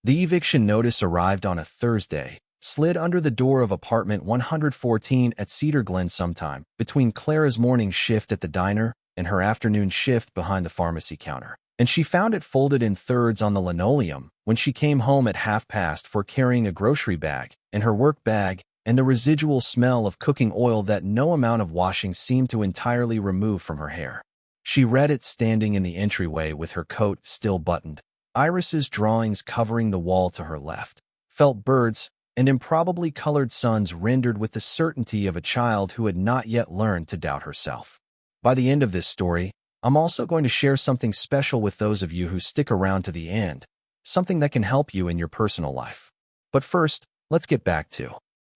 The eviction notice arrived on a Thursday, slid under the door of apartment 114 at Cedar Glen sometime between Clara's morning shift at the diner and her afternoon shift behind the pharmacy counter, and she found it folded in thirds on the linoleum when she came home at 4:30 carrying a grocery bag and her work bag and the residual smell of cooking oil that no amount of washing seemed to entirely remove from her hair. She read it standing in the entryway with her coat still buttoned, Iris's drawings covering the wall to her left, felt birds and improbably colored suns rendered with the certainty of a child who had not yet learned to doubt herself. By the end of this story, I'm also going to share something special with those of you who stick around to the end, something that can help you in your personal life. But first, let's get back to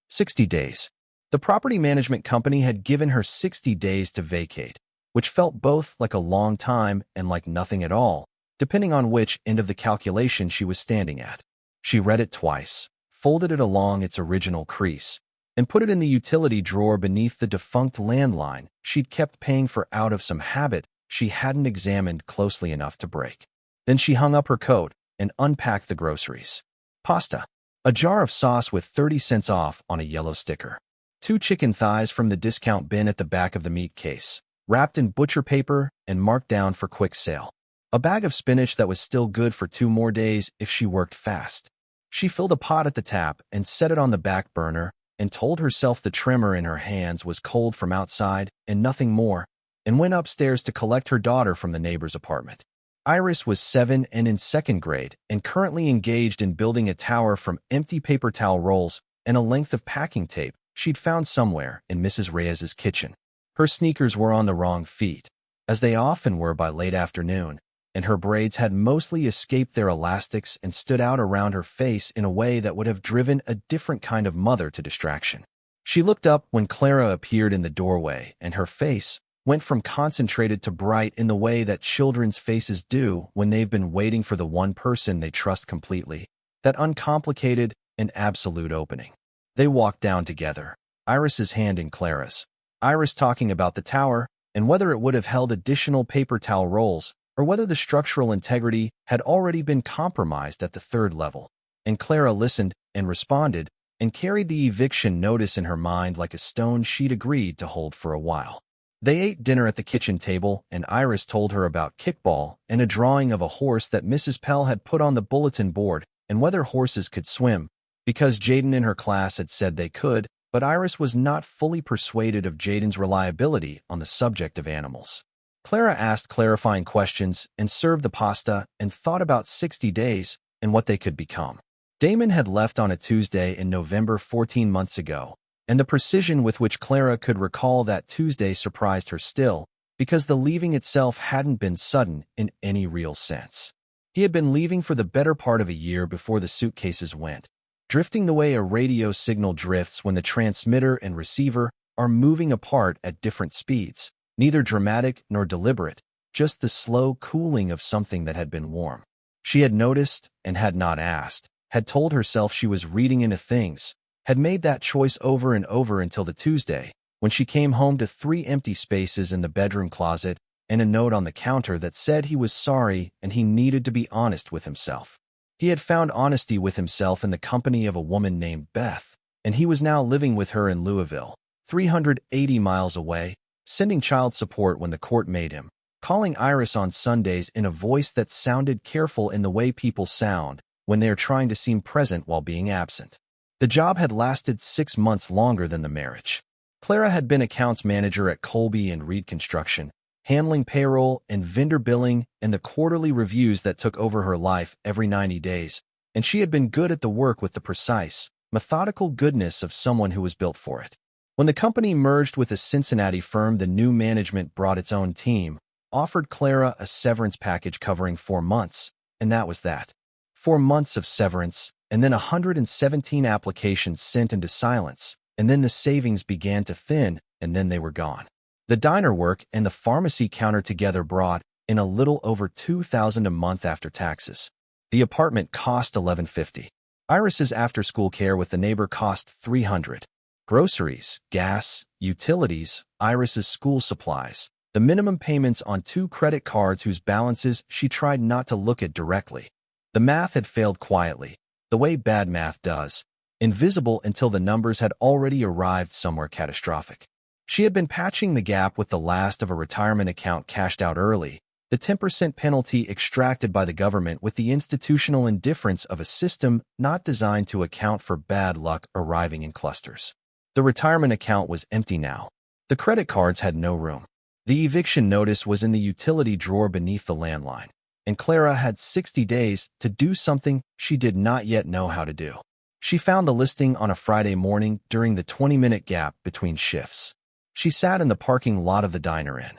60 days. The property management company had given her 60 days to vacate, which felt both like a long time and like nothing at all, depending on which end of the calculation she was standing at. She read it twice, folded it along its original crease, and put it in the utility drawer beneath the defunct landline she'd kept paying for out of some habit she hadn't examined closely enough to break. Then she hung up her coat and unpacked the groceries. Pasta. A jar of sauce with 30 cents off on a yellow sticker. 2 chicken thighs from the discount bin at the back of the meat case, wrapped in butcher paper and marked down for quick sale. A bag of spinach that was still good for 2 more days if she worked fast. She filled a pot at the tap and set it on the back burner and told herself the tremor in her hands was cold from outside and nothing more, and went upstairs to collect her daughter from the neighbor's apartment. Iris was 7 and in 2nd grade and currently engaged in building a tower from empty paper towel rolls and a length of packing tape she'd found somewhere in Mrs. Reyes's kitchen. Her sneakers were on the wrong feet, as they often were by late afternoon, and her braids had mostly escaped their elastics and stood out around her face in a way that would have driven a different kind of mother to distraction. She looked up when Clara appeared in the doorway, and her face went from concentrated to bright in the way that children's faces do when they've been waiting for the one person they trust completely, that uncomplicated and absolute opening. They walked down together, Iris's hand in Clara's, Iris talking about the tower and whether it would have held additional paper towel rolls or whether the structural integrity had already been compromised at the 3rd level. And Clara listened and responded and carried the eviction notice in her mind like a stone she'd agreed to hold for a while. They ate dinner at the kitchen table, and Iris told her about kickball and a drawing of a horse that Mrs. Pell had put on the bulletin board and whether horses could swim, because Jaden in her class had said they could, but Iris was not fully persuaded of Jaden's reliability on the subject of animals. Clara asked clarifying questions and served the pasta and thought about 60 days and what they could become. Damon had left on a Tuesday in November 14 months ago, and the precision with which Clara could recall that Tuesday surprised her still, because the leaving itself hadn't been sudden in any real sense. He had been leaving for the better part of a year before the suitcases went, drifting the way a radio signal drifts when the transmitter and receiver are moving apart at different speeds, neither dramatic nor deliberate, just the slow cooling of something that had been warm. She had noticed and had not asked, had told herself she was reading into things, had made that choice over and over until the Tuesday, when she came home to 3 empty spaces in the bedroom closet and a note on the counter that said he was sorry and he needed to be honest with himself. He had found honesty with himself in the company of a woman named Beth, and he was now living with her in Louisville, 380 miles away, sending child support when the court made him, calling Iris on Sundays in a voice that sounded careful in the way people sound when they are trying to seem present while being absent. The job had lasted 6 months longer than the marriage. Clara had been accounts manager at Colby Reed Construction, handling payroll and vendor billing and the quarterly reviews that took over her life every 90 days, and she had been good at the work with the precise, methodical goodness of someone who was built for it. When the company merged with a Cincinnati firm, the new management brought its own team, offered Clara a severance package covering 4 months, and that was that. 4 months of severance, and then 117 applications sent into silence, and then the savings began to thin, and then they were gone. The diner work and the pharmacy counter together brought in a little over $2,000 a month after taxes. The apartment cost $1,150. Iris's after-school care with the neighbor cost $300. Groceries, gas, utilities, Iris's school supplies, the minimum payments on 2 credit cards whose balances she tried not to look at directly. The math had failed quietly, the way bad math does, invisible until the numbers had already arrived somewhere catastrophic. She had been patching the gap with the last of a retirement account cashed out early, the 10% penalty extracted by the government with the institutional indifference of a system not designed to account for bad luck arriving in clusters. The retirement account was empty now. The credit cards had no room. The eviction notice was in the utility drawer beneath the landline, and Clara had 60 days to do something she did not yet know how to do. She found the listing on a Friday morning during the 20-minute gap between shifts. She sat in the parking lot of the diner inn,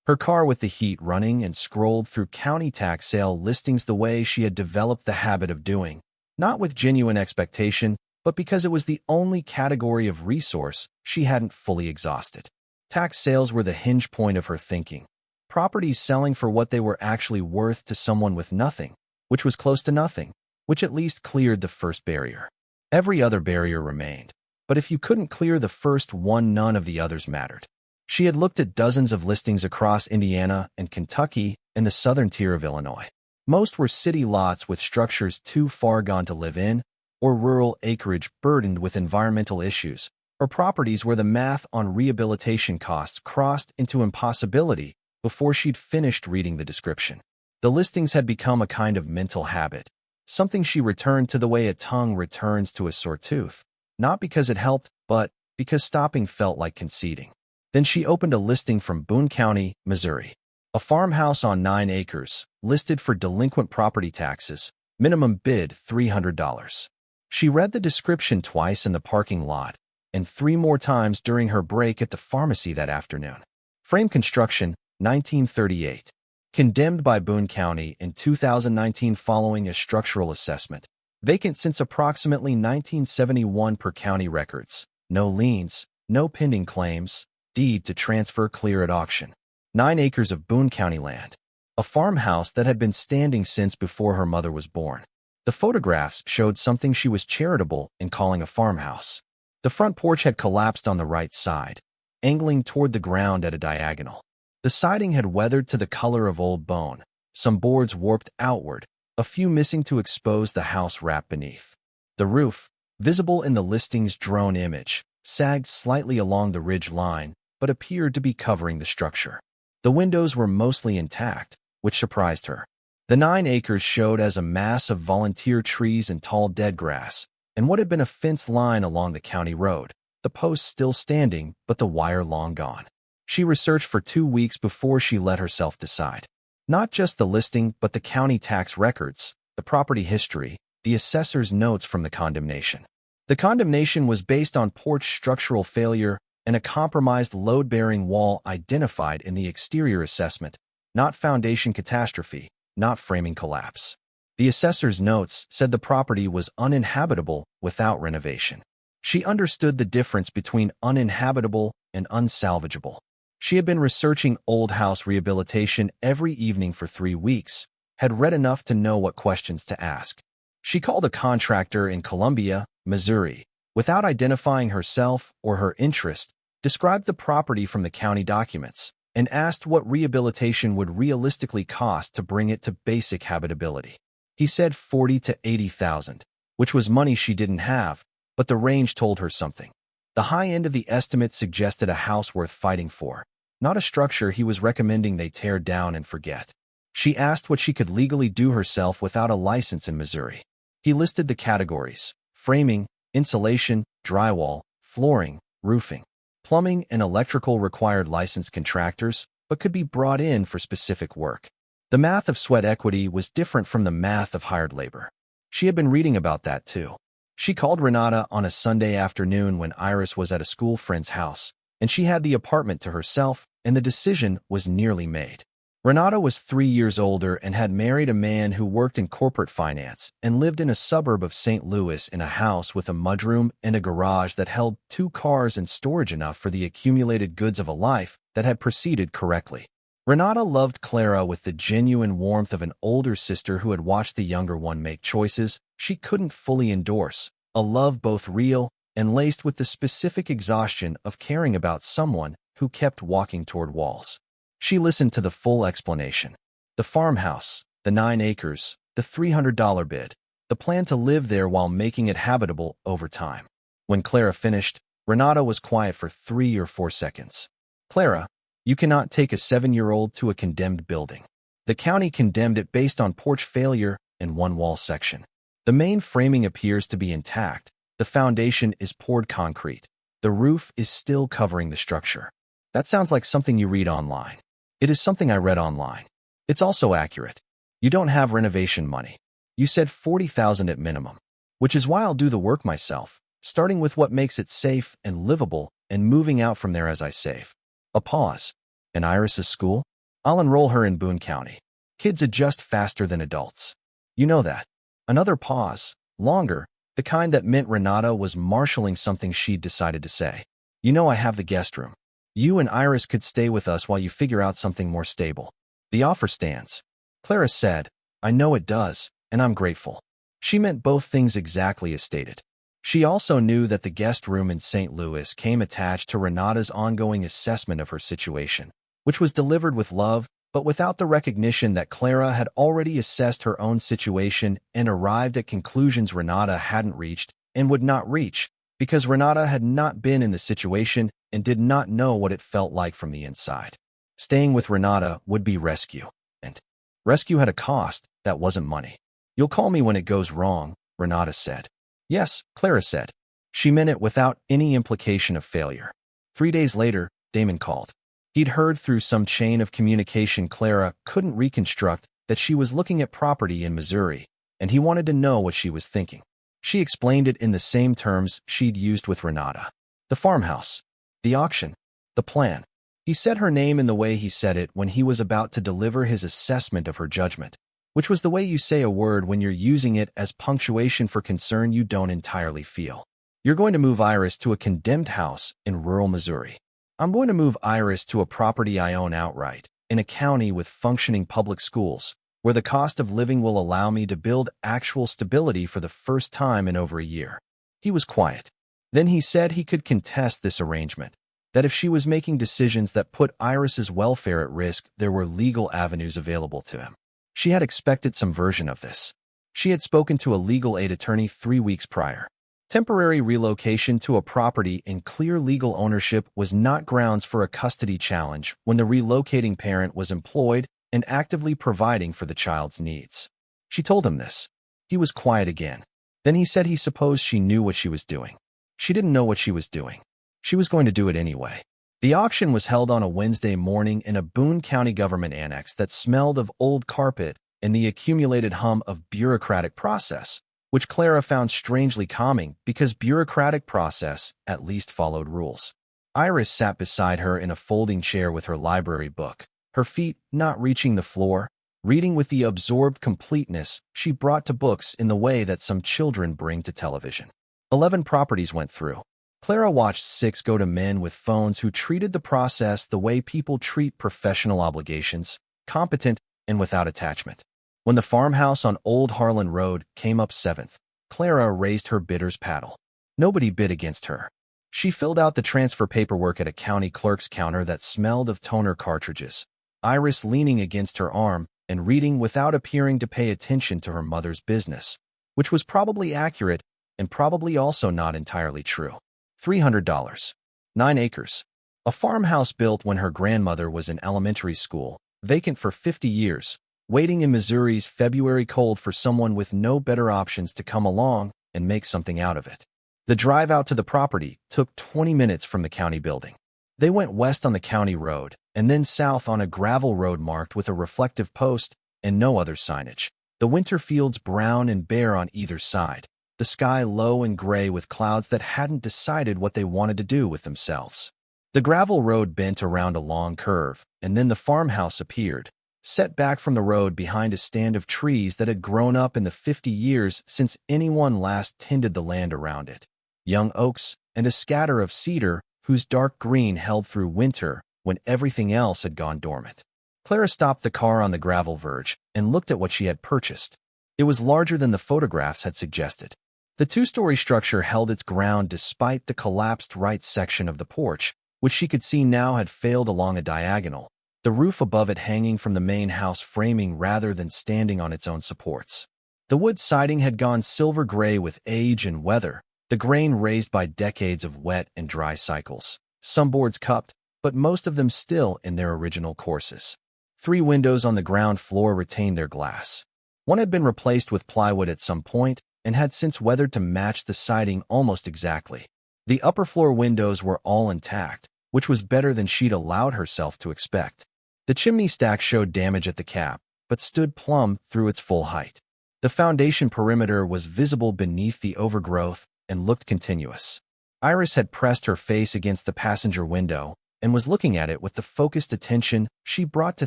her car with the heat running, and scrolled through county tax sale listings the way she had developed the habit of doing, not with genuine expectation, but because it was the only category of resource she hadn't fully exhausted. Tax sales were the hinge point of her thinking. Properties selling for what they were actually worth to someone with nothing, which was close to nothing, which at least cleared the first barrier. Every other barrier remained, but if you couldn't clear the first one, none of the others mattered. She had looked at dozens of listings across Indiana and Kentucky and the southern tier of Illinois. Most were city lots with structures too far gone to live in, or rural acreage burdened with environmental issues, or properties where the math on rehabilitation costs crossed into impossibility before she'd finished reading the description. The listings had become a kind of mental habit, something she returned to the way a tongue returns to a sore tooth, not because it helped, but because stopping felt like conceding. Then she opened a listing from Boone County, Missouri. A farmhouse on 9 acres, listed for delinquent property taxes, minimum bid $300. She read the description twice in the parking lot, and 3 more times during her break at the pharmacy that afternoon. Frame construction, 1938. Condemned by Boone County in 2019 following a structural assessment. Vacant since approximately 1971 per county records. No liens, no pending claims, deed to transfer clear at auction. 9 acres of Boone County land. A farmhouse that had been standing since before her mother was born. The photographs showed something she was charitable in calling a farmhouse. The front porch had collapsed on the right side, angling toward the ground at a diagonal. The siding had weathered to the color of old bone, some boards warped outward, a few missing to expose the house wrapped beneath. The roof, visible in the listing's drone image, sagged slightly along the ridge line, but appeared to be covering the structure. The windows were mostly intact, which surprised her. The 9 acres showed as a mass of volunteer trees and tall dead grass, and what had been a fence line along the county road, the posts still standing, but the wire long gone. She researched for 2 weeks before she let herself decide. Not just the listing, but the county tax records, the property history, the assessor's notes from the condemnation. The condemnation was based on porch structural failure and a compromised load-bearing wall identified in the exterior assessment, not foundation catastrophe, not framing collapse. The assessor's notes said the property was uninhabitable without renovation. She understood the difference between uninhabitable and unsalvageable. She had been researching old house rehabilitation every evening for 3 weeks, had read enough to know what questions to ask. She called a contractor in Columbia, Missouri, without identifying herself or her interest, described the property from the county documents, and asked what rehabilitation would realistically cost to bring it to basic habitability. He said $40,000 to $80,000, which was money she didn't have, but the range told her something. The high end of the estimate suggested a house worth fighting for, not a structure he was recommending they tear down and forget. She asked what she could legally do herself without a license in Missouri. He listed the categories: framing, insulation, drywall, flooring, roofing. Plumbing and electrical required licensed contractors, but could be brought in for specific work. The math of sweat equity was different from the math of hired labor. She had been reading about that too. She called Renata on a Sunday afternoon when Iris was at a school friend's house, and she had the apartment to herself, and the decision was nearly made. Renata was 3 years older and had married a man who worked in corporate finance and lived in a suburb of St. Louis in a house with a mudroom and a garage that held 2 cars and storage enough for the accumulated goods of a life that had proceeded correctly. Renata loved Clara with the genuine warmth of an older sister who had watched the younger one make choices she couldn't fully endorse, a love both real and laced with the specific exhaustion of caring about someone who kept walking toward walls. She listened to the full explanation. The farmhouse, the 9 acres, the $300 bid, the plan to live there while making it habitable over time. When Clara finished, Renata was quiet for 3 or 4 seconds. Clara, you cannot take a 7-year-old to a condemned building. The county condemned it based on porch failure and one wall section. The main framing appears to be intact. The foundation is poured concrete. The roof is still covering the structure. That sounds like something you read online. It is something I read online. It's also accurate. You don't have renovation money. You said $40,000 at minimum, which is why I'll do the work myself, starting with what makes it safe and livable and moving out from there as I save. A pause. In Iris's school? I'll enroll her in Boone County. Kids adjust faster than adults. You know that. Another pause, longer, the kind that meant Renata was marshaling something she'd decided to say. You know I have the guest room. You and Iris could stay with us while you figure out something more stable. The offer stands. Clara said, I know it does, and I'm grateful. She meant both things exactly as stated. She also knew that the guest room in St. Louis came attached to Renata's ongoing assessment of her situation, which was delivered with love, but without the recognition that Clara had already assessed her own situation and arrived at conclusions Renata hadn't reached and would not reach, because Renata had not been in the situation and did not know what it felt like from the inside. Staying with Renata would be rescue, and rescue had a cost that wasn't money. You'll call me when it goes wrong, Renata said. Yes, Clara said. She meant it without any implication of failure. 3 days later, Damon called. He'd heard through some chain of communication Clara couldn't reconstruct that she was looking at property in Missouri, and he wanted to know what she was thinking. She explained it in the same terms she'd used with Renata. The farmhouse, the auction, the plan. He said her name in the way he said it when he was about to deliver his assessment of her judgment, which was the way you say a word when you're using it as punctuation for concern you don't entirely feel. You're going to move Iris to a condemned house in rural Missouri. I'm going to move Iris to a property I own outright, in a county with functioning public schools, where the cost of living will allow me to build actual stability for the first time in over a year. He was quiet. Then he said he could contest this arrangement, that if she was making decisions that put Iris's welfare at risk, there were legal avenues available to him. She had expected some version of this. She had spoken to a legal aid attorney 3 weeks prior. Temporary relocation to a property in clear legal ownership was not grounds for a custody challenge when the relocating parent was employed and actively providing for the child's needs. She told him this. He was quiet again. Then he said he supposed she knew what she was doing. She didn't know what she was doing. She was going to do it anyway. The auction was held on a Wednesday morning in a Boone County government annex that smelled of old carpet and the accumulated hum of bureaucratic process, which Clara found strangely calming because bureaucratic process at least followed rules. Iris sat beside her in a folding chair with her library book, her feet not reaching the floor, reading with the absorbed completeness she brought to books in the way that some children bring to television. 11 properties went through. Clara watched 6 go to men with phones who treated the process the way people treat professional obligations, competent and without attachment. When the farmhouse on Old Harlan Road came up 7th, Clara raised her bidder's paddle. Nobody bid against her. She filled out the transfer paperwork at a county clerk's counter that smelled of toner cartridges, Iris leaning against her arm and reading without appearing to pay attention to her mother's business, which was probably accurate and probably also not entirely true. $300. 9 acres. A farmhouse built when her grandmother was in elementary school, vacant for 50 years, waiting in Missouri's February cold for someone with no better options to come along and make something out of it. The drive out to the property took 20 minutes from the county building. They went west on the county road and then south on a gravel road marked with a reflective post and no other signage. The winter fields brown and bare on either side, the sky low and gray with clouds that hadn't decided what they wanted to do with themselves. The gravel road bent around a long curve, and then the farmhouse appeared, set back from the road behind a stand of trees that had grown up in the 50 years since anyone last tended the land around it. Young oaks and a scatter of cedar whose dark green held through winter when everything else had gone dormant. Clara stopped the car on the gravel verge and looked at what she had purchased. It was larger than the photographs had suggested. The 2-story structure held its ground despite the collapsed right section of the porch, which she could see now had failed along a diagonal, the roof above it hanging from the main house framing rather than standing on its own supports. The wood siding had gone silver gray with age and weather, the grain raised by decades of wet and dry cycles. Some boards cupped, but most of them still in their original courses. 3 windows on the ground floor retained their glass. One had been replaced with plywood at some point and had since weathered to match the siding almost exactly. The upper floor windows were all intact, which was better than she'd allowed herself to expect. The chimney stack showed damage at the cap, but stood plumb through its full height. The foundation perimeter was visible beneath the overgrowth and looked continuous. Iris had pressed her face against the passenger window and was looking at it with the focused attention she brought to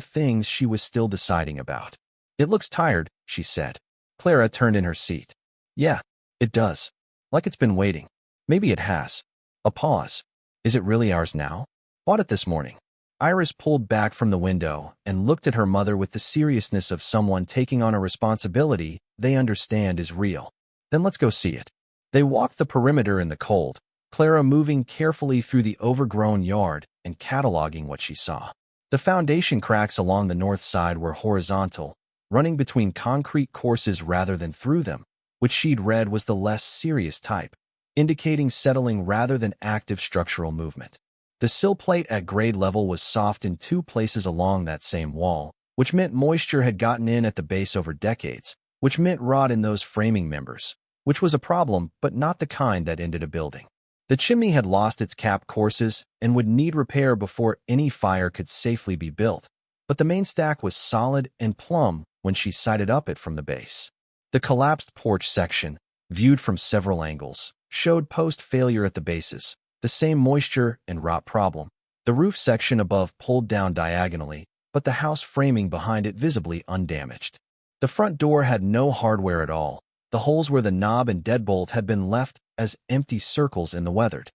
things she was still deciding about. "It looks tired," she said. Clara turned in her seat. "Yeah, it does. Like it's been waiting. Maybe it has." A pause. "Is it really ours now?" "Bought it this morning." Iris pulled back from the window and looked at her mother with the seriousness of someone taking on a responsibility they understand is real. "Then let's go see it." They walked the perimeter in the cold, Clara moving carefully through the overgrown yard and cataloging what she saw. The foundation cracks along the north side were horizontal, running between concrete courses rather than through them, which she'd read was the less serious type, indicating settling rather than active structural movement. The sill plate at grade level was soft in 2 places along that same wall, which meant moisture had gotten in at the base over decades, which meant rot in those framing members, which was a problem but not the kind that ended a building. The chimney had lost its cap courses and would need repair before any fire could safely be built, but the main stack was solid and plumb when she sighted up it from the base. The collapsed porch section, viewed from several angles, showed post-failure at the bases, the same moisture and rot problem. The roof section above pulled down diagonally, but the house framing behind it visibly undamaged. The front door had no hardware at all. The holes where the knob and deadbolt had been left as empty circles in the weathered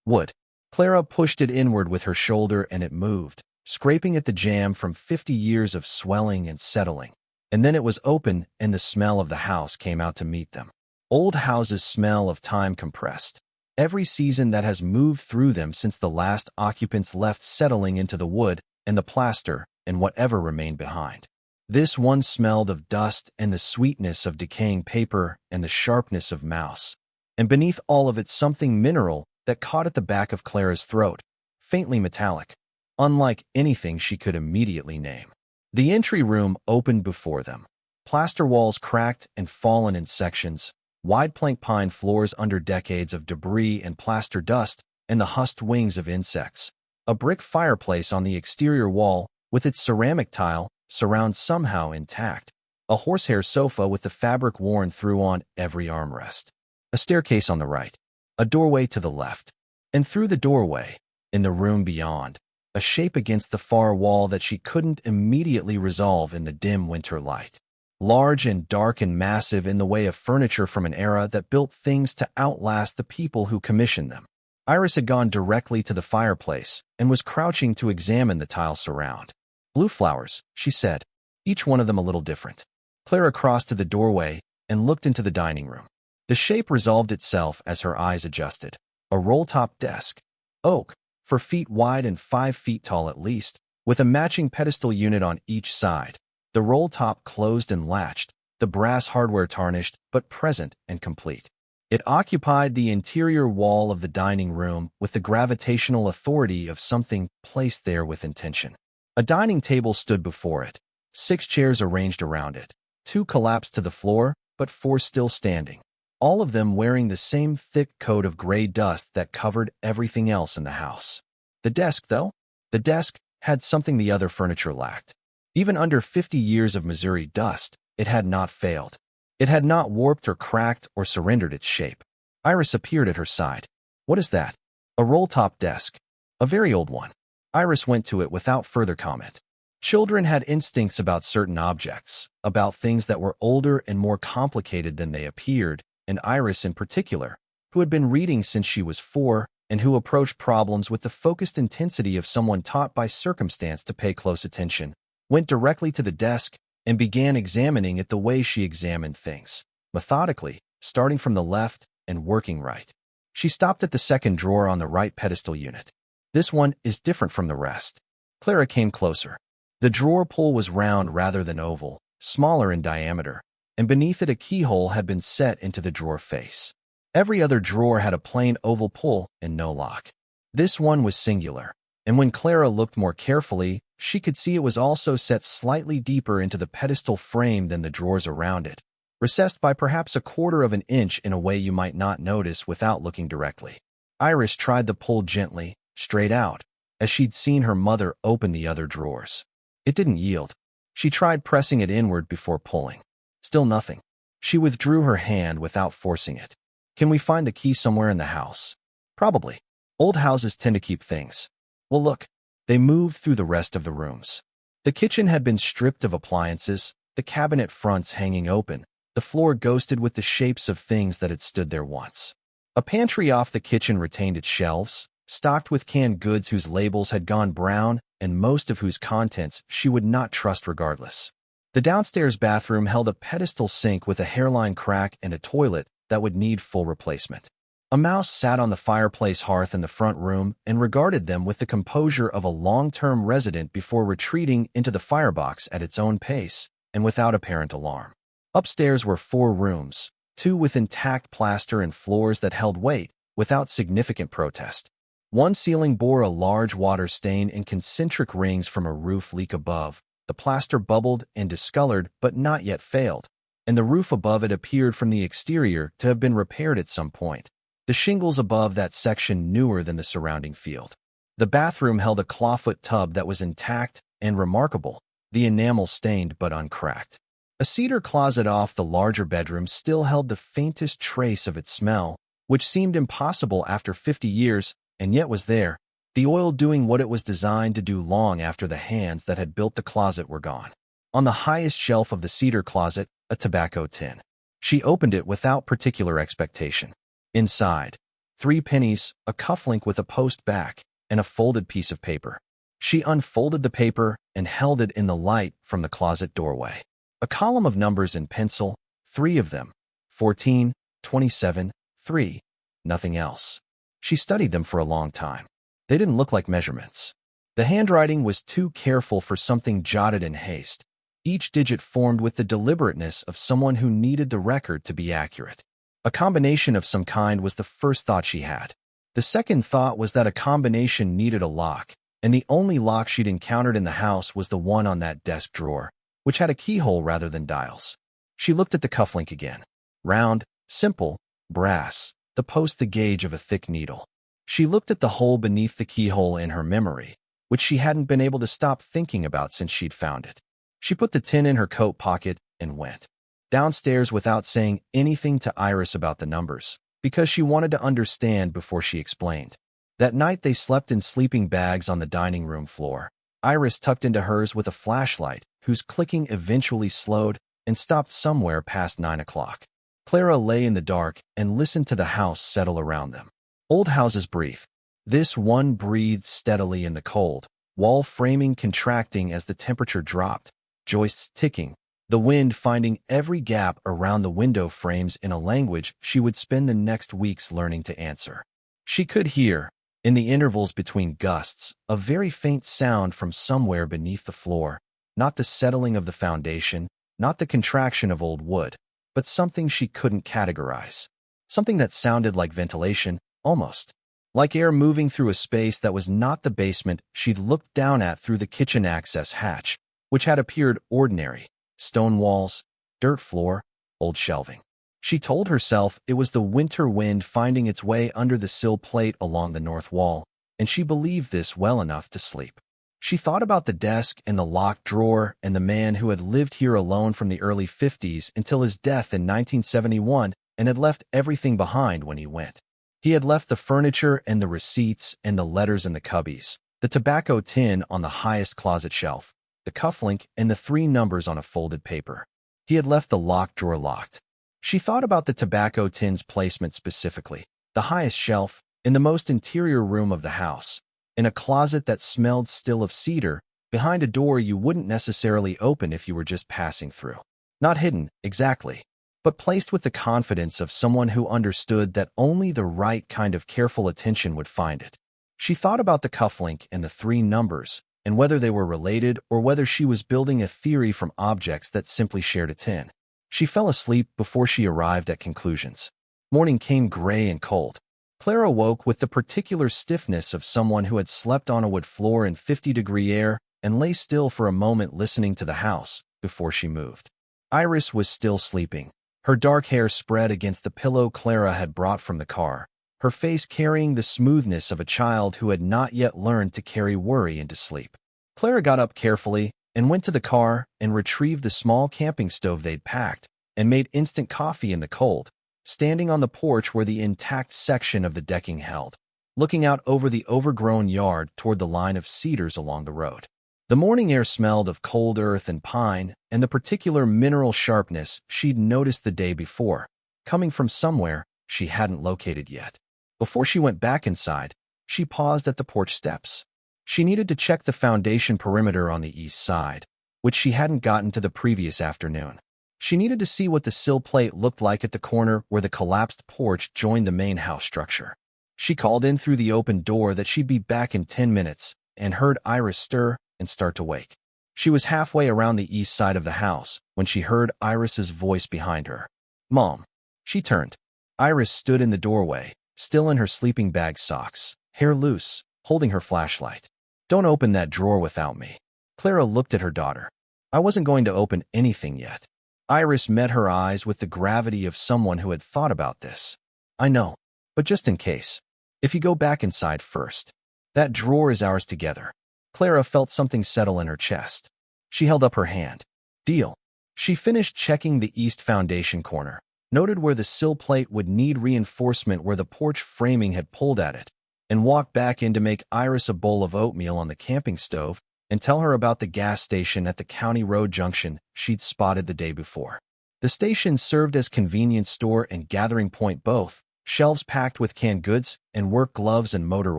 wood. Clara pushed it inward with her shoulder and it moved, scraping at the jamb from 50 years of swelling and settling. And then it was open and the smell of the house came out to meet them. Old houses smell of time compressed. Every season that has moved through them since the last occupants left, settling into the wood and the plaster and whatever remained behind. This one smelled of dust and the sweetness of decaying paper and the sharpness of mouse. And beneath all of it something mineral that caught at the back of Clara's throat, faintly metallic, unlike anything she could immediately name. The entry room opened before them. Plaster walls cracked and fallen in sections, wide plank pine floors under decades of debris and plaster dust, and the husked wings of insects. A brick fireplace on the exterior wall, with its ceramic tile, surround somehow intact. A horsehair sofa with the fabric worn through on every armrest. A staircase on the right. A doorway to the left. And through the doorway, in the room beyond, a shape against the far wall that she couldn't immediately resolve in the dim winter light. Large and dark and massive in the way of furniture from an era that built things to outlast the people who commissioned them. Iris had gone directly to the fireplace and was crouching to examine the tile surround. "Blue flowers," she said, each one of them a little different. Clara crossed to the doorway and looked into the dining room. The shape resolved itself as her eyes adjusted. A roll-top desk, oak, 4 feet wide and 5 feet tall at least, with a matching pedestal unit on each side. The roll top closed and latched, the brass hardware tarnished but present and complete. It occupied the interior wall of the dining room with the gravitational authority of something placed there with intention. A dining table stood before it, 6 chairs arranged around it, 2 collapsed to the floor, but 4 still standing, all of them wearing the same thick coat of gray dust that covered everything else in the house. The desk, though? The desk had something the other furniture lacked. Even under 50 years of Missouri dust, it had not failed. It had not warped or cracked or surrendered its shape. Iris appeared at her side. "What is that?" "A roll-top desk. A very old one." Iris went to it without further comment. Children had instincts about certain objects, about things that were older and more complicated than they appeared, and Iris in particular, who had been reading since she was 4 and who approached problems with the focused intensity of someone taught by circumstance to pay close attention, went directly to the desk and began examining it the way she examined things, methodically, starting from the left and working right. She stopped at the second drawer on the right pedestal unit. "This one is different from the rest." Clara came closer. The drawer pull was round rather than oval, smaller in diameter, and beneath it a keyhole had been set into the drawer face. Every other drawer had a plain oval pull and no lock. This one was singular, and when Clara looked more carefully, she could see it was also set slightly deeper into the pedestal frame than the drawers around it, recessed by perhaps 1/4 of an inch in a way you might not notice without looking directly. Iris tried the pull gently, straight out, as she'd seen her mother open the other drawers. It didn't yield. She tried pressing it inward before pulling. Still nothing. She withdrew her hand without forcing it. Can we find the key somewhere in the house? Probably. Old houses tend to keep things. Well, look. They moved through the rest of the rooms. The kitchen had been stripped of appliances, the cabinet fronts hanging open, the floor ghosted with the shapes of things that had stood there once. A pantry off the kitchen retained its shelves, stocked with canned goods whose labels had gone brown and most of whose contents she would not trust regardless. The downstairs bathroom held a pedestal sink with a hairline crack and a toilet that would need full replacement. A mouse sat on the fireplace hearth in the front room and regarded them with the composure of a long-term resident before retreating into the firebox at its own pace and without apparent alarm. Upstairs were 4 rooms, 2 with intact plaster and floors that held weight without significant protest. One ceiling bore a large water stain in concentric rings from a roof leak above. The plaster bubbled and discolored but not yet failed, and the roof above it appeared from the exterior to have been repaired at some point. The shingles above that section newer than the surrounding field. The bathroom held a clawfoot tub that was intact and remarkable, the enamel stained but uncracked. A cedar closet off the larger bedroom still held the faintest trace of its smell, which seemed impossible after 50 years, and yet was there, the oil doing what it was designed to do long after the hands that had built the closet were gone. On the highest shelf of the cedar closet, a tobacco tin. She opened it without particular expectation. Inside, 3 pennies, a cufflink with a post back, and a folded piece of paper. She unfolded the paper and held it in the light from the closet doorway. A column of numbers in pencil, 3 of them, 14, 27, 3, nothing else. She studied them for a long time. They didn't look like measurements. The handwriting was too careful for something jotted in haste, each digit formed with the deliberateness of someone who needed the record to be accurate. A combination of some kind was the first thought she had. The second thought was that a combination needed a lock, and the only lock she'd encountered in the house was the one on that desk drawer, which had a keyhole rather than dials. She looked at the cufflink again. Round, simple, brass, the post the gauge of a thick needle. She looked at the hole beneath the keyhole in her memory, which she hadn't been able to stop thinking about since she'd found it. She put the tin in her coat pocket and went downstairs without saying anything to Iris about the numbers, because she wanted to understand before she explained. That night they slept in sleeping bags on the dining room floor. Iris tucked into hers with a flashlight, whose clicking eventually slowed and stopped somewhere past 9 o'clock. Clara lay in the dark and listened to the house settle around them. Old houses breathe. This one breathed steadily in the cold, wall framing contracting as the temperature dropped, joists ticking, the wind finding every gap around the window frames in a language she would spend the next weeks learning to answer. She could hear, in the intervals between gusts, a very faint sound from somewhere beneath the floor, not the settling of the foundation, not the contraction of old wood, but something she couldn't categorize. Something that sounded like ventilation, almost. Like air moving through a space that was not the basement she'd looked down at through the kitchen access hatch, which had appeared ordinary. Stone walls, dirt floor, old shelving. She told herself it was the winter wind finding its way under the sill plate along the north wall, and she believed this well enough to sleep. She thought about the desk and the locked drawer and the man who had lived here alone from the early 50s until his death in 1971 and had left everything behind when he went. He had left the furniture and the receipts and the letters in the cubbies, the tobacco tin on the highest closet shelf, the cufflink, and the 3 numbers on a folded paper. He had left the locked drawer locked. She thought about the tobacco tin's placement specifically, the highest shelf, in the most interior room of the house, in a closet that smelled still of cedar, behind a door you wouldn't necessarily open if you were just passing through. Not hidden, exactly, but placed with the confidence of someone who understood that only the right kind of careful attention would find it. She thought about the cufflink and the 3 numbers, and whether they were related or whether she was building a theory from objects that simply shared a tin. She fell asleep before she arrived at conclusions. Morning came gray and cold. Clara woke with the particular stiffness of someone who had slept on a wood floor in 50-degree air and lay still for a moment listening to the house before she moved. Iris was still sleeping, her dark hair spread against the pillow Clara had brought from the car, her face carrying the smoothness of a child who had not yet learned to carry worry into sleep. Clara got up carefully and went to the car and retrieved the small camping stove they'd packed and made instant coffee in the cold, standing on the porch where the intact section of the decking held, looking out over the overgrown yard toward the line of cedars along the road. The morning air smelled of cold earth and pine and the particular mineral sharpness she'd noticed the day before, coming from somewhere she hadn't located yet. Before she went back inside, she paused at the porch steps. She needed to check the foundation perimeter on the east side, which she hadn't gotten to the previous afternoon. She needed to see what the sill plate looked like at the corner where the collapsed porch joined the main house structure. She called in through the open door that she'd be back in 10 minutes and heard Iris stir and start to wake. She was halfway around the east side of the house when she heard Iris's voice behind her. "Mom." She turned. Iris stood in the doorway, still in her sleeping bag socks, hair loose, holding her flashlight. "Don't open that drawer without me." Clara looked at her daughter. "I wasn't going to open anything yet." Iris met her eyes with the gravity of someone who had thought about this. "I know, but just in case. If you go back inside first. That drawer is ours together." Clara felt something settle in her chest. She held up her hand. "Deal." She finished checking the east foundation corner, noted where the sill plate would need reinforcement where the porch framing had pulled at it, and walked back in to make Iris a bowl of oatmeal on the camping stove and tell her about the gas station at the County Road junction she'd spotted the day before. The station served as convenience store and gathering point both, shelves packed with canned goods and work gloves and motor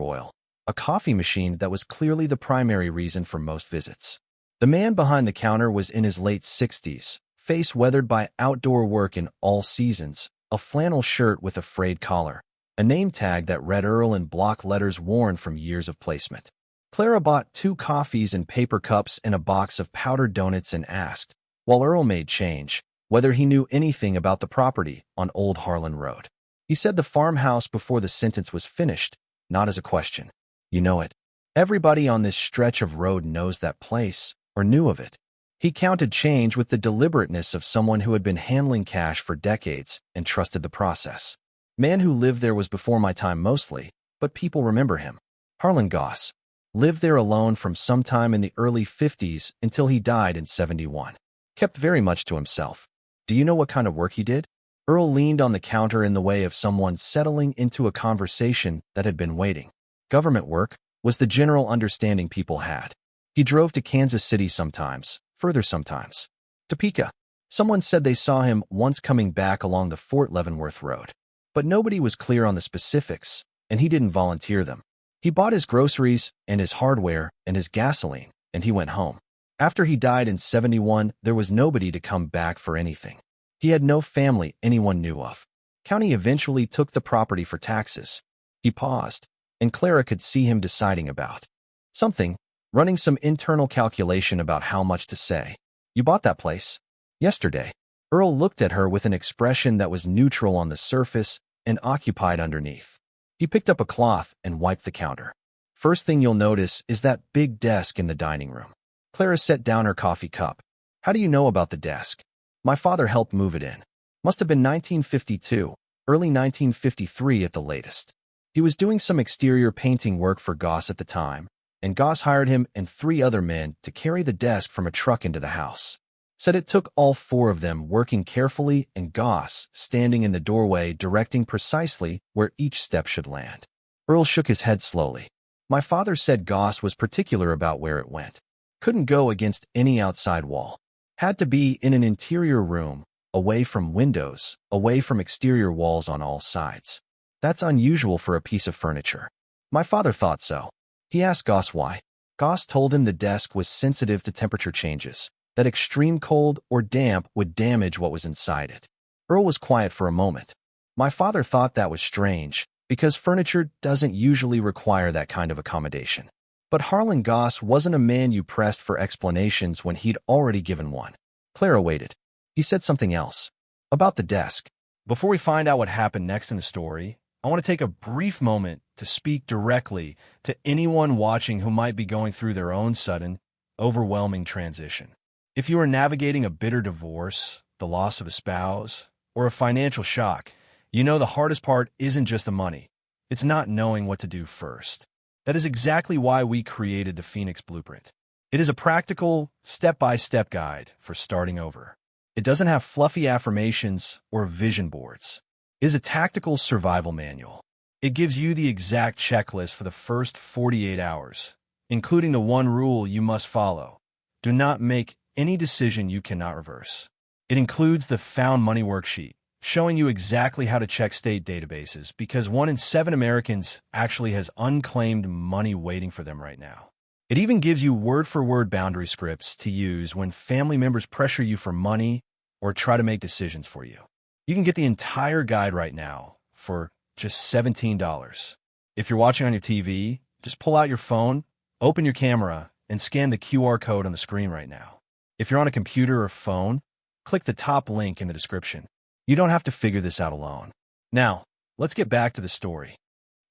oil, a coffee machine that was clearly the primary reason for most visits. The man behind the counter was in his late 60s, face weathered by outdoor work in all seasons, a flannel shirt with a frayed collar, a name tag that read Earl in block letters worn from years of placement. Clara bought 2 coffees in paper cups and a box of powdered donuts and asked, while Earl made change, whether he knew anything about the property on Old Harlan Road. He said the farmhouse before the sentence was finished, not as a question. "You know it. Everybody on this stretch of road knows that place, or knew of it." He counted change with the deliberateness of someone who had been handling cash for decades and trusted the process. "Man who lived there was before my time mostly, but people remember him. Harlan Goss. Lived there alone from sometime in the early 50s until he died in 71. Kept very much to himself. Do you know what kind of work he did?" Earl leaned on the counter in the way of someone settling into a conversation that had been waiting. "Government work," was the general understanding people had. He drove to Kansas City sometimes, further sometimes. Topeka. Someone said they saw him once coming back along the Fort Leavenworth Road. But nobody was clear on the specifics, and he didn't volunteer them. He bought his groceries and his hardware and his gasoline, and he went home. After he died in 71, there was nobody to come back for anything. He had no family anyone knew of. County eventually took the property for taxes. He paused, and Clara could see him deciding about something, running some internal calculation about how much to say. "You bought that place?" "Yesterday." Earl looked at her with an expression that was neutral on the surface and occupied underneath. He picked up a cloth and wiped the counter. "First thing you'll notice is that big desk in the dining room." Clara set down her coffee cup. "How do you know about the desk?" "My father helped move it in. Must have been 1952, early 1953 at the latest. He was doing some exterior painting work for Goss at the time, and Goss hired him and 3 other men to carry the desk from a truck into the house. Said it took all 4 of them working carefully and Goss standing in the doorway directing precisely where each step should land." Earl shook his head slowly. "My father said Goss was particular about where it went. Couldn't go against any outside wall. Had to be in an interior room, away from windows, away from exterior walls on all sides. That's unusual for a piece of furniture. My father thought so. He asked Goss why. Goss told him the desk was sensitive to temperature changes, that extreme cold or damp would damage what was inside it." Earl was quiet for a moment. "My father thought that was strange, because furniture doesn't usually require that kind of accommodation. But Harlan Goss wasn't a man you pressed for explanations when he'd already given one. Clara waited. He said something else. About the desk. Before we find out what happened next in the story, I want to take a brief moment to speak directly to anyone watching who might be going through their own sudden, overwhelming transition. If you are navigating a bitter divorce, the loss of a spouse, or a financial shock, you know the hardest part isn't just the money. It's not knowing what to do first. That is exactly why we created the Phoenix Blueprint. It is a practical, step-by-step guide for starting over. It doesn't have fluffy affirmations or vision boards. It is a tactical survival manual. It gives you the exact checklist for the first 48 hours, including the one rule you must follow. Do not make any decision you cannot reverse. It includes the Found Money worksheet, showing you exactly how to check state databases because 1 in 7 Americans actually has unclaimed money waiting for them right now. It even gives you word-for-word boundary scripts to use when family members pressure you for money or try to make decisions for you. You can get the entire guide right now for just $17. If you're watching on your TV, just pull out your phone, open your camera, and scan the QR code on the screen right now. If you're on a computer or phone, click the top link in the description. You don't have to figure this out alone. Now, let's get back to the story.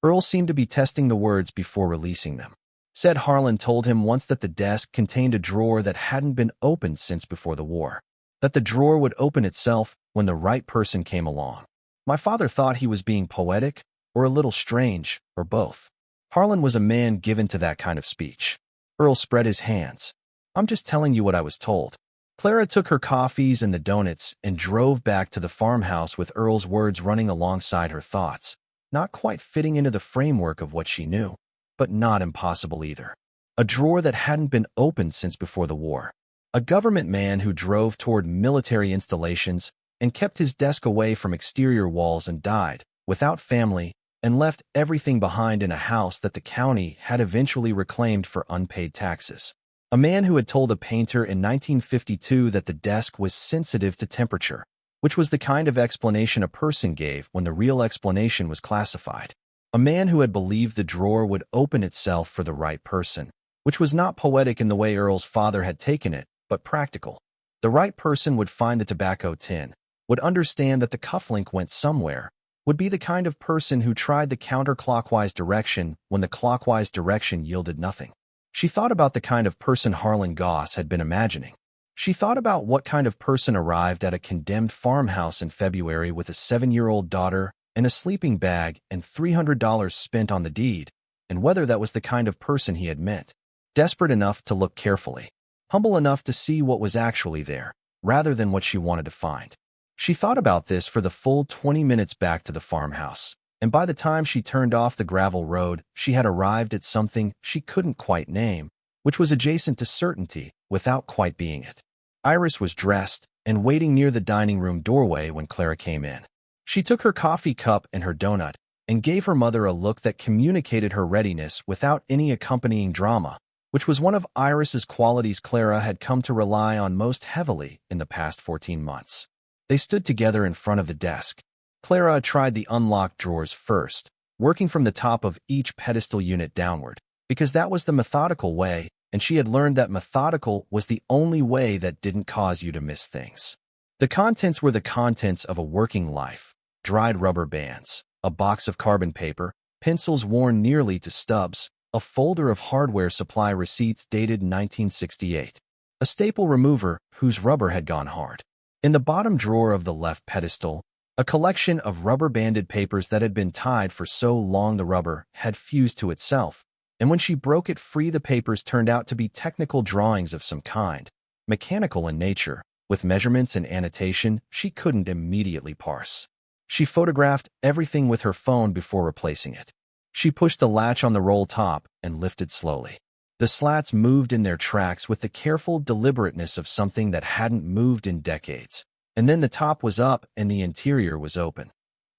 Earl seemed to be testing the words before releasing them. Said Harlan told him once that the desk contained a drawer that hadn't been opened since before the war. That the drawer would open itself when the right person came along. My father thought he was being poetic or a little strange, or both. Harlan was a man given to that kind of speech. Earl spread his hands. I'm just telling you what I was told. Clara took her coffees and the donuts and drove back to the farmhouse with Earl's words running alongside her thoughts, not quite fitting into the framework of what she knew, but not impossible either. A drawer that hadn't been opened since before the war. A government man who drove toward military installations and kept his desk away from exterior walls and died, without family, and left everything behind in a house that the county had eventually reclaimed for unpaid taxes. A man who had told a painter in 1952 that the desk was sensitive to temperature, which was the kind of explanation a person gave when the real explanation was classified. A man who had believed the drawer would open itself for the right person, which was not poetic in the way Earl's father had taken it, but practical. The right person would find the tobacco tin, would understand that the cufflink went somewhere, would be the kind of person who tried the counterclockwise direction when the clockwise direction yielded nothing. She thought about the kind of person Harlan Goss had been imagining. She thought about what kind of person arrived at a condemned farmhouse in February with a 7-year-old daughter and a sleeping bag and $300 spent on the deed, and whether that was the kind of person he had met. Desperate enough to look carefully, humble enough to see what was actually there, rather than what she wanted to find. She thought about this for the full 20 minutes back to the farmhouse, and by the time she turned off the gravel road, she had arrived at something she couldn't quite name, which was adjacent to certainty without quite being it. Iris was dressed and waiting near the dining room doorway when Clara came in. She took her coffee cup and her donut and gave her mother a look that communicated her readiness without any accompanying drama, which was one of Iris's qualities Clara had come to rely on most heavily in the past 14 months. They stood together in front of the desk. Clara tried the unlocked drawers first, working from the top of each pedestal unit downward, because that was the methodical way, and she had learned that methodical was the only way that didn't cause you to miss things. The contents were the contents of a working life: dried rubber bands, a box of carbon paper, pencils worn nearly to stubs, a folder of hardware supply receipts dated 1968, a staple remover whose rubber had gone hard. In the bottom drawer of the left pedestal, a collection of rubber-banded papers that had been tied for so long the rubber had fused to itself, and when she broke it free the papers turned out to be technical drawings of some kind, mechanical in nature, with measurements and annotation she couldn't immediately parse. She photographed everything with her phone before replacing it. She pushed the latch on the roll top and lifted slowly. The slats moved in their tracks with the careful deliberateness of something that hadn't moved in decades. And then the top was up and the interior was open.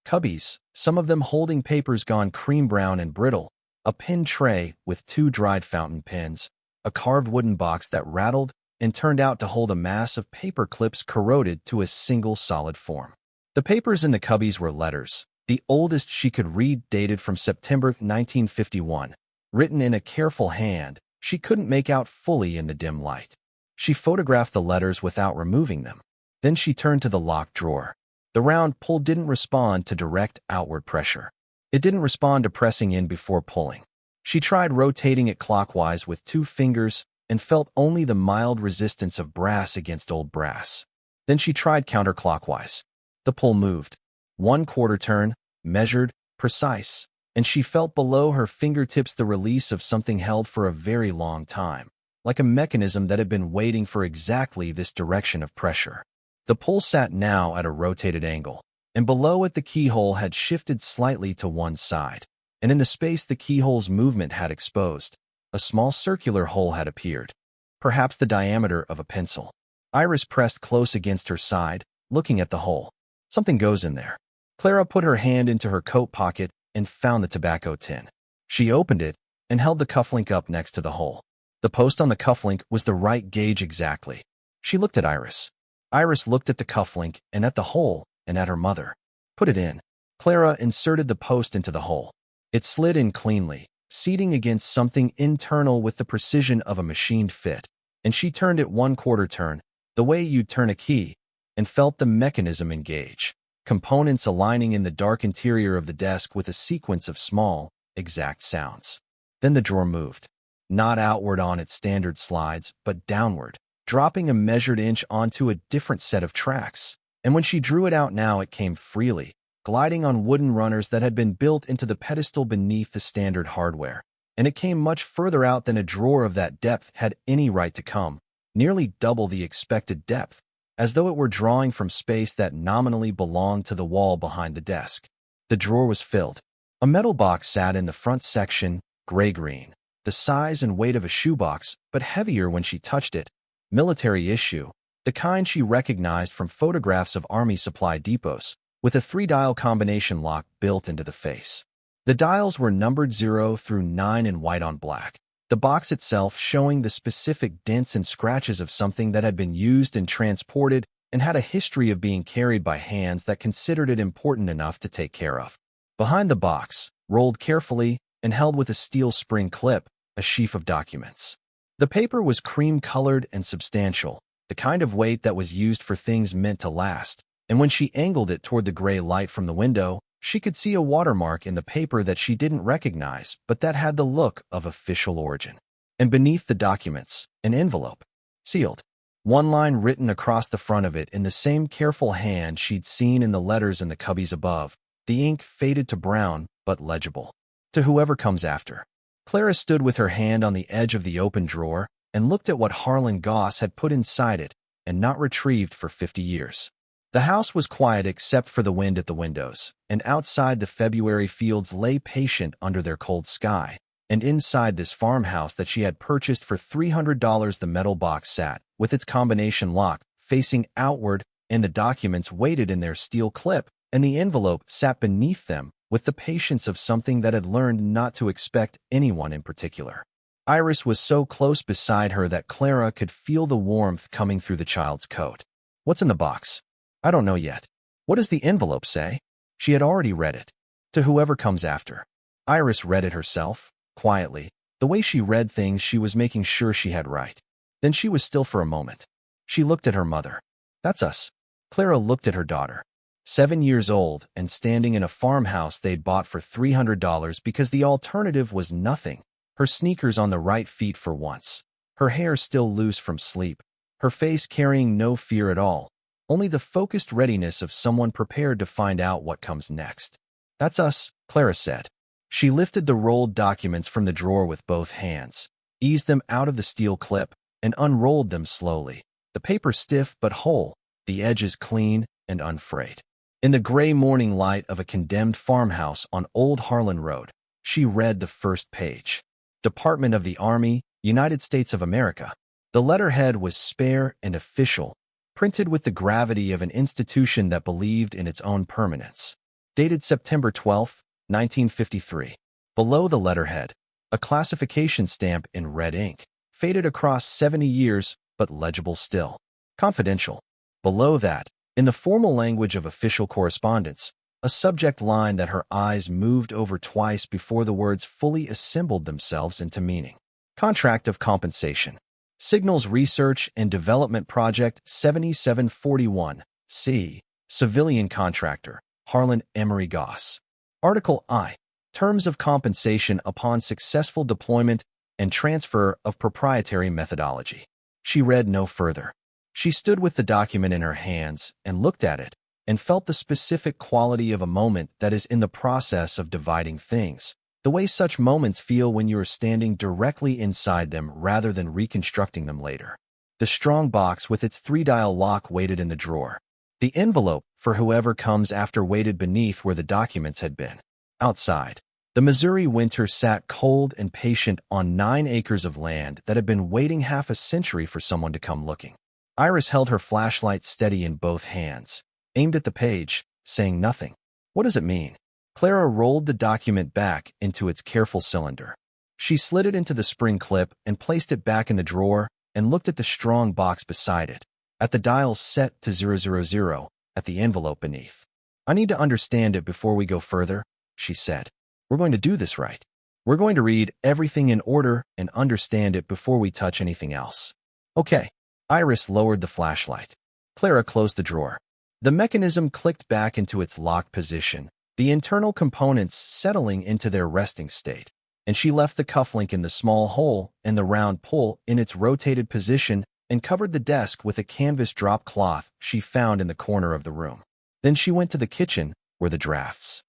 Cubbies, some of them holding papers gone cream brown and brittle, a pen tray with 2 dried fountain pens, a carved wooden box that rattled and turned out to hold a mass of paper clips corroded to a single solid form. The papers in the cubbies were letters, the oldest she could read dated from September 1951, written in a careful hand she couldn't make out fully in the dim light. She photographed the letters without removing them. Then she turned to the locked drawer. The round pull didn't respond to direct outward pressure. It didn't respond to pressing in before pulling. She tried rotating it clockwise with 2 fingers and felt only the mild resistance of brass against old brass. Then she tried counterclockwise. The pull moved. 1/4 turn, measured, precise, and she felt below her fingertips the release of something held for a very long time, like a mechanism that had been waiting for exactly this direction of pressure. The pull sat now at a rotated angle, and below it the keyhole had shifted slightly to one side, and in the space the keyhole's movement had exposed, a small circular hole had appeared, perhaps the diameter of a pencil. Iris pressed close against her side, looking at the hole. Something goes in there. Clara put her hand into her coat pocket and found the tobacco tin. She opened it and held the cufflink up next to the hole. The post on the cufflink was the right gauge exactly. She looked at Iris. Iris looked at the cufflink and at the hole and at her mother. Put it in. Clara inserted the post into the hole. It slid in cleanly, seating against something internal with the precision of a machined fit, and she turned it 1/4 turn, the way you'd turn a key, and felt the mechanism engage, components aligning in the dark interior of the desk with a sequence of small, exact sounds. Then the drawer moved, not outward on its standard slides, but downward, dropping a measured inch onto a different set of tracks. And when she drew it out now, it came freely, gliding on wooden runners that had been built into the pedestal beneath the standard hardware. And it came much further out than a drawer of that depth had any right to come, nearly double the expected depth, as though it were drawing from space that nominally belonged to the wall behind the desk. The drawer was filled. A metal box sat in the front section, gray-green, the size and weight of a shoebox, but heavier when she touched it. Military issue, the kind she recognized from photographs of army supply depots, with a 3-dial combination lock built into the face. The dials were numbered 0 through 9 in white on black, the box itself showing the specific dents and scratches of something that had been used and transported and had a history of being carried by hands that considered it important enough to take care of. Behind the box, rolled carefully and held with a steel spring clip, a sheaf of documents. The paper was cream-colored and substantial, the kind of weight that was used for things meant to last, and when she angled it toward the gray light from the window, she could see a watermark in the paper that she didn't recognize, but that had the look of official origin. And beneath the documents, an envelope, sealed. One line written across the front of it in the same careful hand she'd seen in the letters in the cubbies above, the ink faded to brown, but legible. To whoever comes after. Clara stood with her hand on the edge of the open drawer and looked at what Harlan Goss had put inside it and not retrieved for 50 years. The house was quiet except for the wind at the windows, and outside the February fields lay patient under their cold sky, and inside this farmhouse that she had purchased for $300 the metal box sat, with its combination lock, facing outward, and the documents weighted in their steel clip, and the envelope sat beneath them, with the patience of something that had learned not to expect anyone in particular. Iris was so close beside her that Clara could feel the warmth coming through the child's coat. "What's in the box?" "I don't know yet." "What does the envelope say?" She had already read it. "To whoever comes after." Iris read it herself, quietly. The way she read things, she was making sure she had right. Then she was still for a moment. She looked at her mother. "That's us." Clara looked at her daughter. 7 years old and standing in a farmhouse they'd bought for $300 because the alternative was nothing. Her sneakers on the right feet for once. Her hair still loose from sleep. Her face carrying no fear at all. Only the focused readiness of someone prepared to find out what comes next. "That's us," Clara said. She lifted the rolled documents from the drawer with both hands, eased them out of the steel clip, and unrolled them slowly. The paper stiff but whole, the edges clean and unfrayed. In the gray morning light of a condemned farmhouse on Old Harlan Road, she read the first page. Department of the Army, United States of America. The letterhead was spare and official, printed with the gravity of an institution that believed in its own permanence. Dated September 12, 1953. Below the letterhead, a classification stamp in red ink, faded across 70 years, but legible still. Confidential. Below that, in the formal language of official correspondence, a subject line that her eyes moved over twice before the words fully assembled themselves into meaning. Contract of compensation. Signals Research and Development Project 7741, C. Civilian Contractor, Harlan Emery Goss. Article I. Terms of compensation upon successful deployment and transfer of proprietary methodology. She read no further. She stood with the document in her hands and looked at it and felt the specific quality of a moment that is in the process of dividing things, the way such moments feel when you are standing directly inside them rather than reconstructing them later. The strong box with its 3-dial lock waited in the drawer. The envelope, for whoever comes after, waited beneath where the documents had been. Outside, the Missouri winter sat cold and patient on 9 acres of land that had been waiting half a century for someone to come looking. Iris held her flashlight steady in both hands, aimed at the page, saying nothing. What does it mean? Clara rolled the document back into its careful cylinder. She slid it into the spring clip and placed it back in the drawer and looked at the strong box beside it, at the dials set to 000, at the envelope beneath. I need to understand it before we go further, she said. We're going to do this right. We're going to read everything in order and understand it before we touch anything else. Okay. Iris lowered the flashlight. Clara closed the drawer. The mechanism clicked back into its locked position, the internal components settling into their resting state, and she left the cufflink in the small hole and the round pull in its rotated position and covered the desk with a canvas drop cloth she found in the corner of the room. Then she went to the kitchen, where the drafts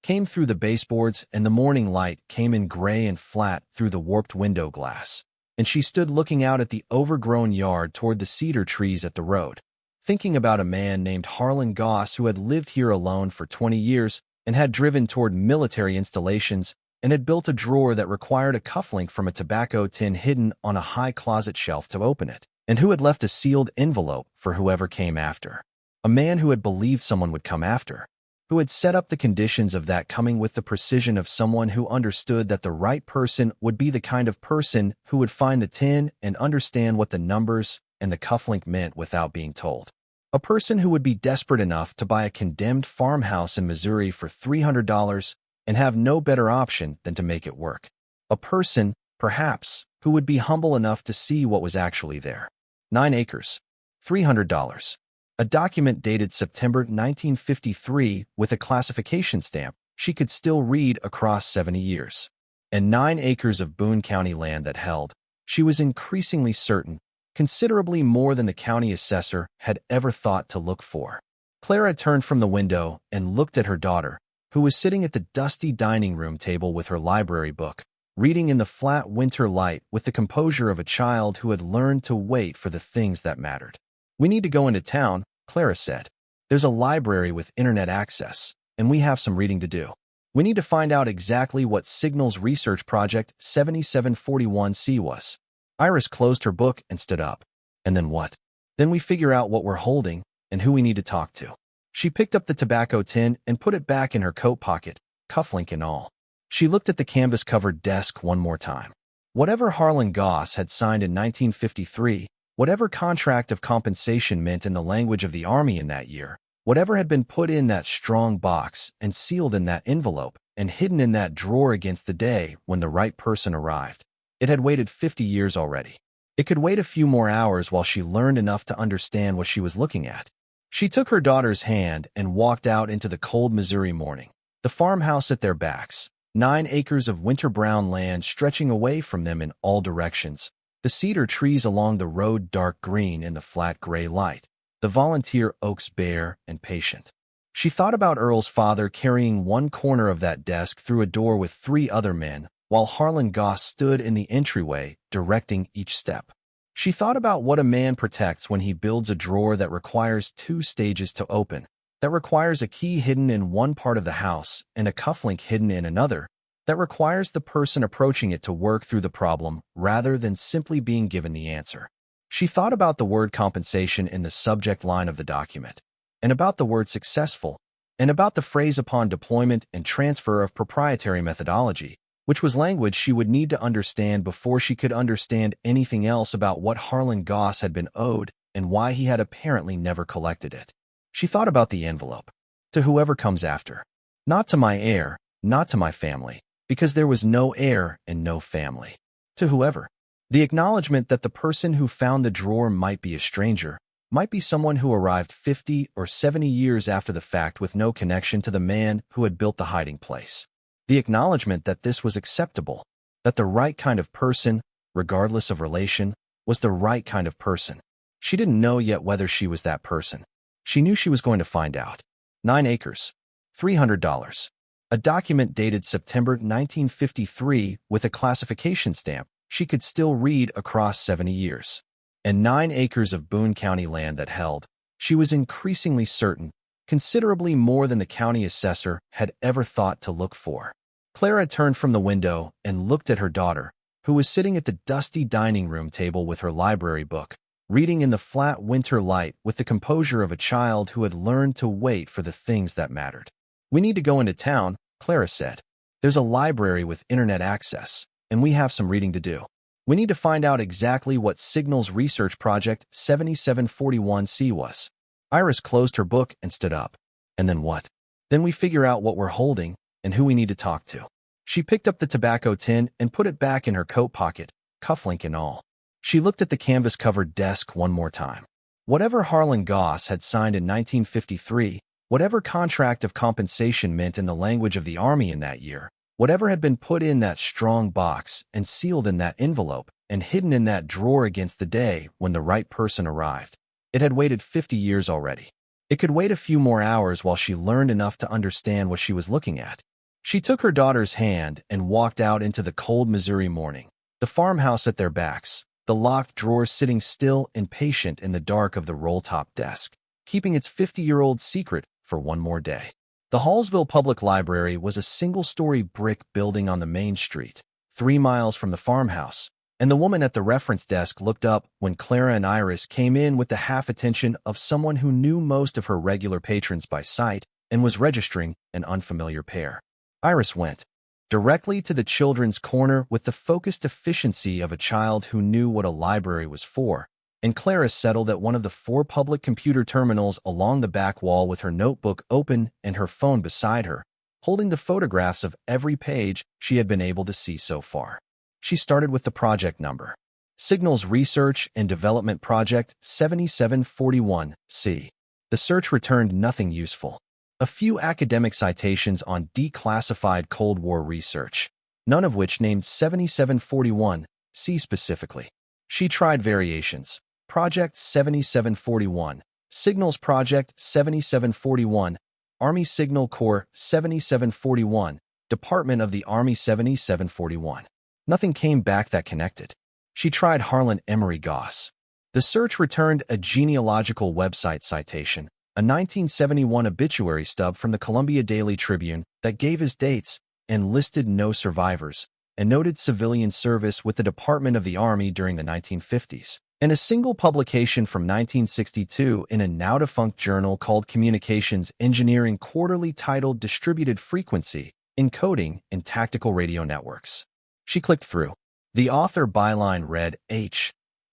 came through the baseboards and the morning light came in gray and flat through the warped window glass, and she stood looking out at the overgrown yard toward the cedar trees at the road, thinking about a man named Harlan Goss who had lived here alone for 20 years and had driven toward military installations and had built a drawer that required a cufflink from a tobacco tin hidden on a high closet shelf to open it, and who had left a sealed envelope for whoever came after. A man who had believed someone would come after, who had set up the conditions of that coming with the precision of someone who understood that the right person would be the kind of person who would find the tin and understand what the numbers and the cufflink meant without being told. A person who would be desperate enough to buy a condemned farmhouse in Missouri for $300 and have no better option than to make it work. A person, perhaps, who would be humble enough to see what was actually there. 9 acres. $300. A document dated September 1953 with a classification stamp she could still read across 70 years. And 9 acres of Boone County land that held, she was increasingly certain, considerably more than the county assessor had ever thought to look for. Clara turned from the window and looked at her daughter, who was sitting at the dusty dining room table with her library book, reading in the flat winter light with the composure of a child who had learned to wait for the things that mattered. We need to go into town, Clara said. There's a library with internet access, and we have some reading to do. We need to find out exactly what Signals Research Project 7741C was. Iris closed her book and stood up. And then what? Then we figure out what we're holding and who we need to talk to. She picked up the tobacco tin and put it back in her coat pocket, cufflink and all. She looked at the canvas-covered desk one more time. Whatever Harlan Goss had signed in 1953, whatever contract of compensation meant in the language of the Army in that year, whatever had been put in that strong box and sealed in that envelope and hidden in that drawer against the day when the right person arrived, it had waited 50 years already. It could wait a few more hours while she learned enough to understand what she was looking at. She took her daughter's hand and walked out into the cold Missouri morning, the farmhouse at their backs, 9 acres of winter-brown land stretching away from them in all directions, the cedar trees along the road dark green in the flat gray light, the volunteer oaks bare and patient. She thought about Earl's father carrying one corner of that desk through a door with 3 other men, while Harlan Goss stood in the entryway, directing each step. She thought about what a man protects when he builds a drawer that requires 2 stages to open, that requires a key hidden in one part of the house and a cufflink hidden in another, that requires the person approaching it to work through the problem rather than simply being given the answer. She thought about the word compensation in the subject line of the document, and about the word successful, and about the phrase upon deployment and transfer of proprietary methodology, which was language she would need to understand before she could understand anything else about what Harlan Goss had been owed and why he had apparently never collected it. She thought about the envelope. To whoever comes after. Not to my heir, not to my family, because there was no heir and no family. To whoever. The acknowledgement that the person who found the drawer might be a stranger, might be someone who arrived 50 or 70 years after the fact with no connection to the man who had built the hiding place. The acknowledgement that this was acceptable, that the right kind of person, regardless of relation, was the right kind of person. She didn't know yet whether she was that person. She knew she was going to find out. 9 acres. $300. A document dated September 1953 with a classification stamp she could still read across 70 years. And 9 acres of Boone County land that held, she was increasingly certain, considerably more than the county assessor had ever thought to look for. Clara turned from the window and looked at her daughter, who was sitting at the dusty dining room table with her library book, reading in the flat winter light with the composure of a child who had learned to wait for the things that mattered. "We need to go into town," Clara said. "There's a library with internet access, and we have some reading to do. We need to find out exactly what Signals Research Project 7741C was." Iris closed her book and stood up. "And then what?" "Then we figure out what we're holding and who we need to talk to." She picked up the tobacco tin and put it back in her coat pocket, cufflink and all. She looked at the canvas-covered desk one more time. Whatever Harlan Goss had signed in 1953, whatever contract of compensation meant in the language of the Army in that year, whatever had been put in that strong box and sealed in that envelope and hidden in that drawer against the day when the right person arrived, it had waited 50 years already. It could wait a few more hours while she learned enough to understand what she was looking at. She took her daughter's hand and walked out into the cold Missouri morning, the farmhouse at their backs, the locked drawers sitting still and patient in the dark of the roll-top desk, keeping its 50-year-old secret for one more day. The Hallsville Public Library was a single-story brick building on the main street, 3 miles from the farmhouse, and the woman at the reference desk looked up when Clara and Iris came in with the half-attention of someone who knew most of her regular patrons by sight and was registering an unfamiliar pair. Iris went directly to the children's corner with the focused efficiency of a child who knew what a library was for, and Clara settled at one of the 4 public computer terminals along the back wall with her notebook open and her phone beside her, holding the photographs of every page she had been able to see so far. She started with the project number. Signals Research and Development Project 7741C. The search returned nothing useful. A few academic citations on declassified Cold War research, none of which named 7741C specifically. She tried variations. Project 7741, Signals Project 7741, Army Signal Corps 7741, Department of the Army 7741. Nothing came back that connected. She tried Harlan Emery Goss. The search returned a genealogical website citation, a 1971 obituary stub from the Columbia Daily Tribune that gave his dates and listed no survivors, and noted civilian service with the Department of the Army during the 1950s, and a single publication from 1962 in a now-defunct journal called Communications Engineering Quarterly titled Distributed Frequency, Encoding in Tactical Radio Networks. She clicked through. The author byline read H.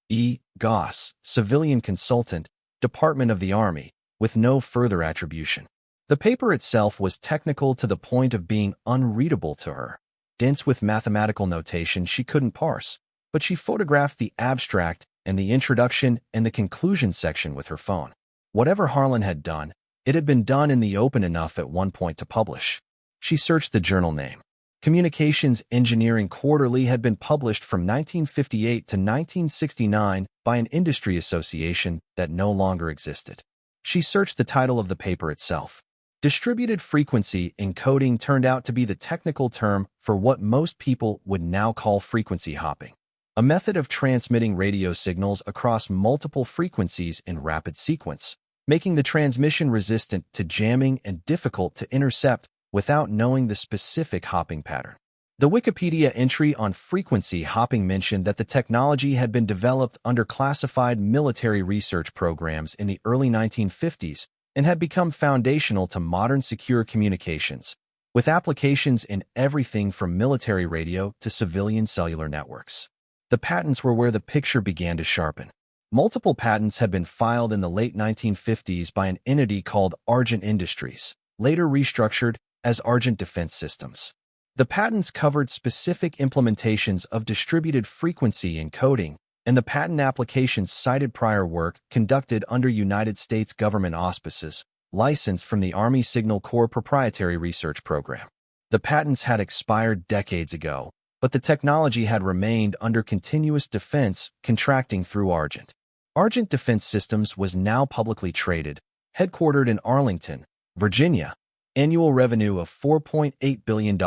E. Goss, Civilian Consultant, Department of the Army, with no further attribution. The paper itself was technical to the point of being unreadable to her, dense with mathematical notation she couldn't parse, but she photographed the abstract and the introduction and the conclusion section with her phone. Whatever Harlan had done, it had been done in the open enough at one point to publish. She searched the journal name. Communications Engineering Quarterly had been published from 1958 to 1969 by an industry association that no longer existed. She searched the title of the paper itself. Distributed frequency encoding turned out to be the technical term for what most people would now call frequency hopping, a method of transmitting radio signals across multiple frequencies in rapid sequence, making the transmission resistant to jamming and difficult to intercept without knowing the specific hopping pattern. The Wikipedia entry on frequency hopping mentioned that the technology had been developed under classified military research programs in the early 1950s and had become foundational to modern secure communications, with applications in everything from military radio to civilian cellular networks. The patents were where the picture began to sharpen. Multiple patents had been filed in the late 1950s by an entity called Argent Industries, later restructured as Argent Defense Systems. The patents covered specific implementations of distributed frequency encoding, and the patent applications cited prior work conducted under United States government auspices, licensed from the Army Signal Corps Proprietary Research Program. The patents had expired decades ago, but the technology had remained under continuous defense, contracting through Argent. Argent Defense Systems was now publicly traded, headquartered in Arlington, Virginia. Annual revenue of $4.8 billion.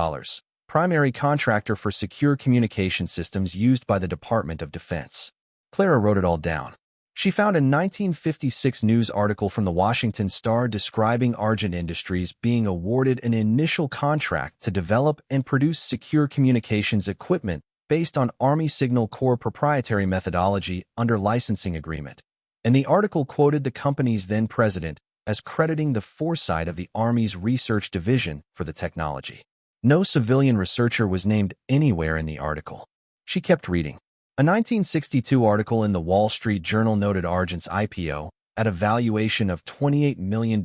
Primary contractor for secure communication systems used by the Department of Defense. Clara wrote it all down. She found a 1956 news article from the Washington Star describing Argent Industries being awarded an initial contract to develop and produce secure communications equipment based on Army Signal Corps proprietary methodology under licensing agreement. And the article quoted the company's then president as crediting the foresight of the Army's research division for the technology. No civilian researcher was named anywhere in the article. She kept reading. A 1962 article in the Wall Street Journal noted Argent's IPO at a valuation of $28 million,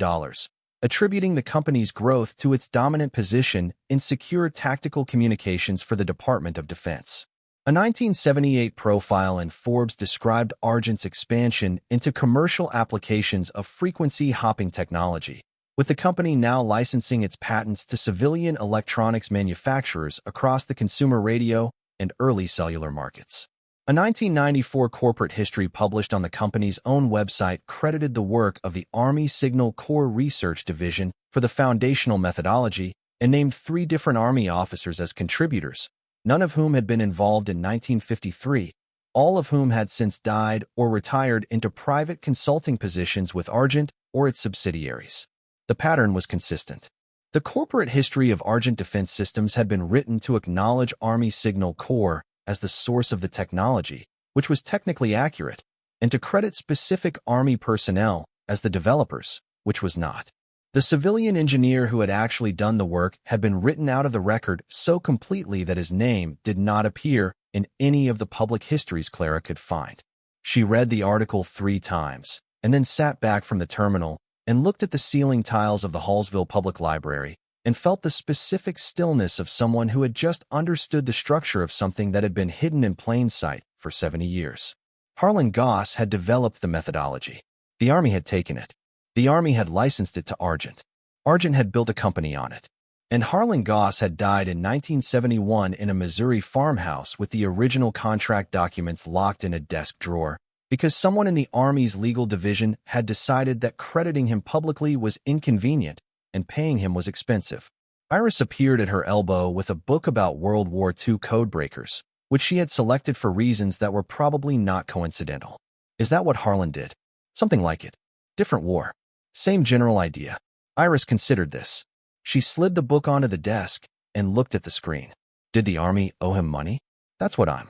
attributing the company's growth to its dominant position in secure tactical communications for the Department of Defense. A 1978 profile in Forbes described Argent's expansion into commercial applications of frequency hopping technology, with the company now licensing its patents to civilian electronics manufacturers across the consumer radio and early cellular markets. A 1994 corporate history published on the company's own website credited the work of the Army Signal Corps Research Division for the foundational methodology and named 3 different Army officers as contributors, none of whom had been involved in 1953, all of whom had since died or retired into private consulting positions with Argent or its subsidiaries. The pattern was consistent. The corporate history of Argent Defense Systems had been written to acknowledge Army Signal Corps as the source of the technology, which was technically accurate, and to credit specific Army personnel as the developers, which was not. The civilian engineer who had actually done the work had been written out of the record so completely that his name did not appear in any of the public histories Clara could find. She read the article 3 times, and then sat back from the terminal and looked at the ceiling tiles of the Hallsville Public Library and felt the specific stillness of someone who had just understood the structure of something that had been hidden in plain sight for 70 years. Harlan Goss had developed the methodology. The Army had taken it. The Army had licensed it to Argent. Argent had built a company on it. And Harlan Goss had died in 1971 in a Missouri farmhouse with the original contract documents locked in a desk drawer because someone in the Army's legal division had decided that crediting him publicly was inconvenient and paying him was expensive. Iris appeared at her elbow with a book about World War II codebreakers, which she had selected for reasons that were probably not coincidental. Is that what Harlan did? Something like it. Different war. Same general idea. Iris considered this. She slid the book onto the desk and looked at the screen. Did the Army owe him money? That's what I'm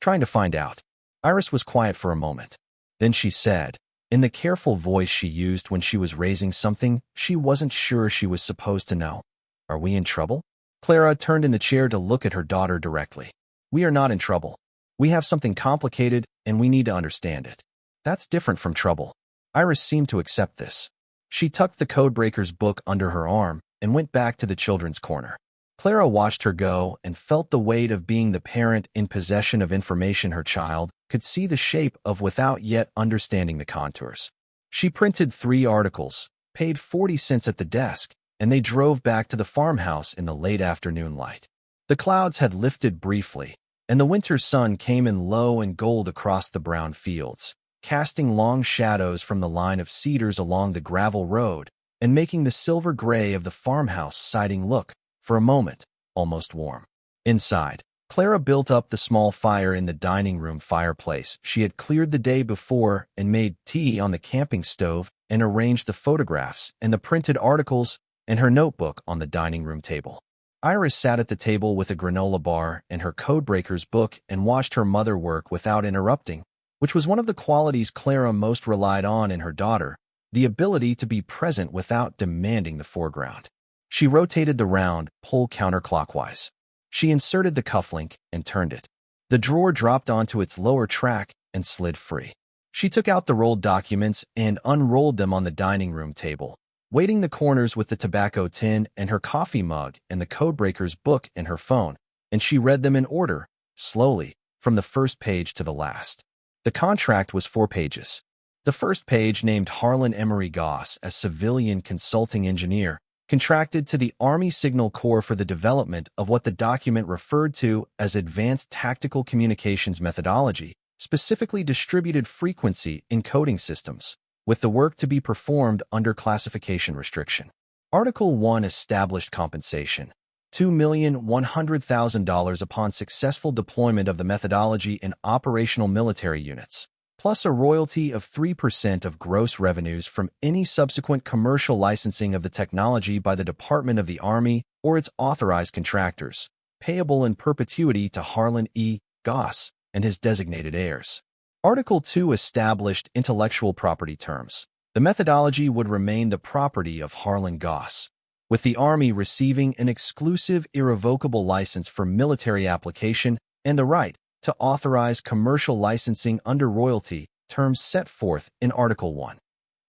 trying to find out. Iris was quiet for a moment. Then she said, in the careful voice she used when she was raising something she wasn't sure she was supposed to know. Are we in trouble? Clara turned in the chair to look at her daughter directly. We are not in trouble. We have something complicated and we need to understand it. That's different from trouble. Iris seemed to accept this. She tucked the Codebreaker's book under her arm and went back to the children's corner. Clara watched her go and felt the weight of being the parent in possession of information her child could see the shape of without yet understanding the contours. She printed 3 articles, paid 40 cents at the desk, and they drove back to the farmhouse in the late afternoon light. The clouds had lifted briefly, and the winter sun came in low and gold across the brown fields, casting long shadows from the line of cedars along the gravel road and making the silver gray of the farmhouse siding look, for a moment, almost warm. Inside, Clara built up the small fire in the dining room fireplace she had cleared the day before and made tea on the camping stove and arranged the photographs and the printed articles and her notebook on the dining room table. Iris sat at the table with a granola bar and her Codebreaker's book and watched her mother work without interrupting, which was one of the qualities Clara most relied on in her daughter, the ability to be present without demanding the foreground. She rotated the round pole counterclockwise. She inserted the cufflink and turned it. The drawer dropped onto its lower track and slid free. She took out the rolled documents and unrolled them on the dining room table, weighting the corners with the tobacco tin and her coffee mug and the codebreaker's book in her phone, and she read them in order, slowly, from the first page to the last. The contract was 4 pages. The first page named Harlan Emery Goss as civilian consulting engineer, contracted to the Army Signal Corps for the development of what the document referred to as Advanced Tactical Communications Methodology, specifically distributed frequency encoding systems, with the work to be performed under classification restriction. Article 1 established compensation, $2,100,000 upon successful deployment of the methodology in operational military units, plus a royalty of 3% of gross revenues from any subsequent commercial licensing of the technology by the Department of the Army or its authorized contractors, payable in perpetuity to Harlan E. Goss and his designated heirs. Article 2 established intellectual property terms. The methodology would remain the property of Harlan Goss, with the Army receiving an exclusive irrevocable license for military application and the right to authorize commercial licensing under royalty terms set forth in Article 1.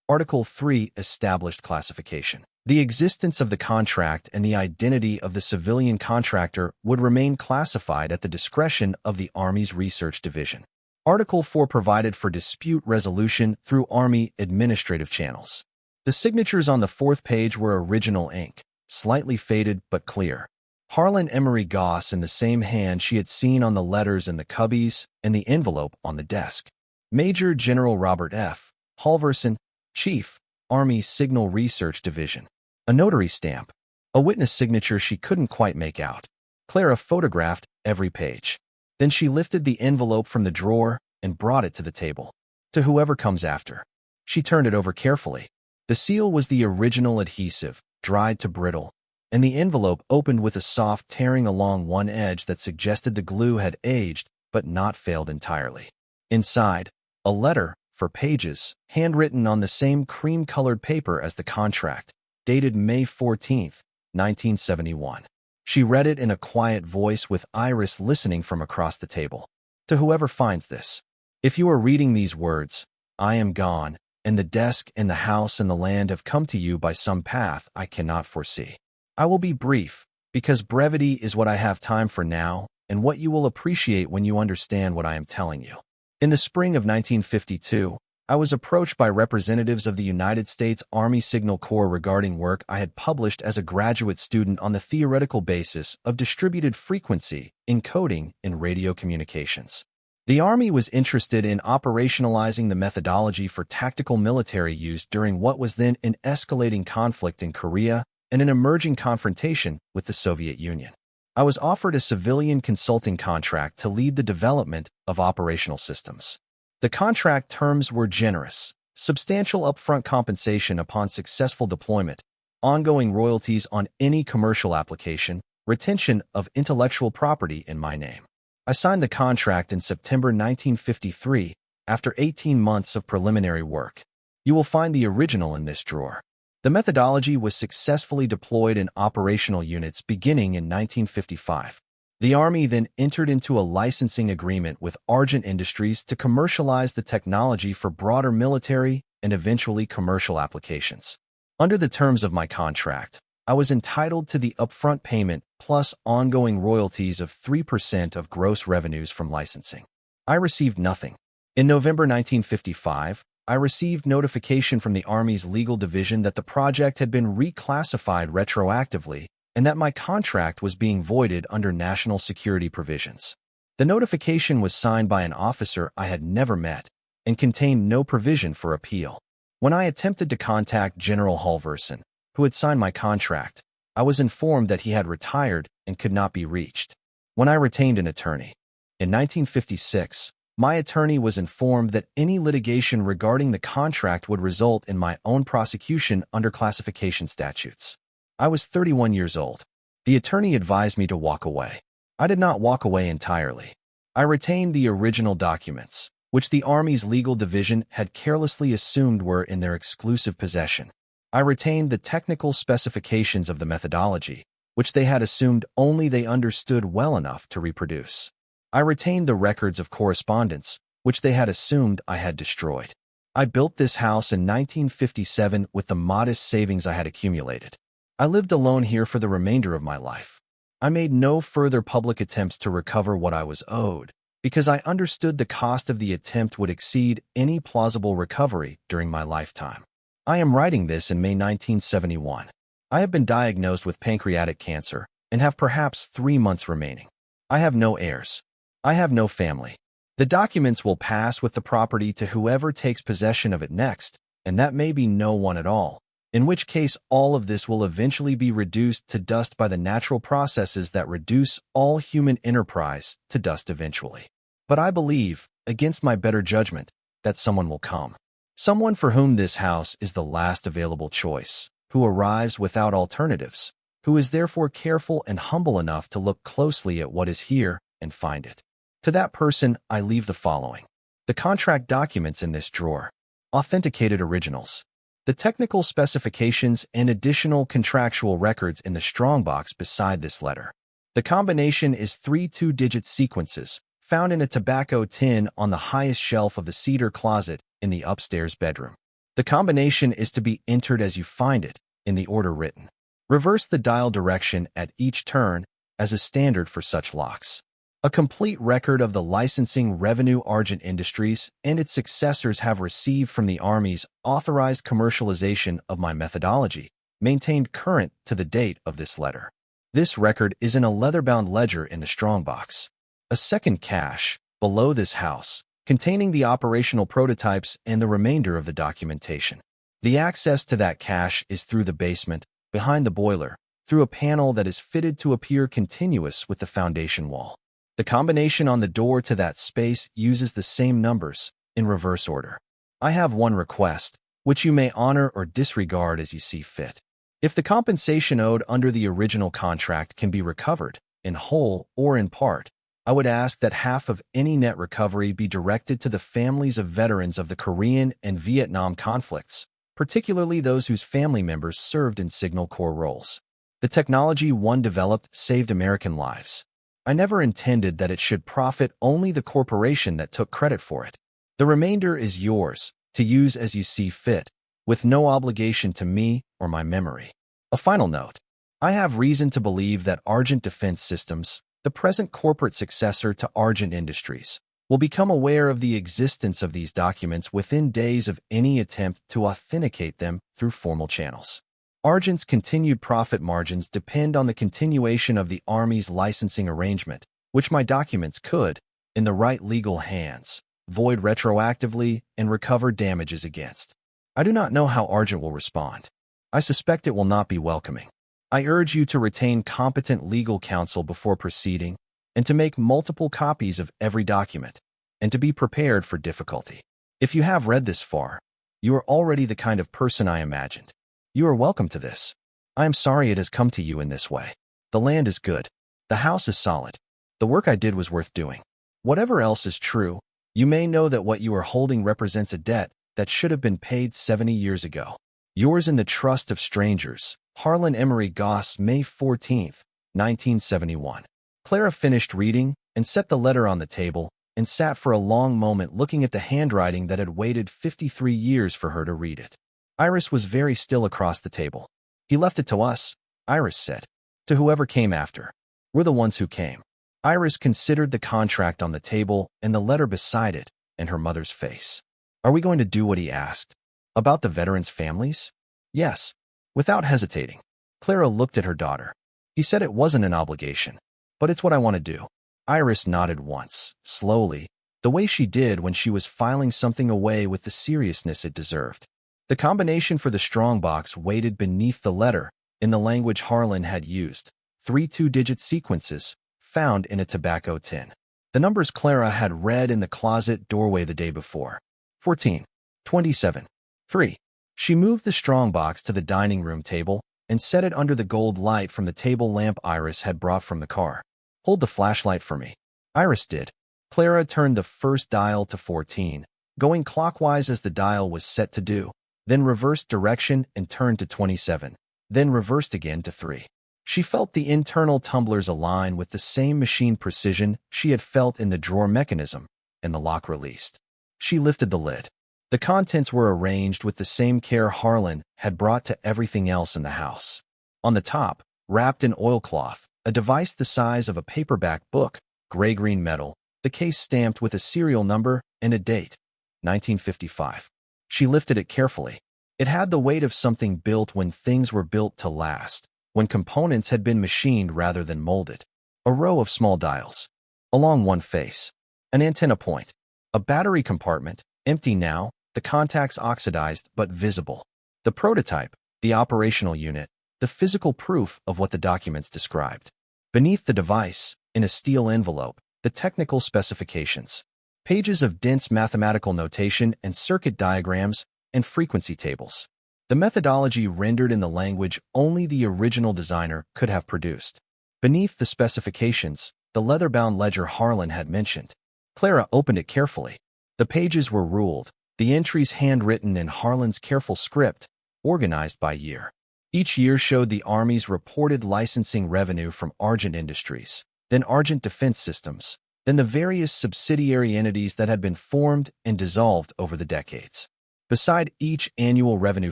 Article 3 established classification. The existence of the contract and the identity of the civilian contractor would remain classified at the discretion of the Army's Research Division. Article 4 provided for dispute resolution through Army administrative channels. The signatures on the 4th page were original ink, slightly faded but clear. Harlan Emery Goss in the same hand she had seen on the letters in the cubbies and the envelope on the desk. Major General Robert F. Halverson, Chief, Army Signal Research Division. A notary stamp. A witness signature she couldn't quite make out. Clara photographed every page. Then she lifted the envelope from the drawer and brought it to the table. To whoever comes after. She turned it over carefully. The seal was the original adhesive, dried to brittle, and the envelope opened with a soft tearing along one edge that suggested the glue had aged but not failed entirely. Inside, a letter, for pages, handwritten on the same cream-colored paper as the contract, dated May 14, 1971. She read it in a quiet voice with Iris listening from across the table. To whoever finds this, if you are reading these words, I am gone, and the desk and the house and the land have come to you by some path I cannot foresee. I will be brief, because brevity is what I have time for now and what you will appreciate when you understand what I am telling you. In the spring of 1952, I was approached by representatives of the United States Army Signal Corps regarding work I had published as a graduate student on the theoretical basis of distributed frequency encoding in radio communications. The Army was interested in operationalizing the methodology for tactical military use during what was then an escalating conflict in Korea and an emerging confrontation with the Soviet Union. I was offered a civilian consulting contract to lead the development of operational systems. The contract terms were generous, substantial upfront compensation upon successful deployment, ongoing royalties on any commercial application, retention of intellectual property in my name. I signed the contract in September 1953 after 18 months of preliminary work. You will find the original in this drawer. The methodology was successfully deployed in operational units beginning in 1955. The Army then entered into a licensing agreement with Argent Industries to commercialize the technology for broader military and eventually commercial applications. Under the terms of my contract, I was entitled to the upfront payment plus ongoing royalties of 3% of gross revenues from licensing. I received nothing. In November 1955, I received notification from the Army's legal division that the project had been reclassified retroactively and that my contract was being voided under national security provisions. The notification was signed by an officer I had never met and contained no provision for appeal. When I attempted to contact General Halverson, who had signed my contract, I was informed that he had retired and could not be reached. When I retained an attorney, in 1956, my attorney was informed that any litigation regarding the contract would result in my own prosecution under classification statutes. I was 31 years old. The attorney advised me to walk away. I did not walk away entirely. I retained the original documents, which the Army's legal division had carelessly assumed were in their exclusive possession. I retained the technical specifications of the methodology, which they had assumed only they understood well enough to reproduce. I retained the records of correspondence, which they had assumed I had destroyed. I built this house in 1957 with the modest savings I had accumulated. I lived alone here for the remainder of my life. I made no further public attempts to recover what I was owed, because I understood the cost of the attempt would exceed any plausible recovery during my lifetime. I am writing this in May 1971. I have been diagnosed with pancreatic cancer and have perhaps 3 months remaining. I have no heirs. I have no family. The documents will pass with the property to whoever takes possession of it next, and that may be no one at all, in which case all of this will eventually be reduced to dust by the natural processes that reduce all human enterprise to dust eventually. But I believe, against my better judgment, that someone will come. Someone for whom this house is the last available choice, who arrives without alternatives, who is therefore careful and humble enough to look closely at what is here and find it. To that person, I leave the following: the contract documents in this drawer, authenticated originals, the technical specifications and additional contractual records in the strongbox beside this letter. The combination is 3 two-digit sequences found in a tobacco tin on the highest shelf of the cedar closet in the upstairs bedroom. The combination is to be entered as you find it, in the order written. Reverse the dial direction at each turn as a standard for such locks. A complete record of the licensing revenue Argent Industries and its successors have received from the Army's authorized commercialization of my methodology, maintained current to the date of this letter. This record is in a leather-bound ledger in the strongbox. A second cache, below this house, containing the operational prototypes and the remainder of the documentation. The access to that cache is through the basement, behind the boiler, through a panel that is fitted to appear continuous with the foundation wall. The combination on the door to that space uses the same numbers, in reverse order. I have one request, which you may honor or disregard as you see fit. If the compensation owed under the original contract can be recovered, in whole or in part, I would ask that half of any net recovery be directed to the families of veterans of the Korean and Vietnam conflicts, particularly those whose family members served in Signal Corps roles. The technology one developed saved American lives. I never intended that it should profit only the corporation that took credit for it. The remainder is yours, to use as you see fit, with no obligation to me or my memory. A final note. I have reason to believe that Argent Defense Systems, the present corporate successor to Argent Industries, will become aware of the existence of these documents within days of any attempt to authenticate them through formal channels. Argent's continued profit margins depend on the continuation of the Army's licensing arrangement, which my documents could, in the right legal hands, void retroactively and recover damages against. I do not know how Argent will respond. I suspect it will not be welcoming. I urge you to retain competent legal counsel before proceeding, and to make multiple copies of every document, and to be prepared for difficulty. If you have read this far, you are already the kind of person I imagined. You are welcome to this. I am sorry it has come to you in this way. The land is good. The house is solid. The work I did was worth doing. Whatever else is true, you may know that what you are holding represents a debt that should have been paid 70 years ago. Yours in the trust of strangers, Harlan Emery Goss, May 14, 1971. Clara finished reading and set the letter on the table and sat for a long moment looking at the handwriting that had waited 53 years for her to read it. Iris was very still across the table. He left it to us, Iris said. To whoever came after. We're the ones who came. Iris considered the contract on the table and the letter beside it and her mother's face. Are we going to do what he asked? About the veterans' families? Yes, without hesitating. Clara looked at her daughter. He said it wasn't an obligation, but it's what I want to do. Iris nodded once, slowly, the way she did when she was filing something away with the seriousness it deserved. The combination for the strongbox waited beneath the letter, in the language Harlan had used, 3 two-digit sequences, found in a tobacco tin. The numbers Clara had read in the closet doorway the day before. 14, 27, 3. She moved the strongbox to the dining room table and set it under the gold light from the table lamp Iris had brought from the car. Hold the flashlight for me. Iris did. Clara turned the first dial to 14, going clockwise as the dial was set to do, then reversed direction and turned to 27, then reversed again to 3. She felt the internal tumblers align with the same machine precision she had felt in the drawer mechanism, and the lock released. She lifted the lid. The contents were arranged with the same care Harlan had brought to everything else in the house. On the top, wrapped in oilcloth, a device the size of a paperback book, gray-green metal, the case stamped with a serial number and a date, 1955. She lifted it carefully. It had the weight of something built when things were built to last, when components had been machined rather than molded. A row of small dials. Along one face. An antenna point. A battery compartment, empty now, the contacts oxidized but visible. The prototype, the operational unit, the physical proof of what the documents described. Beneath the device, in a steel envelope, the technical specifications. Pages of dense mathematical notation and circuit diagrams and frequency tables. The methodology rendered in the language only the original designer could have produced. Beneath the specifications, the leather-bound ledger Harlan had mentioned. Clara opened it carefully. The pages were ruled, the entries handwritten in Harlan's careful script, organized by year. Each year showed the Army's reported licensing revenue from Argent Industries, then Argent Defense Systems, then the various subsidiary entities that had been formed and dissolved over the decades. Beside each annual revenue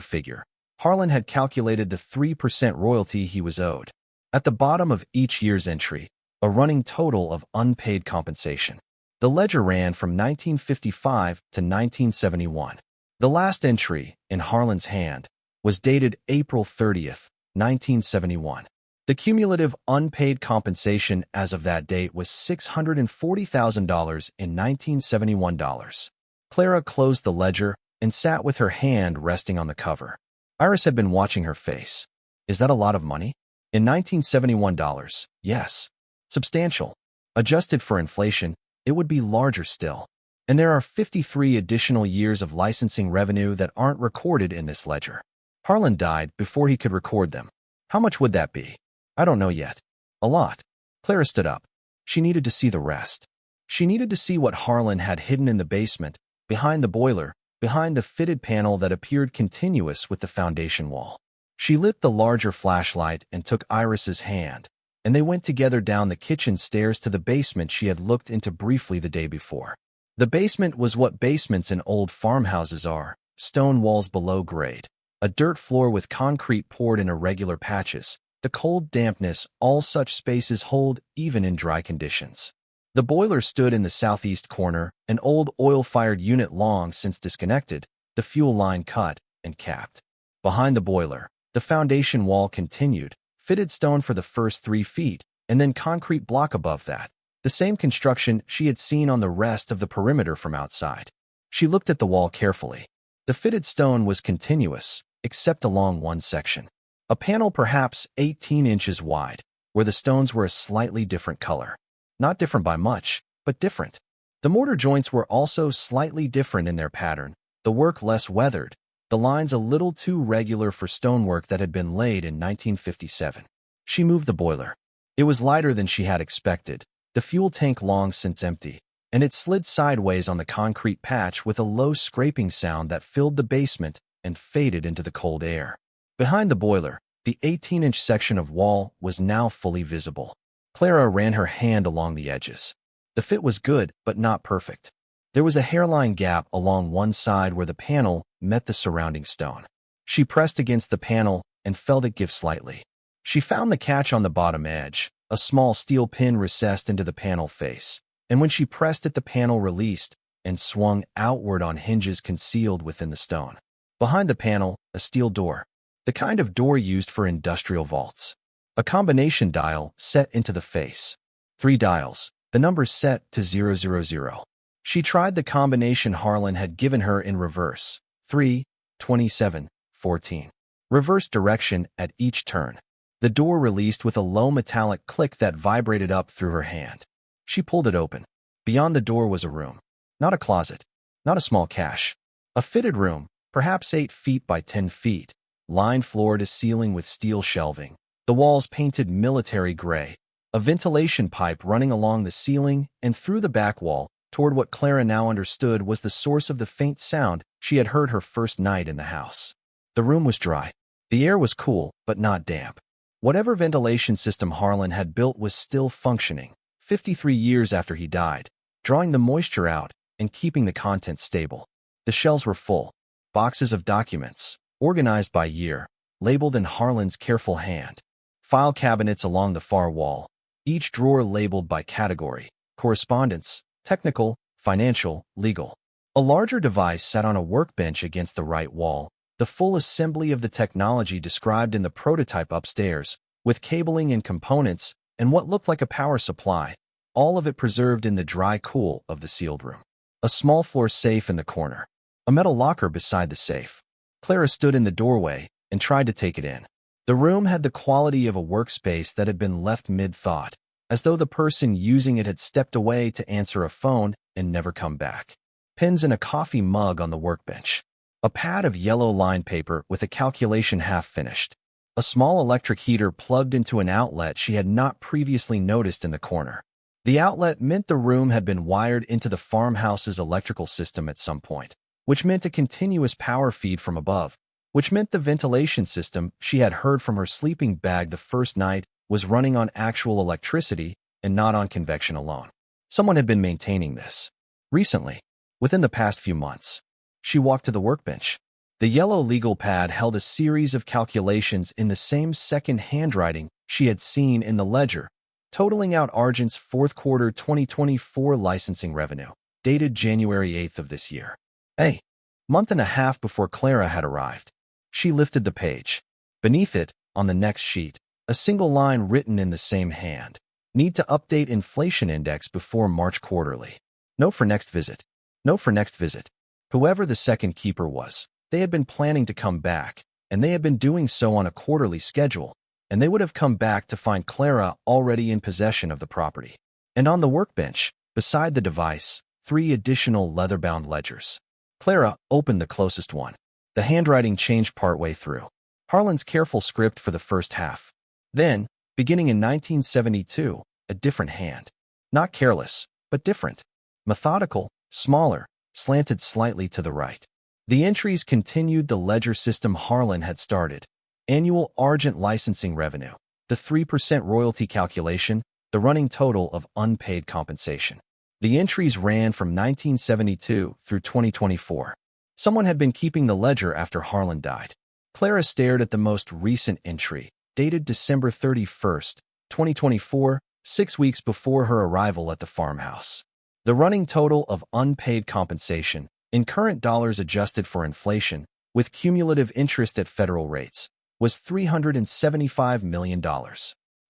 figure, Harlan had calculated the 3% royalty he was owed. At the bottom of each year's entry, a running total of unpaid compensation. The ledger ran from 1955 to 1971. The last entry, in Harlan's hand, was dated April 30th, 1971. The cumulative unpaid compensation as of that date was $640,000 in 1971 dollars. Clara closed the ledger and sat with her hand resting on the cover. Iris had been watching her face. Is that a lot of money? In 1971 dollars, yes. Substantial. Adjusted for inflation, it would be larger still. And there are 53 additional years of licensing revenue that aren't recorded in this ledger. Harlan died before he could record them. How much would that be? I don't know yet. A lot. Clara stood up. She needed to see the rest. She needed to see what Harlan had hidden in the basement, behind the boiler, behind the fitted panel that appeared continuous with the foundation wall. She lit the larger flashlight and took Iris's hand, and they went together down the kitchen stairs to the basement she had looked into briefly the day before. The basement was what basements in old farmhouses are, stone walls below grade, a dirt floor with concrete poured in irregular patches, the cold dampness all such spaces hold even in dry conditions. The boiler stood in the southeast corner, an old oil-fired unit long since disconnected, the fuel line cut and capped. Behind the boiler, the foundation wall continued, fitted stone for the first 3 feet, and then concrete block above that, the same construction she had seen on the rest of the perimeter from outside. She looked at the wall carefully. The fitted stone was continuous, except along one section. A panel perhaps 18 inches wide, where the stones were a slightly different color. Not different by much, but different. The mortar joints were also slightly different in their pattern, the work less weathered, the lines a little too regular for stonework that had been laid in 1957. She moved the boiler. It was lighter than she had expected, the fuel tank long since empty, and it slid sideways on the concrete patch with a low scraping sound that filled the basement and faded into the cold air. Behind the boiler, the 18-inch section of wall was now fully visible. Clara ran her hand along the edges. The fit was good, but not perfect. There was a hairline gap along one side where the panel met the surrounding stone. She pressed against the panel and felt it give slightly. She found the catch on the bottom edge, a small steel pin recessed into the panel face, and when she pressed it, the panel released and swung outward on hinges concealed within the stone. Behind the panel, a steel door, the kind of door used for industrial vaults. A combination dial set into the face. 3 dials, the numbers set to 000. She tried the combination Harlan had given her in reverse, 3, 27, 14. Reverse direction at each turn. The door released with a low metallic click that vibrated up through her hand. She pulled it open. Beyond the door was a room. Not a closet. Not a small cache. A fitted room, perhaps 8 feet by 10 feet, lined floor to ceiling with steel shelving. The walls painted military gray. A ventilation pipe running along the ceiling and through the back wall toward what Clara now understood was the source of the faint sound she had heard her first night in the house. The room was dry. The air was cool, but not damp. Whatever ventilation system Harlan had built was still functioning, 53 years after he died, drawing the moisture out and keeping the contents stable. The shelves were full. Boxes of documents, organized by year, labeled in Harlan's careful hand. File cabinets along the far wall, each drawer labeled by category: correspondence, technical, financial, legal. A larger device sat on a workbench against the right wall, the full assembly of the technology described in the prototype upstairs, with cabling and components and what looked like a power supply, all of it preserved in the dry cool of the sealed room. A small floor safe in the corner. A metal locker beside the safe. Clara stood in the doorway and tried to take it in. The room had the quality of a workspace that had been left mid-thought, as though the person using it had stepped away to answer a phone and never come back. Pens and a coffee mug on the workbench. A pad of yellow lined paper with a calculation half finished. A small electric heater plugged into an outlet she had not previously noticed in the corner. The outlet meant the room had been wired into the farmhouse's electrical system at some point, which meant a continuous power feed from above, which meant the ventilation system she had heard from her sleeping bag the first night was running on actual electricity and not on convection alone. Someone had been maintaining this. Recently, within the past few months. She walked to the workbench. The yellow legal pad held a series of calculations in the same second handwriting she had seen in the ledger, totaling out Argent's fourth quarter 2024 licensing revenue, dated January 8th of this year. A month and a half before Clara had arrived. She lifted the page. Beneath it, on the next sheet, a single line written in the same hand. Need to update inflation index before March quarterly. Note for next visit. Note for next visit. Whoever the second keeper was, they had been planning to come back, and they had been doing so on a quarterly schedule, and they would have come back to find Clara already in possession of the property. And on the workbench, beside the device, 3 additional leather-bound ledgers. Clara opened the closest one. The handwriting changed partway through. Harlan's careful script for the first half. Then, beginning in 1972, a different hand. Not careless, but different. Methodical, smaller, slanted slightly to the right. The entries continued the ledger system Harlan had started. Annual Argent licensing revenue, the 3% royalty calculation, the running total of unpaid compensation. The entries ran from 1972 through 2024. Someone had been keeping the ledger after Harlan died. Clara stared at the most recent entry, dated December 31st, 2024, 6 weeks before her arrival at the farmhouse. The running total of unpaid compensation, in current dollars adjusted for inflation, with cumulative interest at federal rates, was $375 million.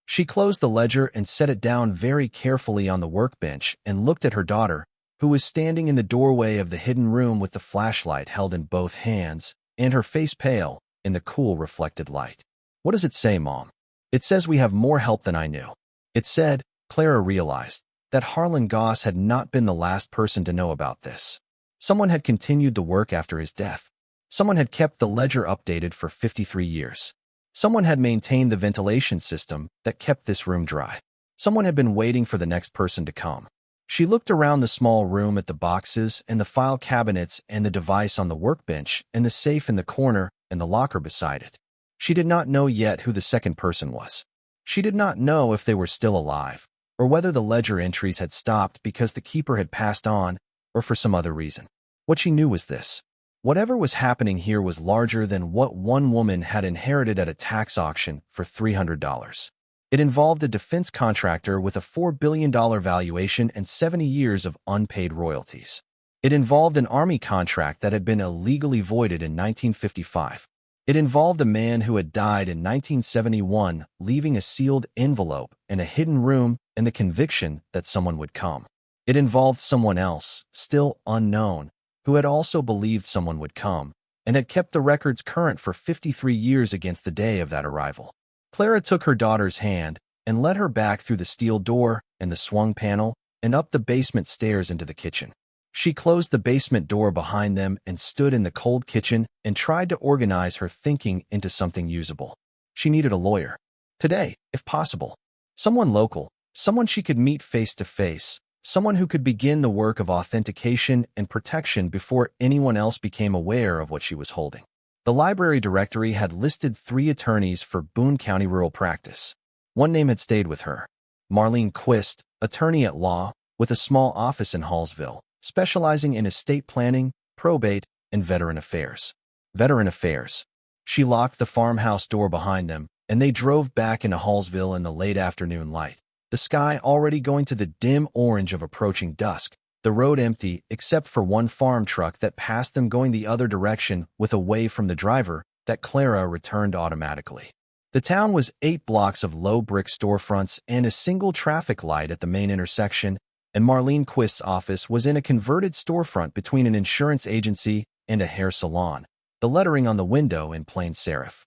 She closed the ledger and set it down very carefully on the workbench and looked at her daughter, who was standing in the doorway of the hidden room with the flashlight held in both hands, and her face pale, in the cool reflected light. What does it say, Mom? It says we have more help than I knew. It said, Clara realized, that Harlan Goss had not been the last person to know about this. Someone had continued the work after his death. Someone had kept the ledger updated for 53 years. Someone had maintained the ventilation system that kept this room dry. Someone had been waiting for the next person to come. She looked around the small room at the boxes and the file cabinets and the device on the workbench and the safe in the corner and the locker beside it. She did not know yet who the second person was. She did not know if they were still alive, or whether the ledger entries had stopped because the keeper had passed on, or for some other reason. What she knew was this. Whatever was happening here was larger than what one woman had inherited at a tax auction for $300. It involved a defense contractor with a $4 billion valuation and 70 years of unpaid royalties. It involved an army contract that had been illegally voided in 1955. It involved a man who had died in 1971, leaving a sealed envelope and a hidden room and the conviction that someone would come. It involved someone else, still unknown, who had also believed someone would come, and had kept the records current for 53 years against the day of that arrival. Clara took her daughter's hand and led her back through the steel door and the swung panel and up the basement stairs into the kitchen. She closed the basement door behind them and stood in the cold kitchen and tried to organize her thinking into something usable. She needed a lawyer. Today, if possible. Someone local, someone she could meet face to face, someone who could begin the work of authentication and protection before anyone else became aware of what she was holding. The library directory had listed 3 attorneys for Boone County rural practice. One name had stayed with her. Marlene Quist, attorney at law, with a small office in Hallsville, specializing in estate planning, probate, and veteran affairs. Veteran affairs. She locked the farmhouse door behind them, and they drove back into Hallsville in the late afternoon light, the sky already going to the dim orange of approaching dusk, the road empty except for one farm truck that passed them going the other direction with a wave from the driver that Clara returned automatically. The town was 8 blocks of low brick storefronts and a single traffic light at the main intersection, and Marlene Quist's office was in a converted storefront between an insurance agency and a hair salon, the lettering on the window in plain serif.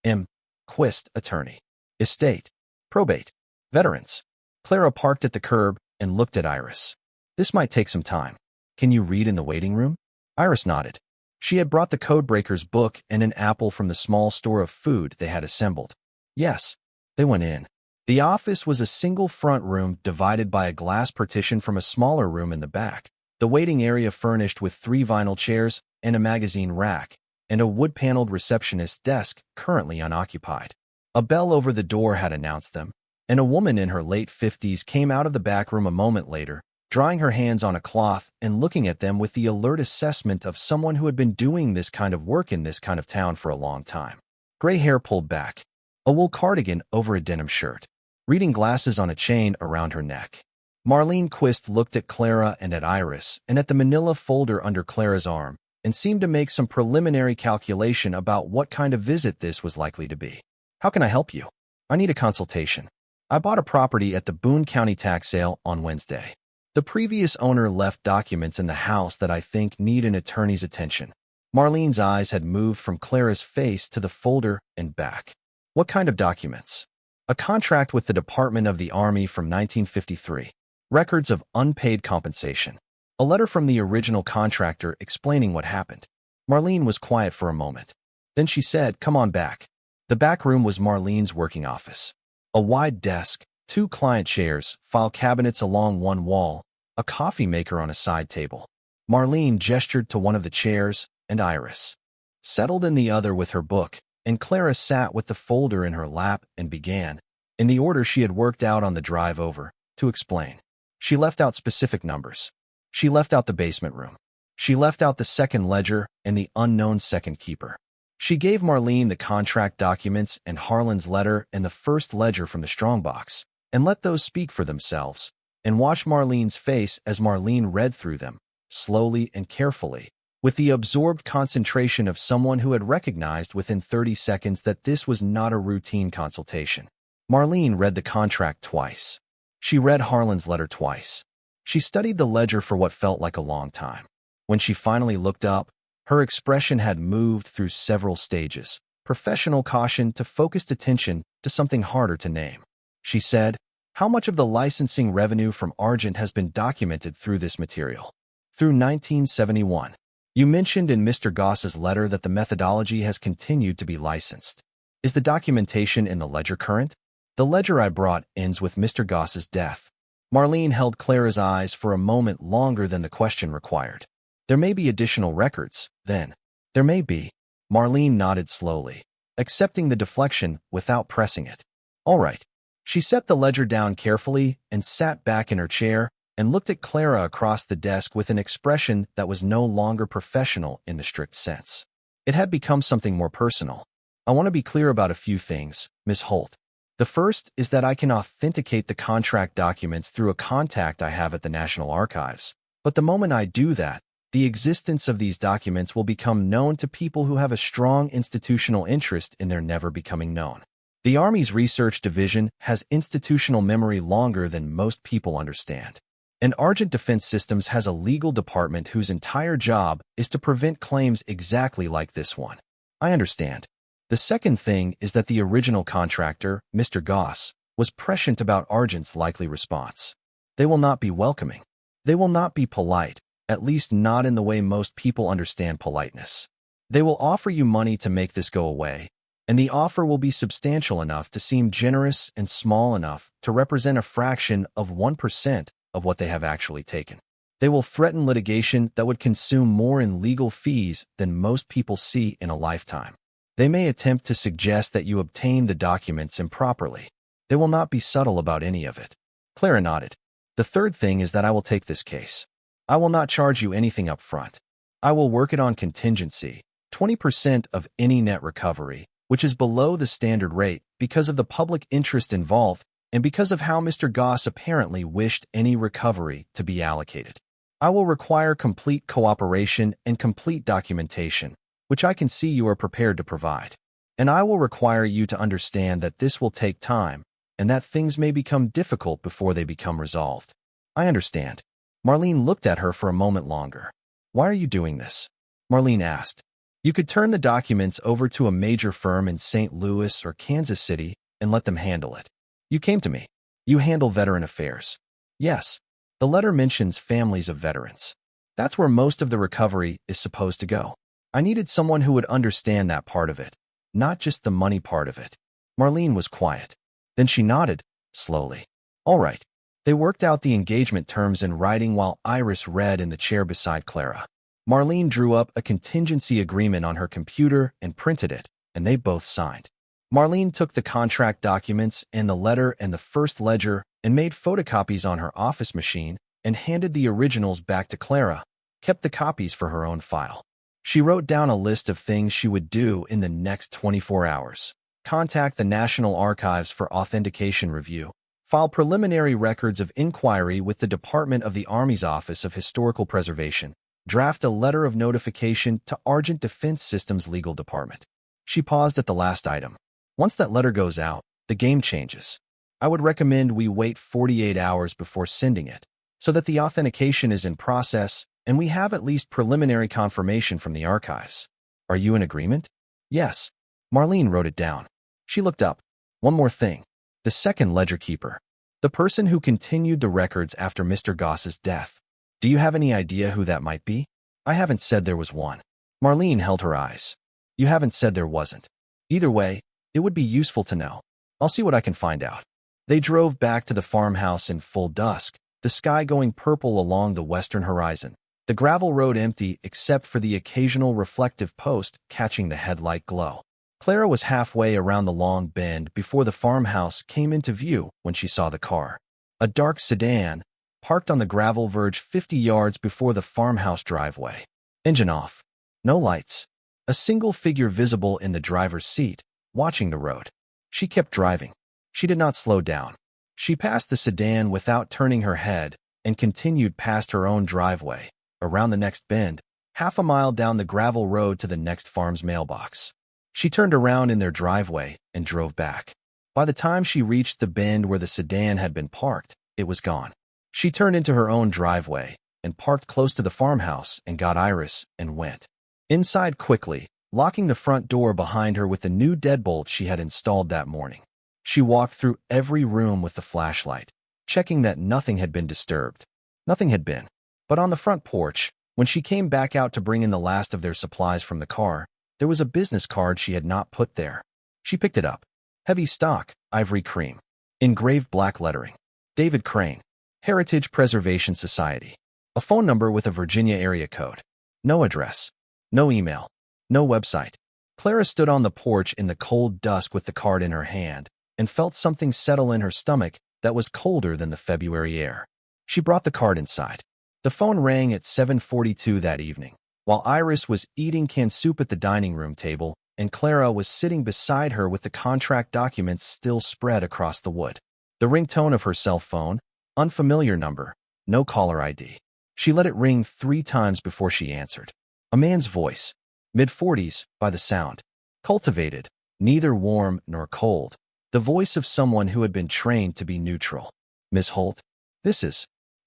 M. Quist, attorney. Estate. Probate. Veterans. Clara parked at the curb and looked at Iris. This might take some time. Can you read in the waiting room? Iris nodded. She had brought the Codebreaker's book and an apple from the small store of food they had assembled. Yes. They went in. The office was a single front room divided by a glass partition from a smaller room in the back, the waiting area furnished with 3 vinyl chairs and a magazine rack, and a wood-paneled receptionist's desk currently unoccupied. A bell over the door had announced them, and a woman in her late 50s came out of the back room a moment later, drying her hands on a cloth and looking at them with the alert assessment of someone who had been doing this kind of work in this kind of town for a long time. Gray hair pulled back, a wool cardigan over a denim shirt, reading glasses on a chain around her neck. Marlene Quist looked at Clara and at Iris and at the manila folder under Clara's arm and seemed to make some preliminary calculation about what kind of visit this was likely to be. How can I help you? I need a consultation. I bought a property at the Boone County tax sale on Wednesday. The previous owner left documents in the house that I think need an attorney's attention. Marlene's eyes had moved from Clara's face to the folder and back. What kind of documents? A contract with the Department of the Army from 1953. Records of unpaid compensation. A letter from the original contractor explaining what happened. Marlene was quiet for a moment. Then she said, "Come on back." The back room was Marlene's working office. A wide desk, 2 client chairs, file cabinets along one wall, a coffee maker on a side table. Marlene gestured to one of the chairs, and Iris settled in the other with her book, and Clara sat with the folder in her lap and began, in the order she had worked out on the drive over, to explain. She left out specific numbers. She left out the basement room. She left out the second ledger and the unknown second keeper. She gave Marlene the contract documents and Harlan's letter and the first ledger from the strongbox, and let those speak for themselves, and watched Marlene's face as Marlene read through them, slowly and carefully, with the absorbed concentration of someone who had recognized within 30 seconds that this was not a routine consultation. Marlene read the contract twice. She read Harlan's letter twice. She studied the ledger for what felt like a long time. When she finally looked up, her expression had moved through several stages, professional caution to focused attention to something harder to name. She said, "How much of the licensing revenue from Argent has been documented through this material?" "Through 1971. You mentioned in Mr. Goss's letter that the methodology has continued to be licensed. Is the documentation in the ledger current?" "The ledger I brought ends with Mr. Goss's death." Marlene held Clara's eyes for a moment longer than the question required. "There may be additional records, then." "There may be." Marlene nodded slowly, accepting the deflection without pressing it. "All right." She set the ledger down carefully and sat back in her chair and looked at Clara across the desk with an expression that was no longer professional in the strict sense. It had become something more personal. "I want to be clear about a few things, Miss Holt. The first is that I can authenticate the contract documents through a contact I have at the National Archives, but the moment I do that, the existence of these documents will become known to people who have a strong institutional interest in their never becoming known. The Army's Research Division has institutional memory longer than most people understand. And Argent Defense Systems has a legal department whose entire job is to prevent claims exactly like this one. I understand. The second thing is that the original contractor, Mr. Goss, was prescient about Argent's likely response. They will not be welcoming. They will not be polite, at least not in the way most people understand politeness. They will offer you money to make this go away, and the offer will be substantial enough to seem generous and small enough to represent a fraction of 1% of what they have actually taken. They will threaten litigation that would consume more in legal fees than most people see in a lifetime. They may attempt to suggest that you obtained the documents improperly. They will not be subtle about any of it. Clara nodded. The third thing is that I will take this case. I will not charge you anything up front. I will work it on contingency, 20% of any net recovery, which is below the standard rate because of the public interest involved and because of how Mr. Goss apparently wished any recovery to be allocated. I will require complete cooperation and complete documentation, which I can see you are prepared to provide. And I will require you to understand that this will take time and that things may become difficult before they become resolved. I understand. Marlene looked at her for a moment longer. Why are you doing this? Marlene asked. You could turn the documents over to a major firm in St. Louis or Kansas City and let them handle it. You came to me. You handle veteran affairs. Yes. The letter mentions families of veterans. That's where most of the recovery is supposed to go. I needed someone who would understand that part of it, not just the money part of it. Marlene was quiet. Then she nodded, slowly. All right. They worked out the engagement terms in writing while Iris read in the chair beside Clara. Marlene drew up a contingency agreement on her computer and printed it, and they both signed. Marlene took the contract documents and the letter and the first ledger and made photocopies on her office machine and handed the originals back to Clara, kept the copies for her own file. She wrote down a list of things she would do in the next 24 hours. Contact the National Archives for authentication review. File preliminary records of inquiry with the Department of the Army's Office of Historical Preservation. Draft a letter of notification to Argent Defense Systems Legal Department. She paused at the last item. Once that letter goes out, the game changes. I would recommend we wait 48 hours before sending it, so that the authentication is in process and we have at least preliminary confirmation from the archives. Are you in agreement? Yes. Marlene wrote it down. She looked up. One more thing. The second ledger keeper. The person who continued the records after Mr. Goss's death. Do you have any idea who that might be? I haven't said there was one. Marlene held her eyes. You haven't said there wasn't. Either way, it would be useful to know. I'll see what I can find out. They drove back to the farmhouse in full dusk, the sky going purple along the western horizon. The gravel road empty except for the occasional reflective post catching the headlight glow. Clara was halfway around the long bend before the farmhouse came into view when she saw the car. A dark sedan, parked on the gravel verge 50 yards before the farmhouse driveway. Engine off. No lights. A single figure visible in the driver's seat, watching the road. She kept driving. She did not slow down. She passed the sedan without turning her head and continued past her own driveway, around the next bend, half a mile down the gravel road to the next farm's mailbox. She turned around in their driveway and drove back. By the time she reached the bend where the sedan had been parked, it was gone. She turned into her own driveway and parked close to the farmhouse and got Iris and went inside quickly, locking the front door behind her with the new deadbolt she had installed that morning. She walked through every room with the flashlight, checking that nothing had been disturbed. Nothing had been. But on the front porch, when she came back out to bring in the last of their supplies from the car, there was a business card she had not put there. She picked it up. Heavy stock, ivory cream. Engraved black lettering. David Crane. Heritage Preservation Society. A phone number with a Virginia area code. No address. No email. No website. Clara stood on the porch in the cold dusk with the card in her hand and felt something settle in her stomach that was colder than the February air. She brought the card inside. The phone rang at 7:42 that evening, while Iris was eating canned soup at the dining room table and Clara was sitting beside her with the contract documents still spread across the wood. The ringtone of her cell phone, unfamiliar number, no caller ID. She let it ring 3 times before she answered. A man's voice, mid-40s by the sound, cultivated, neither warm nor cold, the voice of someone who had been trained to be neutral. Miss Holt,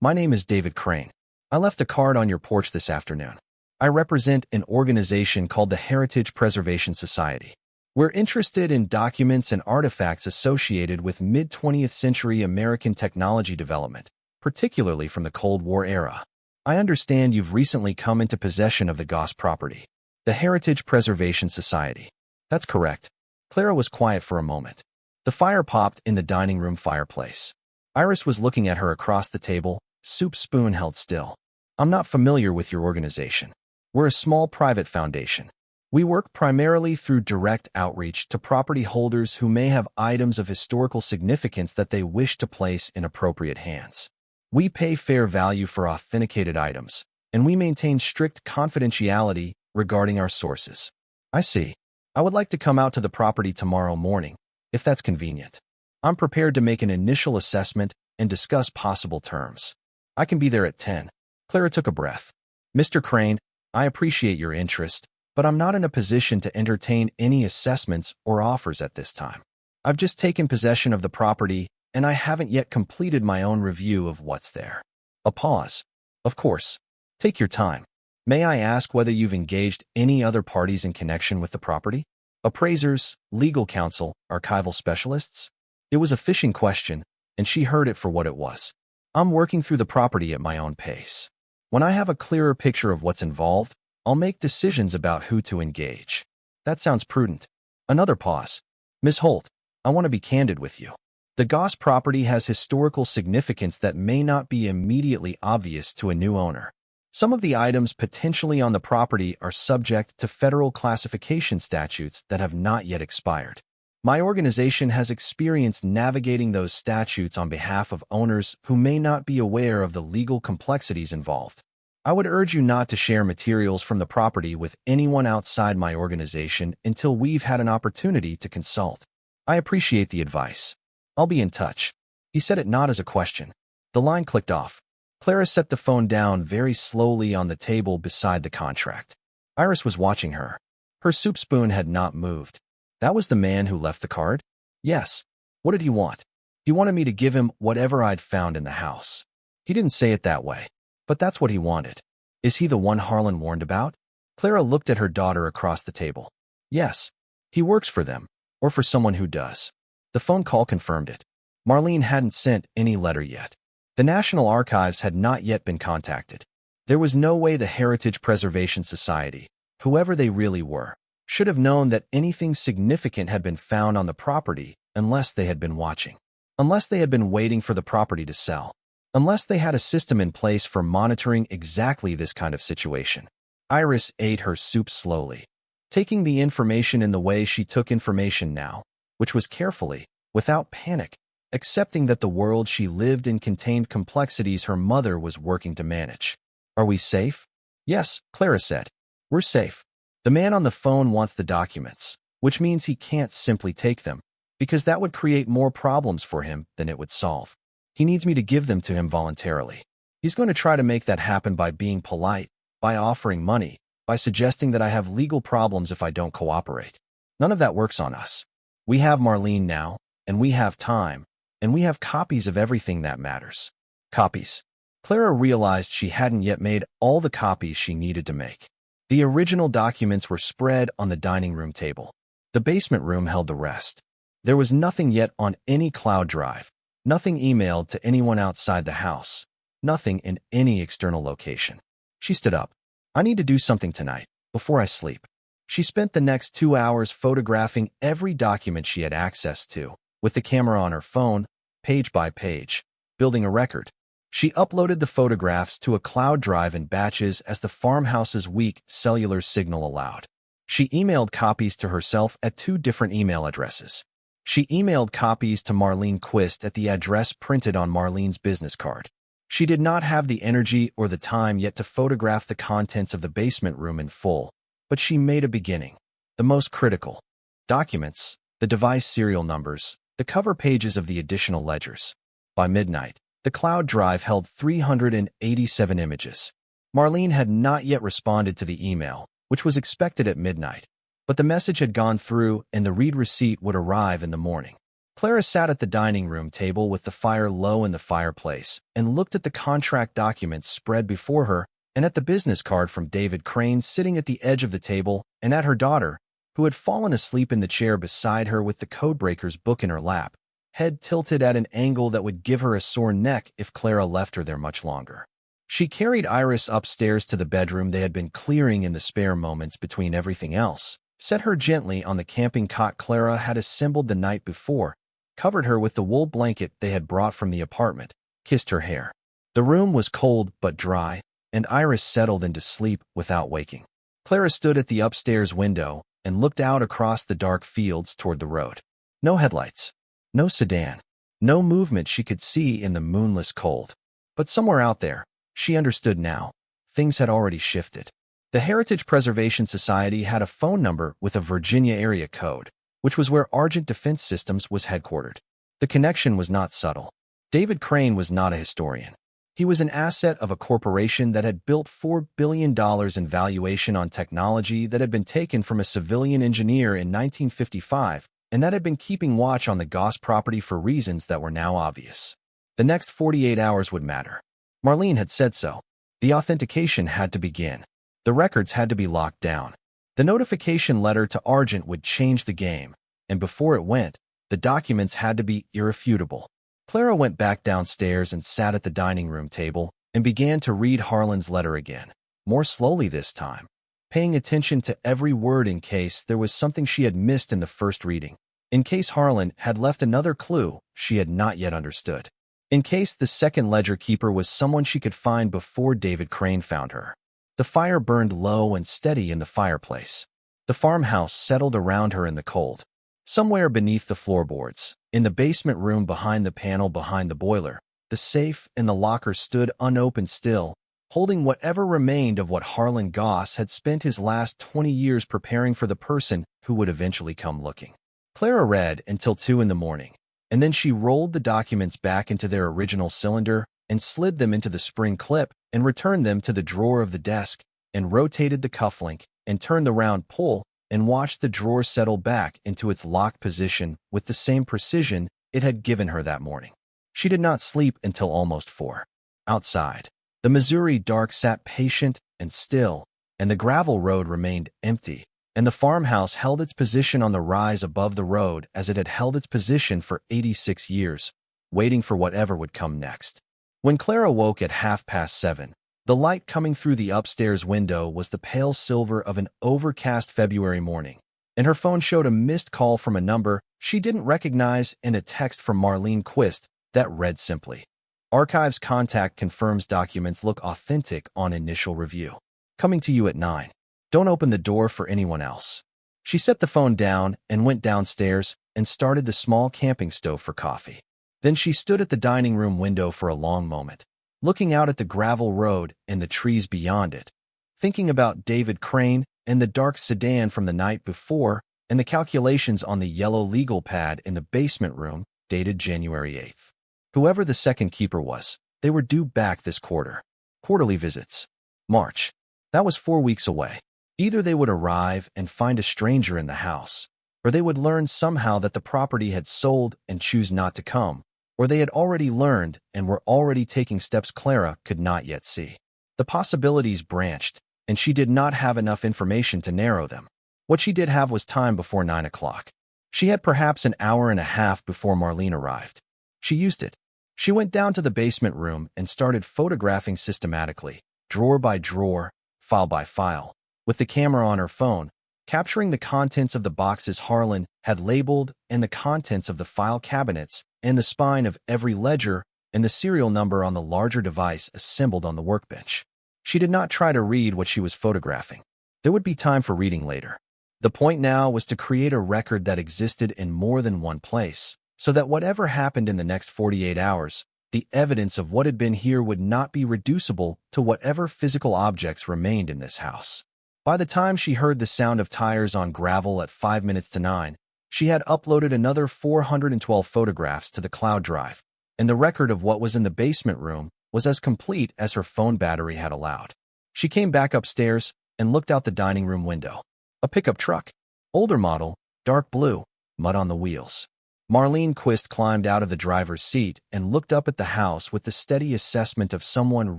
my name is David Crane. I left a card on your porch this afternoon. I represent an organization called the Heritage Preservation Society. We're interested in documents and artifacts associated with mid-20th century American technology development, particularly from the Cold War era. I understand you've recently come into possession of the Goss property. The Heritage Preservation Society. That's correct. Clara was quiet for a moment. The fire popped in the dining room fireplace. Iris was looking at her across the table, soup spoon held still. I'm not familiar with your organization. We're a small private foundation. We work primarily through direct outreach to property holders who may have items of historical significance that they wish to place in appropriate hands. We pay fair value for authenticated items, and we maintain strict confidentiality regarding our sources. I see. I would like to come out to the property tomorrow morning, if that's convenient. I'm prepared to make an initial assessment and discuss possible terms. I can be there at 10. Clara took a breath. Mr. Crane, I appreciate your interest, but I'm not in a position to entertain any assessments or offers at this time. I've just taken possession of the property, and I haven't yet completed my own review of what's there. A pause. Of course. Take your time. May I ask whether you've engaged any other parties in connection with the property? Appraisers, legal counsel, archival specialists? It was a fishing question, and she heard it for what it was. I'm working through the property at my own pace. When I have a clearer picture of what's involved, I'll make decisions about who to engage. That sounds prudent. Another pause. Ms. Holt, I want to be candid with you. The Goss property has historical significance that may not be immediately obvious to a new owner. Some of the items potentially on the property are subject to federal classification statutes that have not yet expired. My organization has experience navigating those statutes on behalf of owners who may not be aware of the legal complexities involved. I would urge you not to share materials from the property with anyone outside my organization until we've had an opportunity to consult. I appreciate the advice. I'll be in touch. He said it not as a question. The line clicked off. Clara set the phone down very slowly on the table beside the contract. Iris was watching her. Her soup spoon had not moved. That was the man who left the card? Yes. What did he want? He wanted me to give him whatever I'd found in the house. He didn't say it that way, but that's what he wanted. Is he the one Harlan warned about? Clara looked at her daughter across the table. Yes. He works for them, or for someone who does. The phone call confirmed it. Marlene hadn't sent any letter yet. The National Archives had not yet been contacted. There was no way the Heritage Preservation Society, whoever they really were, should have known that anything significant had been found on the property unless they had been watching, unless they had been waiting for the property to sell, unless they had a system in place for monitoring exactly this kind of situation. Iris ate her soup slowly, taking the information in the way she took information now, which was carefully, without panic, accepting that the world she lived in contained complexities her mother was working to manage. Are we safe? Yes, Clara said. We're safe. The man on the phone wants the documents, which means he can't simply take them, because that would create more problems for him than it would solve. He needs me to give them to him voluntarily. He's going to try to make that happen by being polite, by offering money, by suggesting that I have legal problems if I don't cooperate. None of that works on us. We have Marlene now, and we have time, and we have copies of everything that matters. Copies. Clara realized she hadn't yet made all the copies she needed to make. The original documents were spread on the dining room table. The basement room held the rest. There was nothing yet on any cloud drive, nothing emailed to anyone outside the house, nothing in any external location. She stood up. I need to do something tonight, before I sleep. She spent the next 2 hours photographing every document she had access to, with the camera on her phone, page by page, building a record. She uploaded the photographs to a cloud drive in batches as the farmhouse's weak cellular signal allowed. She emailed copies to herself at 2 different email addresses. She emailed copies to Marlene Quist at the address printed on Marlene's business card. She did not have the energy or the time yet to photograph the contents of the basement room in full, but she made a beginning. The most critical documents, the device serial numbers, the cover pages of the additional ledgers. By midnight, the cloud drive held 387 images. Marlene had not yet responded to the email, which was expected at midnight, but the message had gone through and the read receipt would arrive in the morning. Clara sat at the dining room table with the fire low in the fireplace and looked at the contract documents spread before her and at the business card from David Crane sitting at the edge of the table and at her daughter, who had fallen asleep in the chair beside her with the Codebreaker's book in her lap, head tilted at an angle that would give her a sore neck if Clara left her there much longer. She carried Iris upstairs to the bedroom they had been clearing in the spare moments between everything else, set her gently on the camping cot Clara had assembled the night before, covered her with the wool blanket they had brought from the apartment, kissed her hair. The room was cold but dry, and Iris settled into sleep without waking. Clara stood at the upstairs window and looked out across the dark fields toward the road. No headlights. No sedan. No movement she could see in the moonless cold. But somewhere out there, she understood now, things had already shifted. The Heritage Preservation Society had a phone number with a Virginia area code, which was where Argent Defense Systems was headquartered. The connection was not subtle. David Crane was not a historian. He was an asset of a corporation that had built $4 billion in valuation on technology that had been taken from a civilian engineer in 1955 and that had been keeping watch on the Goss property for reasons that were now obvious. The next 48 hours would matter. Marlene had said so. The authentication had to begin. The records had to be locked down. The notification letter to Argent would change the game, and before it went, the documents had to be irrefutable. Clara went back downstairs and sat at the dining room table and began to read Harlan's letter again, more slowly this time, paying attention to every word in case there was something she had missed in the first reading, in case Harlan had left another clue she had not yet understood, in case the second ledger keeper was someone she could find before David Crane found her. The fire burned low and steady in the fireplace. The farmhouse settled around her in the cold. Somewhere beneath the floorboards, in the basement room behind the panel behind the boiler, the safe and the locker stood unopened still, holding whatever remained of what Harlan Goss had spent his last 20 years preparing for the person who would eventually come looking. Clara read until 2 in the morning, and then she rolled the documents back into their original cylinder and slid them into the spring clip and returned them to the drawer of the desk and rotated the cufflink and turned the round pull and watched the drawer settle back into its locked position with the same precision it had given her that morning. She did not sleep until almost 4. Outside, the Missouri dark sat patient and still, and the gravel road remained empty, and the farmhouse held its position on the rise above the road as it had held its position for 86 years, waiting for whatever would come next. When Clara woke at 7:30, the light coming through the upstairs window was the pale silver of an overcast February morning, and her phone showed a missed call from a number she didn't recognize and a text from Marlene Quist that read simply, "Archives contact confirms documents look authentic on initial review. Coming to you at 9. Don't open the door for anyone else." She set the phone down and went downstairs and started the small camping stove for coffee. Then she stood at the dining room window for a long moment, looking out at the gravel road and the trees beyond it, thinking about David Crane and the dark sedan from the night before and the calculations on the yellow legal pad in the basement room dated January 8th. Whoever the second keeper was, they were due back this quarter. Quarterly visits. March. That was 4 weeks away. Either they would arrive and find a stranger in the house, or they would learn somehow that the property had sold and choose not to come, or they had already learned and were already taking steps Clara could not yet see. The possibilities branched, and she did not have enough information to narrow them. What she did have was time before 9 o'clock. She had perhaps an hour and a half before Marlene arrived. She used it. She went down to the basement room and started photographing systematically, drawer by drawer, file by file, with the camera on her phone, capturing the contents of the boxes Harlan had labeled and the contents of the file cabinets and the spine of every ledger and the serial number on the larger device assembled on the workbench. She did not try to read what she was photographing. There would be time for reading later. The point now was to create a record that existed in more than one place, so that whatever happened in the next 48 hours, the evidence of what had been here would not be reducible to whatever physical objects remained in this house. By the time she heard the sound of tires on gravel at 5 minutes to 9, she had uploaded another 412 photographs to the cloud drive, and the record of what was in the basement room was as complete as her phone battery had allowed. She came back upstairs and looked out the dining room window. A pickup truck. Older model, dark blue, mud on the wheels. Marlene Quist climbed out of the driver's seat and looked up at the house with the steady assessment of someone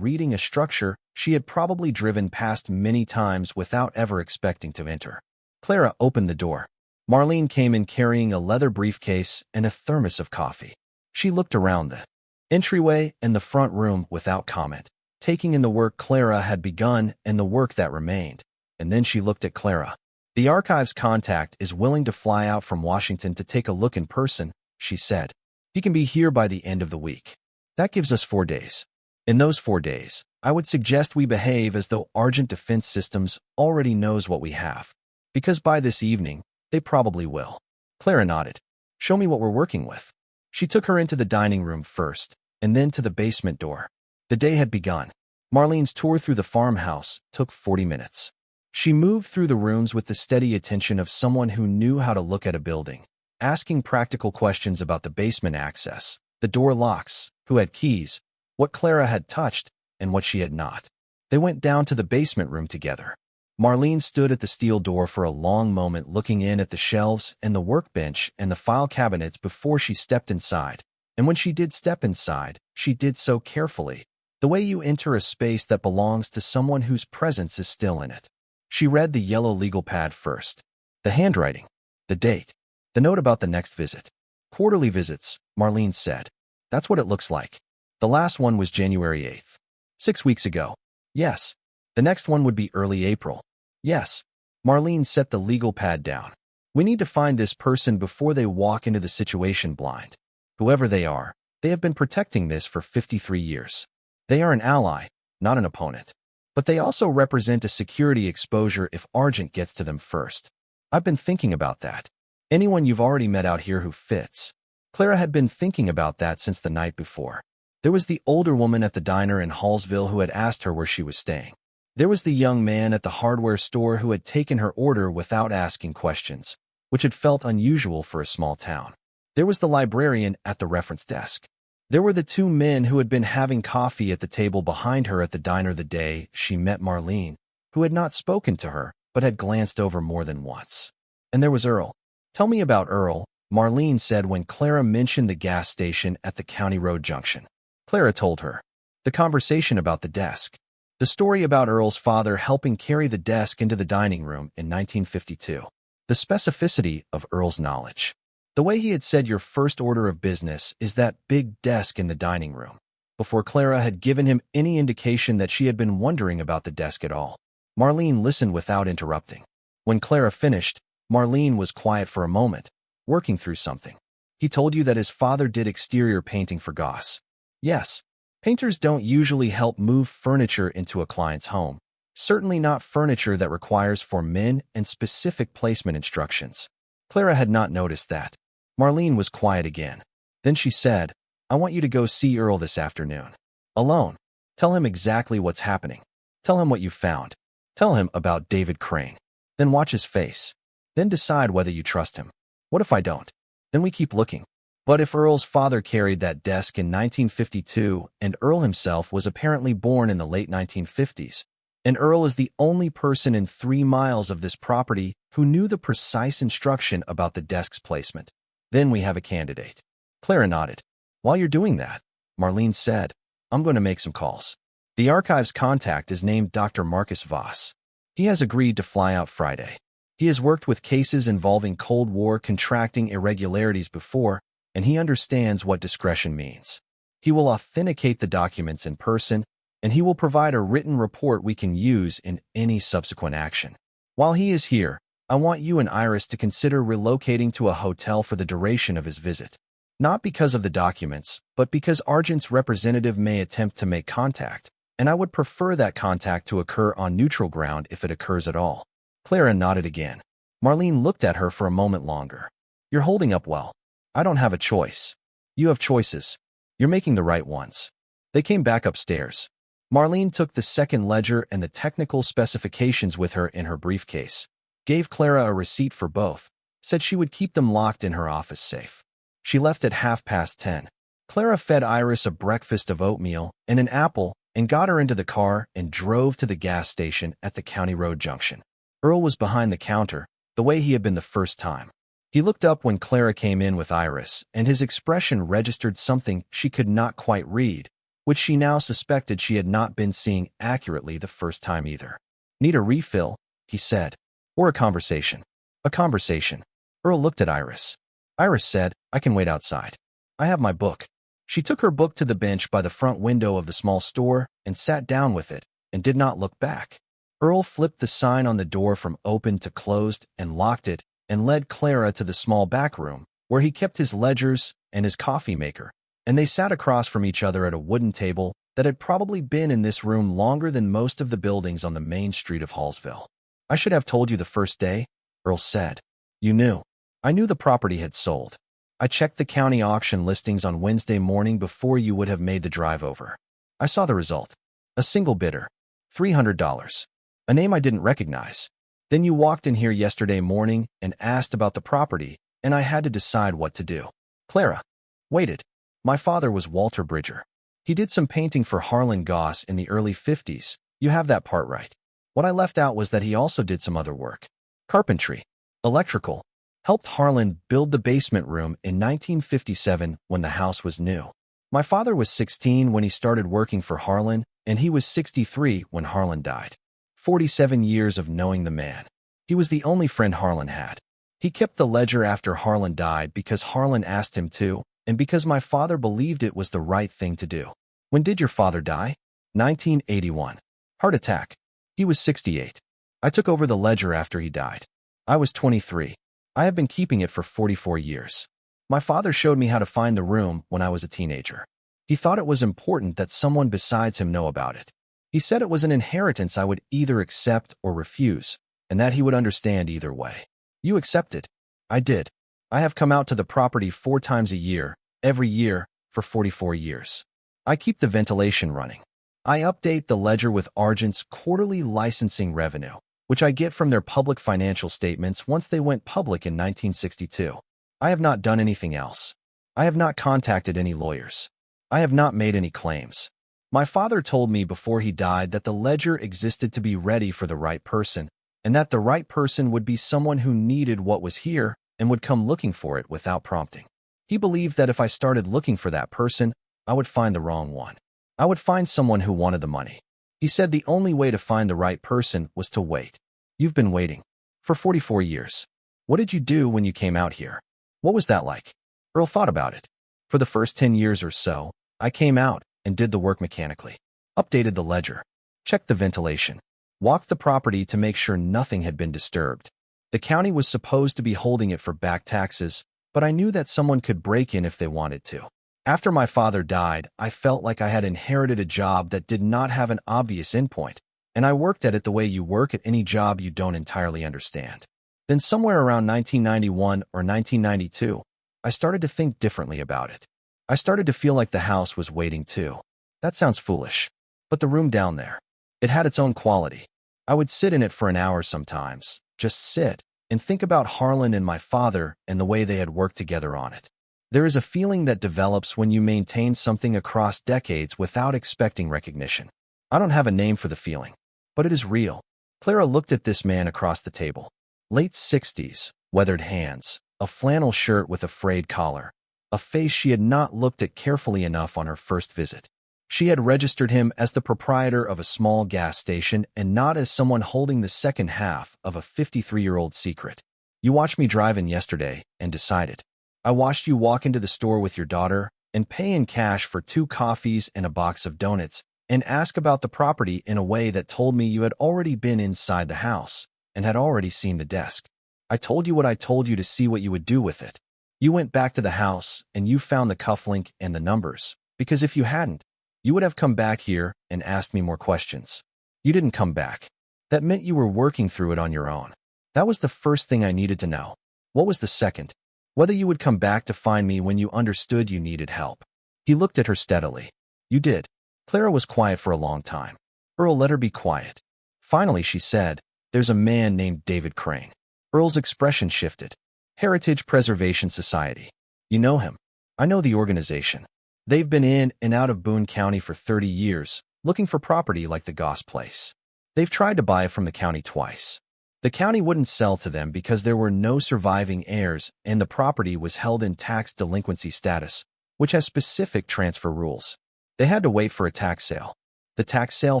reading a structure she had probably driven past many times without ever expecting to enter. Clara opened the door. Marlene came in carrying a leather briefcase and a thermos of coffee. She looked around the entryway and the front room without comment, taking in the work Clara had begun and the work that remained. And then she looked at Clara. "The archives contact is willing to fly out from Washington to take a look in person," she said. "He can be here by the end of the week. That gives us 4 days. In those 4 days, I would suggest we behave as though Argent Defense Systems already knows what we have, because by this evening, they probably will." Clara nodded. "Show me what we're working with." She took her into the dining room first, and then to the basement door. The day had begun. Marlene's tour through the farmhouse took 40 minutes. She moved through the rooms with the steady attention of someone who knew how to look at a building, asking practical questions about the basement access, the door locks, who had keys, what Clara had touched, and what she had not. They went down to the basement room together. Marlene stood at the steel door for a long moment, looking in at the shelves and the workbench and the file cabinets before she stepped inside. And when she did step inside, she did so carefully, the way you enter a space that belongs to someone whose presence is still in it. She read the yellow legal pad first. The handwriting, the date, the note about the next visit. Quarterly visits, Marlene said. That's what it looks like. The last one was January 8th. 6 weeks ago. Yes. The next one would be early April. Yes. Marlene set the legal pad down. We need to find this person before they walk into the situation blind. Whoever they are, they have been protecting this for 53 years. They are an ally, not an opponent. But they also represent a security exposure if Argent gets to them first. I've been thinking about that. Anyone you've already met out here who fits. Clara had been thinking about that since the night before. There was the older woman at the diner in Hallsville who had asked her where she was staying. There was the young man at the hardware store who had taken her order without asking questions, which had felt unusual for a small town. There was the librarian at the reference desk. There were the two men who had been having coffee at the table behind her at the diner the day she met Marlene, who had not spoken to her, but had glanced over more than once. And there was Earl. Tell me about Earl, Marlene said when Clara mentioned the gas station at the County Road Junction. Clara told her. The conversation about the desk. The story about Earl's father helping carry the desk into the dining room in 1952. The specificity of Earl's knowledge. The way he had said your first order of business is that big desk in the dining room, before Clara had given him any indication that she had been wondering about the desk at all. Marlene listened without interrupting. When Clara finished, Marlene was quiet for a moment, working through something. He told you that his father did exterior painting for Goss. Yes, painters don't usually help move furniture into a client's home, certainly not furniture that requires for men and specific placement instructions. Clara had not noticed that. Marlene was quiet again. Then she said, I want you to go see Earl this afternoon. Alone. Tell him exactly what's happening. Tell him what you found. Tell him about David Crane. Then watch his face. Then decide whether you trust him. What if I don't? Then we keep looking. But if Earl's father carried that desk in 1952 and Earl himself was apparently born in the late 1950s, and Earl is the only person in 3 miles of this property who knew the precise instruction about the desk's placement, then we have a candidate. Clara nodded. While you're doing that, Marlene said, I'm going to make some calls. The archive's contact is named Dr. Marcus Voss. He has agreed to fly out Friday. He has worked with cases involving Cold War contracting irregularities before, and he understands what discretion means. He will authenticate the documents in person, and he will provide a written report we can use in any subsequent action. While he is here, I want you and Iris to consider relocating to a hotel for the duration of his visit. Not because of the documents, but because Argent's representative may attempt to make contact, and I would prefer that contact to occur on neutral ground if it occurs at all. Clara nodded again. Marlene looked at her for a moment longer. You're holding up well. I don't have a choice. You have choices. You're making the right ones. They came back upstairs. Marlene took the second ledger and the technical specifications with her in her briefcase, gave Clara a receipt for both, said she would keep them locked in her office safe. She left at 10:30. Clara fed Iris a breakfast of oatmeal and an apple and got her into the car and drove to the gas station at the County Road Junction. Earl was behind the counter, the way he had been the first time. He looked up when Clara came in with Iris, and his expression registered something she could not quite read, which she now suspected she had not been seeing accurately the first time either. Need a refill, he said. Or a conversation. A conversation. Earl looked at Iris. Iris said, I can wait outside. I have my book. She took her book to the bench by the front window of the small store and sat down with it and did not look back. Earl flipped the sign on the door from open to closed and locked it and led Clara to the small back room where he kept his ledgers and his coffee maker, and they sat across from each other at a wooden table that had probably been in this room longer than most of the buildings on the main street of Hallsville. I should have told you the first day, Earl said. You knew. I knew the property had sold. I checked the county auction listings on Wednesday morning before you would have made the drive over. I saw the result. A single bidder. $300. A name I didn't recognize. Then you walked in here yesterday morning and asked about the property, and I had to decide what to do. Clara. Waited. My father was Walter Bridger. He did some painting for Harlan Goss in the early 50s. You have that part right. What I left out was that he also did some other work. Carpentry. Electrical. Helped Harlan build the basement room in 1957 when the house was new. My father was 16 when he started working for Harlan, and he was 63 when Harlan died. 47 years of knowing the man. He was the only friend Harlan had. He kept the ledger after Harlan died because Harlan asked him to, and because my father believed it was the right thing to do. When did your father die? 1981. Heart attack. He was 68. I took over the ledger after he died. I was 23. I have been keeping it for 44 years. My father showed me how to find the room when I was a teenager. He thought it was important that someone besides him know about it. He said it was an inheritance I would either accept or refuse, and that he would understand either way. You accepted. I did. I have come out to the property 4 times a year, every year, for 44 years. I keep the ventilation running. I update the ledger with Argent's quarterly licensing revenue, which I get from their public financial statements once they went public in 1962. I have not done anything else. I have not contacted any lawyers. I have not made any claims. My father told me before he died that the ledger existed to be ready for the right person, and that the right person would be someone who needed what was here and would come looking for it without prompting. He believed that if I started looking for that person, I would find the wrong one. I would find someone who wanted the money. He said the only way to find the right person was to wait. You've been waiting. For 44 years. What did you do when you came out here? What was that like? Earl thought about it. For the first 10 years or so, I came out and did the work mechanically. Updated the ledger. Checked the ventilation. Walked the property to make sure nothing had been disturbed. The county was supposed to be holding it for back taxes, but I knew that someone could break in if they wanted to. After my father died, I felt like I had inherited a job that did not have an obvious endpoint, and I worked at it the way you work at any job you don't entirely understand. Then somewhere around 1991 or 1992, I started to think differently about it. I started to feel like the house was waiting too. That sounds foolish. But the room down there, it had its own quality. I would sit in it for an hour sometimes, just sit, and think about Harlan and my father and the way they had worked together on it. There is a feeling that develops when you maintain something across decades without expecting recognition. I don't have a name for the feeling, but it is real. Clara looked at this man across the table. Late 60s, weathered hands, a flannel shirt with a frayed collar, a face she had not looked at carefully enough on her first visit. She had registered him as the proprietor of a small gas station and not as someone holding the second half of a 53-year-old secret. You watched me drive in yesterday and decided. I watched you walk into the store with your daughter and pay in cash for 2 coffees and a box of donuts and ask about the property in a way that told me you had already been inside the house and had already seen the desk. I told you what I told you to see what you would do with it. You went back to the house and you found the cufflink and the numbers, because if you hadn't, you would have come back here and asked me more questions. You didn't come back. That meant you were working through it on your own. That was the first thing I needed to know. What was the second? Whether you would come back to find me when you understood you needed help. He looked at her steadily. You did. Clara was quiet for a long time. Earl let her be quiet. Finally, she said, there's a man named David Crane. Earl's expression shifted. Heritage Preservation Society. You know him. I know the organization. They've been in and out of Boone County for 30 years, looking for property like the Goss place. They've tried to buy it from the county twice. The county wouldn't sell to them because there were no surviving heirs and the property was held in tax delinquency status, which has specific transfer rules. They had to wait for a tax sale. The tax sale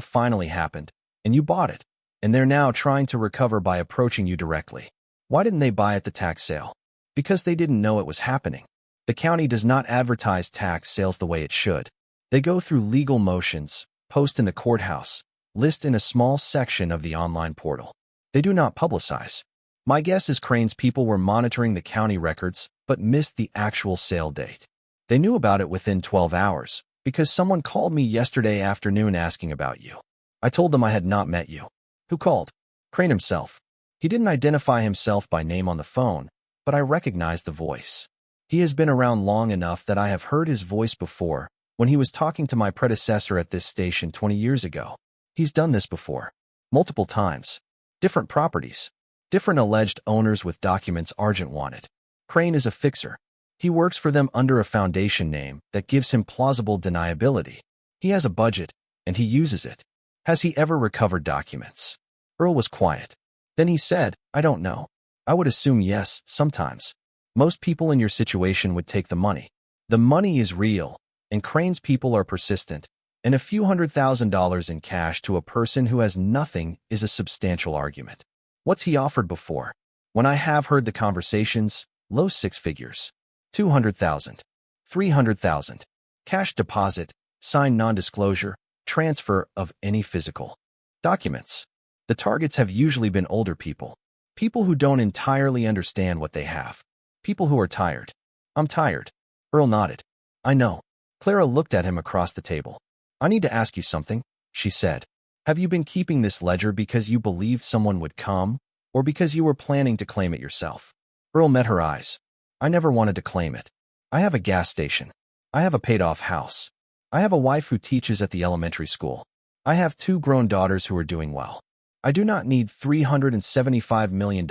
finally happened, and you bought it, and they're now trying to recover by approaching you directly. Why didn't they buy at the tax sale? Because they didn't know it was happening. The county does not advertise tax sales the way it should. They go through legal motions, post in the courthouse, list in a small section of the online portal. They do not publicize. My guess is Crane's people were monitoring the county records, but missed the actual sale date. They knew about it within 12 hours, because someone called me yesterday afternoon asking about you. I told them I had not met you. Who called? Crane himself. He didn't identify himself by name on the phone, but I recognized the voice. He has been around long enough that I have heard his voice before, when he was talking to my predecessor at this station 20 years ago. He's done this before. Multiple times. Different properties. Different alleged owners with documents Argent wanted. Crane is a fixer. He works for them under a foundation name that gives him plausible deniability. He has a budget, and he uses it. Has he ever recovered documents? Earl was quiet. Then he said, I don't know. I would assume yes, sometimes. Most people in your situation would take the money. The money is real, and Crane's people are persistent, and a few $100,000 in cash to a person who has nothing is a substantial argument. What's he offered before? When I have heard the conversations, low six figures. 200,000. 300,000. Cash deposit, signed non-disclosure, transfer of any physical documents. The targets have usually been older people. People who don't entirely understand what they have. People who are tired. I'm tired. Earl nodded. I know. Clara looked at him across the table. I need to ask you something, she said. Have you been keeping this ledger because you believed someone would come, or because you were planning to claim it yourself? Earl met her eyes. I never wanted to claim it. I have a gas station. I have a paid-off house. I have a wife who teaches at the elementary school. I have 2 grown daughters who are doing well. I do not need $375 million,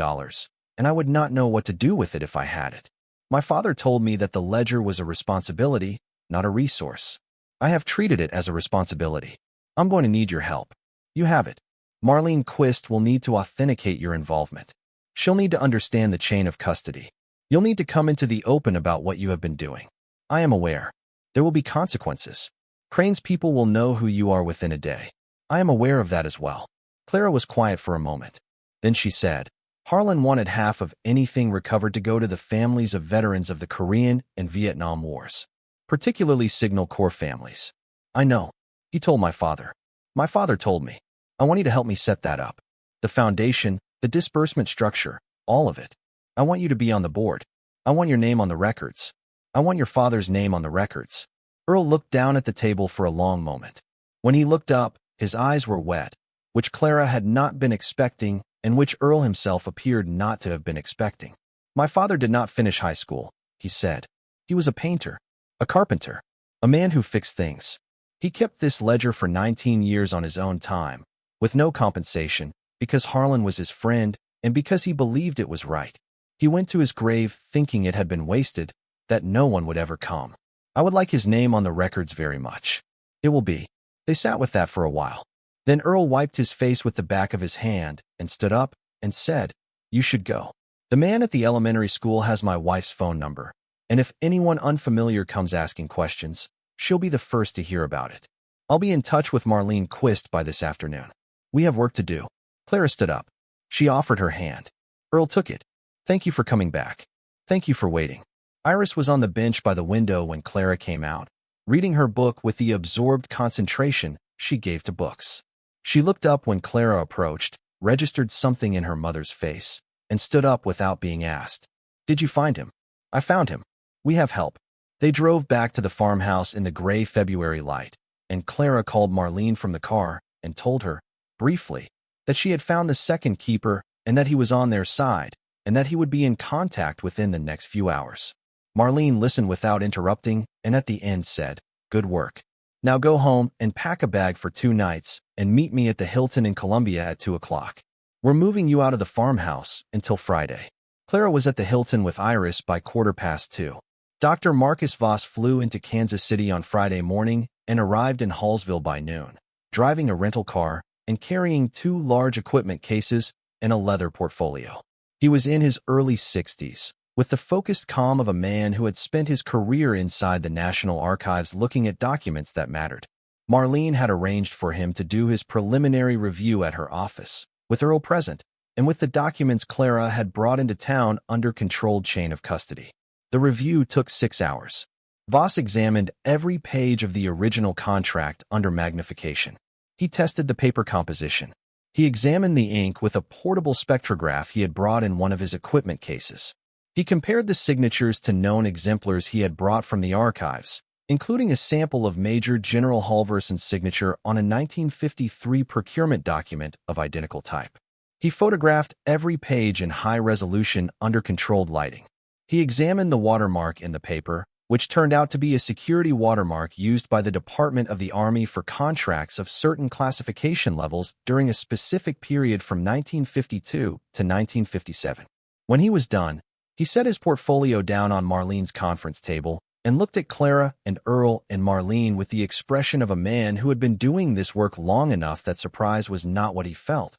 and I would not know what to do with it if I had it. My father told me that the ledger was a responsibility, not a resource. I have treated it as a responsibility. I'm going to need your help. You have it. Marlene Quist will need to authenticate your involvement. She'll need to understand the chain of custody. You'll need to come into the open about what you have been doing. I am aware. There will be consequences. Crane's people will know who you are within a day. I am aware of that as well. Clara was quiet for a moment. Then she said, Harlan wanted half of anything recovered to go to the families of veterans of the Korean and Vietnam Wars, particularly Signal Corps families. I know. He told my father. My father told me. I want you to help me set that up. The foundation, the disbursement structure, all of it. I want you to be on the board. I want your name on the records. I want your father's name on the records. Earl looked down at the table for a long moment. When he looked up, his eyes were wet, which Clara had not been expecting and which Earl himself appeared not to have been expecting. My father did not finish high school, he said. He was a painter, a carpenter, a man who fixed things. He kept this ledger for 19 years on his own time, with no compensation, because Harlan was his friend and because he believed it was right. He went to his grave thinking it had been wasted, that no one would ever come. I would like his name on the records very much. It will be. They sat with that for a while. Then Earl wiped his face with the back of his hand and stood up and said, You should go. The man at the elementary school has my wife's phone number, and if anyone unfamiliar comes asking questions, she'll be the first to hear about it. I'll be in touch with Marlene Quist by this afternoon. We have work to do. Clara stood up. She offered her hand. Earl took it. Thank you for coming back. Thank you for waiting. Iris was on the bench by the window when Clara came out, reading her book with the absorbed concentration she gave to books. She looked up when Clara approached, registered something in her mother's face, and stood up without being asked. Did you find him? I found him. We have help. They drove back to the farmhouse in the gray February light, and Clara called Marlene from the car and told her, briefly, that she had found the second keeper and that he was on their side, and that he would be in contact within the next few hours. Marlene listened without interrupting, and at the end said, Good work. Now go home and pack a bag for 2 nights and meet me at the Hilton in Columbia at 2 o'clock. We're moving you out of the farmhouse until Friday. Clara was at the Hilton with Iris by 2:15. Dr. Marcus Voss flew into Kansas City on Friday morning and arrived in Hallsville by noon, driving a rental car and carrying 2 large equipment cases and a leather portfolio. He was in his early 60s, with the focused calm of a man who had spent his career inside the National Archives looking at documents that mattered. Marlene had arranged for him to do his preliminary review at her office, with Earl present, and with the documents Clara had brought into town under controlled chain of custody. The review took 6 hours. Voss examined every page of the original contract under magnification. He tested the paper composition. He examined the ink with a portable spectrograph he had brought in one of his equipment cases. He compared the signatures to known exemplars he had brought from the archives, including a sample of Major General Halverson's signature on a 1953 procurement document of identical type. He photographed every page in high resolution under controlled lighting. He examined the watermark in the paper, which turned out to be a security watermark used by the Department of the Army for contracts of certain classification levels during a specific period from 1952 to 1957. When he was done, he set his portfolio down on Marlene's conference table and looked at Clara and Earl and Marlene with the expression of a man who had been doing this work long enough that surprise was not what he felt.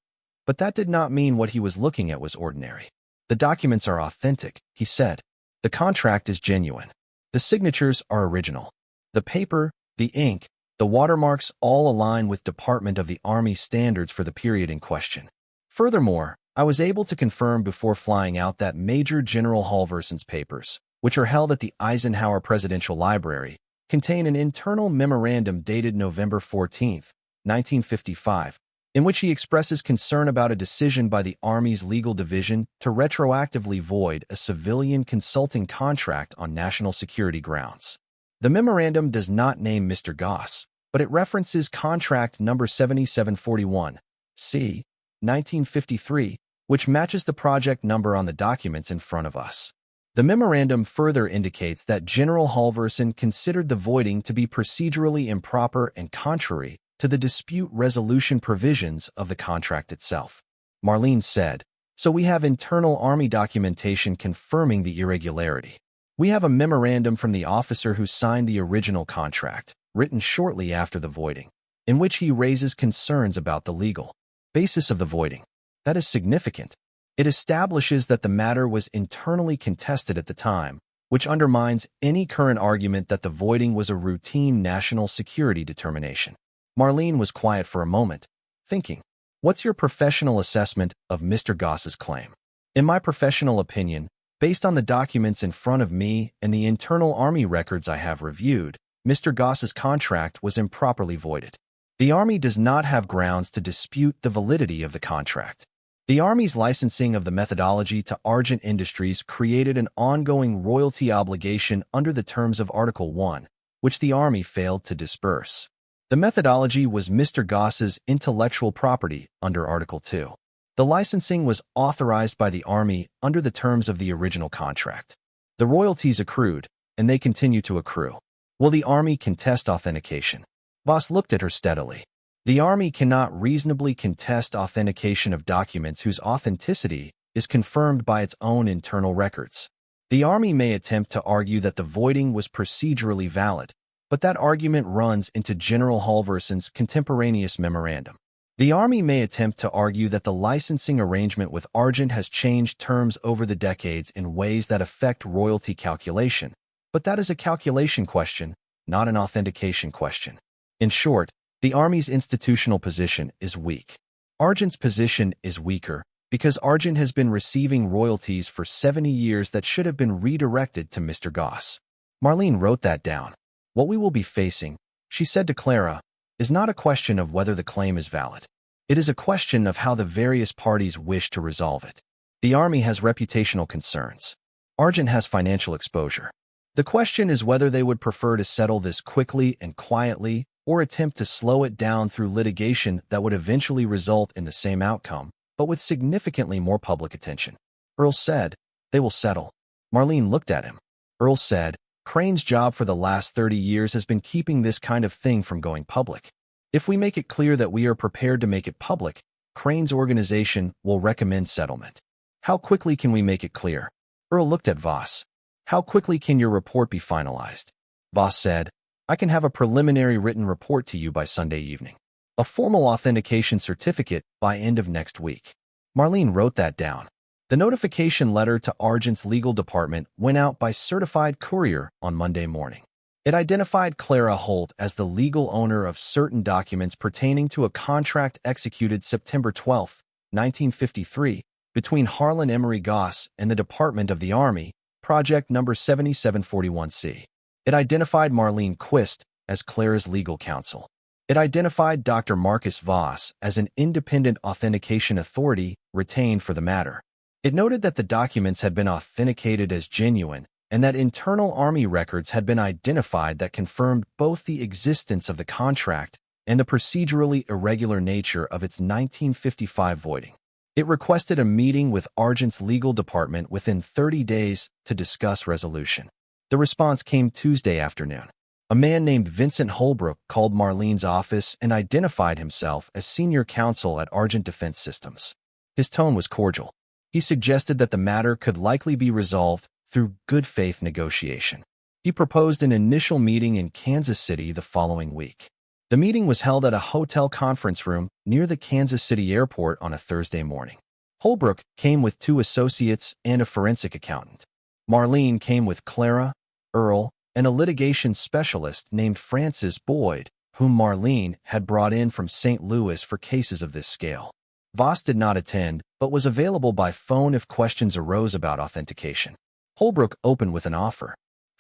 But that did not mean what he was looking at was ordinary. "The documents are authentic," he said. "The contract is genuine. The signatures are original. The paper, the ink, the watermarks all align with Department of the Army standards for the period in question. Furthermore, I was able to confirm before flying out that Major General Halverson's papers, which are held at the Eisenhower Presidential Library, contain an internal memorandum dated November 14, 1955, in which he expresses concern about a decision by the Army's legal division to retroactively void a civilian consulting contract on national security grounds. The memorandum does not name Mr. Goss, but it references contract number 7741, C, 1953, which matches the project number on the documents in front of us. The memorandum further indicates that General Halverson considered the voiding to be procedurally improper and contrary to the dispute resolution provisions of the contract itself. Marlene said, "So we have internal Army documentation confirming the irregularity. We have a memorandum from the officer who signed the original contract, written shortly after the voiding, in which he raises concerns about the legal basis of the voiding. That is significant. It establishes that the matter was internally contested at the time, which undermines any current argument that the voiding was a routine national security determination." Marlene was quiet for a moment, thinking, "What's your professional assessment of Mr. Goss's claim?" "In my professional opinion, based on the documents in front of me and the internal Army records I have reviewed, Mr. Goss's contract was improperly voided. The Army does not have grounds to dispute the validity of the contract. The Army's licensing of the methodology to Argent Industries created an ongoing royalty obligation under the terms of Article 1, which the Army failed to disperse. The methodology was Mr. Goss's intellectual property under Article 2. The licensing was authorized by the Army under the terms of the original contract. The royalties accrued, and they continue to accrue. Will the Army contest authentication?" Voss looked at her steadily. "The Army cannot reasonably contest authentication of documents whose authenticity is confirmed by its own internal records. The Army may attempt to argue that the voiding was procedurally valid, but that argument runs into General Halverson's contemporaneous memorandum. The Army may attempt to argue that the licensing arrangement with Argent has changed terms over the decades in ways that affect royalty calculation, but that is a calculation question, not an authentication question. In short, the Army's institutional position is weak. Argent's position is weaker because Argent has been receiving royalties for 70 years that should have been redirected to Mr. Goss." Marlene wrote that down. "What we will be facing," she said to Clara, "is not a question of whether the claim is valid. It is a question of how the various parties wish to resolve it. The Army has reputational concerns. Argent has financial exposure. The question is whether they would prefer to settle this quickly and quietly or attempt to slow it down through litigation that would eventually result in the same outcome, but with significantly more public attention." Earl said, "They will settle." Marlene looked at him. Earl said, "Crane's job for the last 30 years has been keeping this kind of thing from going public. If we make it clear that we are prepared to make it public, Crane's organization will recommend settlement." "How quickly can we make it clear?" Earl looked at Voss. "How quickly can your report be finalized?" Voss said, "I can have a preliminary written report to you by Sunday evening. A formal authentication certificate by end of next week." Marlene wrote that down. The notification letter to Argent's legal department went out by certified courier on Monday morning. It identified Clara Holt as the legal owner of certain documents pertaining to a contract executed September 12, 1953, between Harlan Emery Goss and the Department of the Army, project number 7741C. It identified Marlene Quist as Clara's legal counsel. It identified Dr. Marcus Voss as an independent authentication authority retained for the matter. It noted that the documents had been authenticated as genuine and that internal Army records had been identified that confirmed both the existence of the contract and the procedurally irregular nature of its 1955 voiding. It requested a meeting with Argent's legal department within 30 days to discuss resolution. The response came Tuesday afternoon. A man named Vincent Holbrook called Marlene's office and identified himself as senior counsel at Argent Defense Systems. His tone was cordial. He suggested that the matter could likely be resolved through good faith negotiation. He proposed an initial meeting in Kansas City the following week. The meeting was held at a hotel conference room near the Kansas City airport on a Thursday morning. Holbrook came with 2 associates and a forensic accountant. Marlene came with Clara, Earl, and a litigation specialist named Frances Boyd, whom Marlene had brought in from St. Louis for cases of this scale. Voss did not attend, but was available by phone if questions arose about authentication. Holbrook opened with an offer: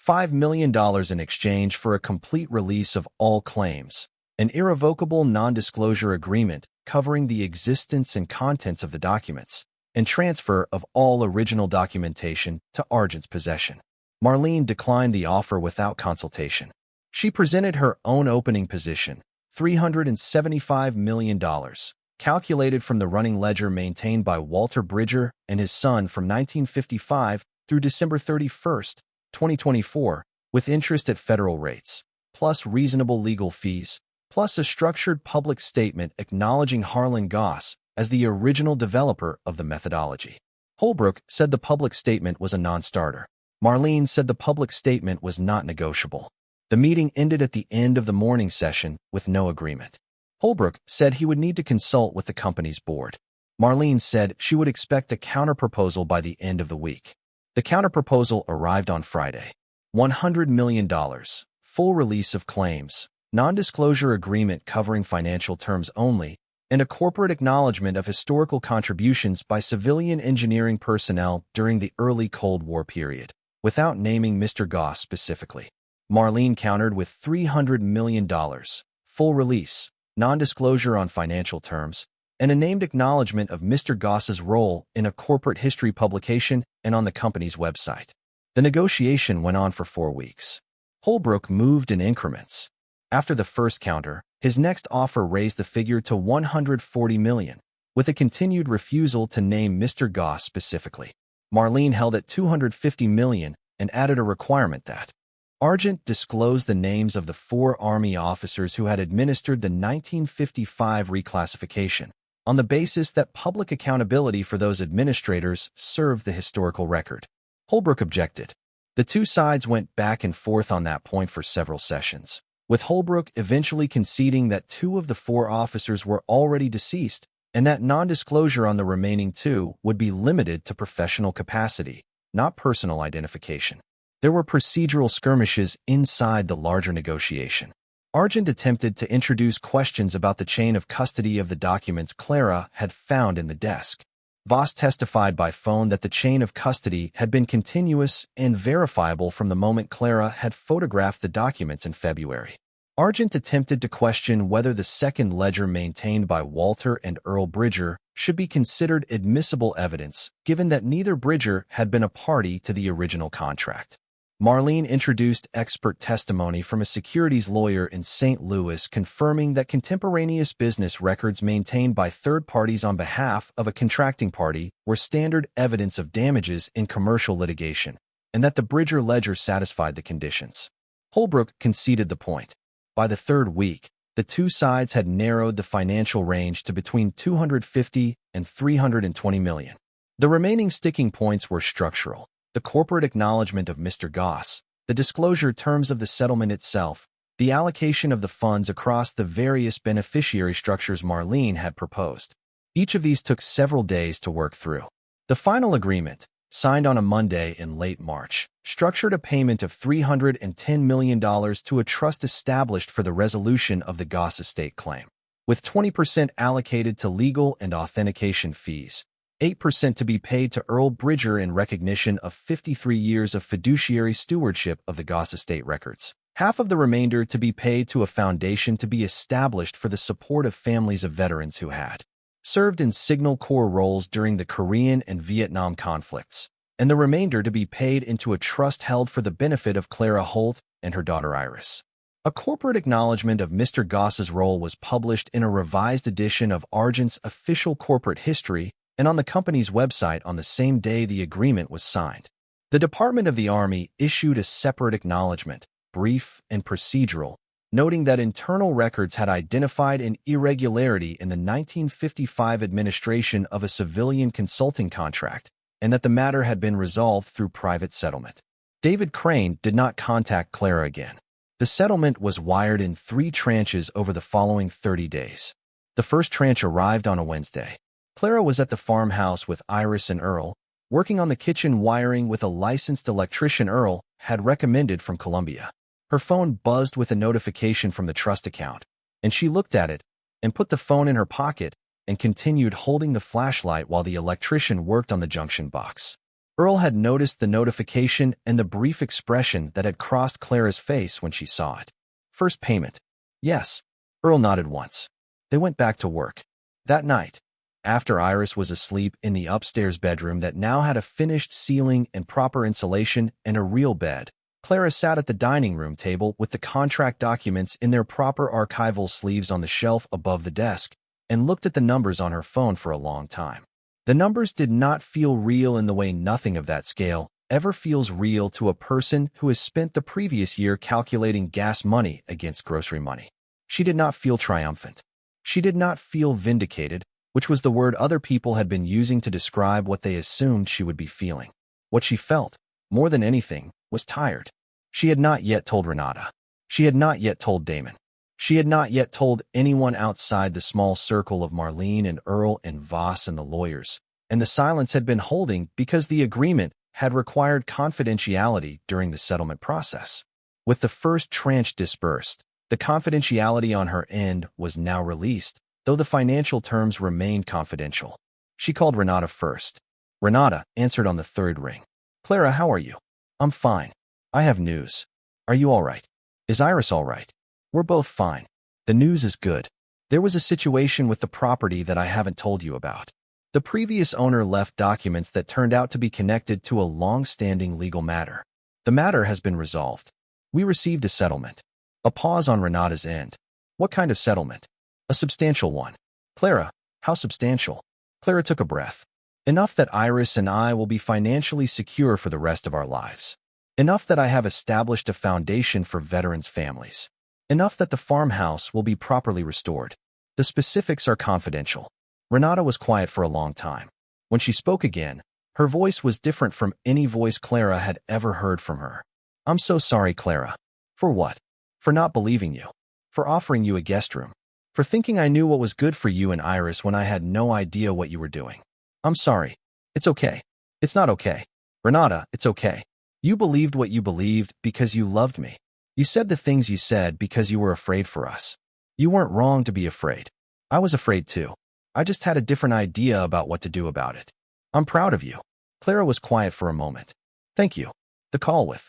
$5 million in exchange for a complete release of all claims, an irrevocable non-disclosure agreement covering the existence and contents of the documents, and transfer of all original documentation to Argent's possession. Marlene declined the offer without consultation. She presented her own opening position: $375 million, calculated from the running ledger maintained by Walter Bridger and his son from 1955 through December 31, 2024, with interest at federal rates, plus reasonable legal fees, plus a structured public statement acknowledging Harlan Goss as the original developer of the methodology. Holbrook said the public statement was a non-starter. Marlene said the public statement was not negotiable. The meeting ended at the end of the morning session with no agreement. Holbrook said he would need to consult with the company's board. Marlene said she would expect a counterproposal by the end of the week. The counterproposal arrived on Friday. $100 million, full release of claims, non-disclosure agreement covering financial terms only, and a corporate acknowledgement of historical contributions by civilian engineering personnel during the early Cold War period, without naming Mr. Goss specifically. Marlene countered with $300 million, full release, non-disclosure on financial terms, and a named acknowledgement of Mr. Goss's role in a corporate history publication and on the company's website. The negotiation went on for 4 weeks. Holbrook moved in increments. After the first counter, his next offer raised the figure to $140 million, with a continued refusal to name Mr. Goss specifically. Marlene held at $250 million and added a requirement that Argent disclose the names of the 4 Army officers who had administered the 1955 reclassification, on the basis that public accountability for those administrators served the historical record. Holbrook objected. The 2 sides went back and forth on that point for several sessions, with Holbrook eventually conceding that 2 of the 4 officers were already deceased and that non-disclosure on the remaining 2 would be limited to professional capacity, not personal identification. There were procedural skirmishes inside the larger negotiation. Argent attempted to introduce questions about the chain of custody of the documents Clara had found in the desk. Voss testified by phone that the chain of custody had been continuous and verifiable from the moment Clara had photographed the documents in February. Argent attempted to question whether the second ledger maintained by Walter and Earl Bridger should be considered admissible evidence, given that neither Bridger had been a party to the original contract. Marlene introduced expert testimony from a securities lawyer in St. Louis confirming that contemporaneous business records maintained by third parties on behalf of a contracting party were standard evidence of damages in commercial litigation, and that the Bridger ledger satisfied the conditions. Holbrook conceded the point. By the 3rd week, the 2 sides had narrowed the financial range to between $250 and $320 million. The remaining sticking points were structural: the corporate acknowledgement of Mr. Goss, the disclosure terms of the settlement itself, the allocation of the funds across the various beneficiary structures Marlene had proposed. Each of these took several days to work through. The final agreement, signed on a Monday in late March, structured a payment of $310 million to a trust established for the resolution of the Goss estate claim, with 20% allocated to legal and authentication fees, 8% to be paid to Earl Bridger in recognition of 53 years of fiduciary stewardship of the Goss estate records, half of the remainder to be paid to a foundation to be established for the support of families of veterans who had served in Signal Corps roles during the Korean and Vietnam conflicts, and the remainder to be paid into a trust held for the benefit of Clara Holt and her daughter Iris. A corporate acknowledgement of Mr. Goss's role was published in a revised edition of Argent's official corporate history and on the company's website on the same day the agreement was signed. The Department of the Army issued a separate acknowledgement, brief and procedural, noting that internal records had identified an irregularity in the 1955 administration of a civilian consulting contract and that the matter had been resolved through private settlement. David Crane did not contact Clara again. The settlement was wired in 3 tranches over the following 30 days. The first tranche arrived on a Wednesday. Clara was at the farmhouse with Iris and Earl, working on the kitchen wiring with a licensed electrician Earl had recommended from Columbia. Her phone buzzed with a notification from the trust account, and she looked at it and put the phone in her pocket and continued holding the flashlight while the electrician worked on the junction box. Earl had noticed the notification and the brief expression that had crossed Clara's face when she saw it. First payment. Yes. Earl nodded once. They went back to work. That night, after Iris was asleep in the upstairs bedroom that now had a finished ceiling and proper insulation and a real bed, Clara sat at the dining room table with the contract documents in their proper archival sleeves on the shelf above the desk and looked at the numbers on her phone for a long time. The numbers did not feel real in the way nothing of that scale ever feels real to a person who has spent the previous year calculating gas money against grocery money. She did not feel triumphant. She did not feel vindicated, which was the word other people had been using to describe what they assumed she would be feeling. What she felt, more than anything, was tired. She had not yet told Renata. She had not yet told Damon. She had not yet told anyone outside the small circle of Marlene and Earl and Voss and the lawyers, and the silence had been holding because the agreement had required confidentiality during the settlement process. With the first tranche dispersed, the confidentiality on her end was now released, though the financial terms remained confidential. She called Renata first. Renata answered on the 3rd ring. Clara, how are you? I'm fine. I have news. Are you all right? Is Iris all right? We're both fine. The news is good. There was a situation with the property that I haven't told you about. The previous owner left documents that turned out to be connected to a long-standing legal matter. The matter has been resolved. We received a settlement. A pause on Renata's end. What kind of settlement? A substantial one. Clara, how substantial? Clara took a breath. Enough that Iris and I will be financially secure for the rest of our lives. Enough that I have established a foundation for veterans' families. Enough that the farmhouse will be properly restored. The specifics are confidential. Renata was quiet for a long time. When she spoke again, her voice was different from any voice Clara had ever heard from her. I'm so sorry, Clara. For what? For not believing you. For offering you a guest room. For thinking I knew what was good for you and Iris when I had no idea what you were doing. I'm sorry. It's okay. It's not okay. Renata, it's okay. You believed what you believed because you loved me. You said the things you said because you were afraid for us. You weren't wrong to be afraid. I was afraid too. I just had a different idea about what to do about it. I'm proud of you. Clara was quiet for a moment. Thank you. The call with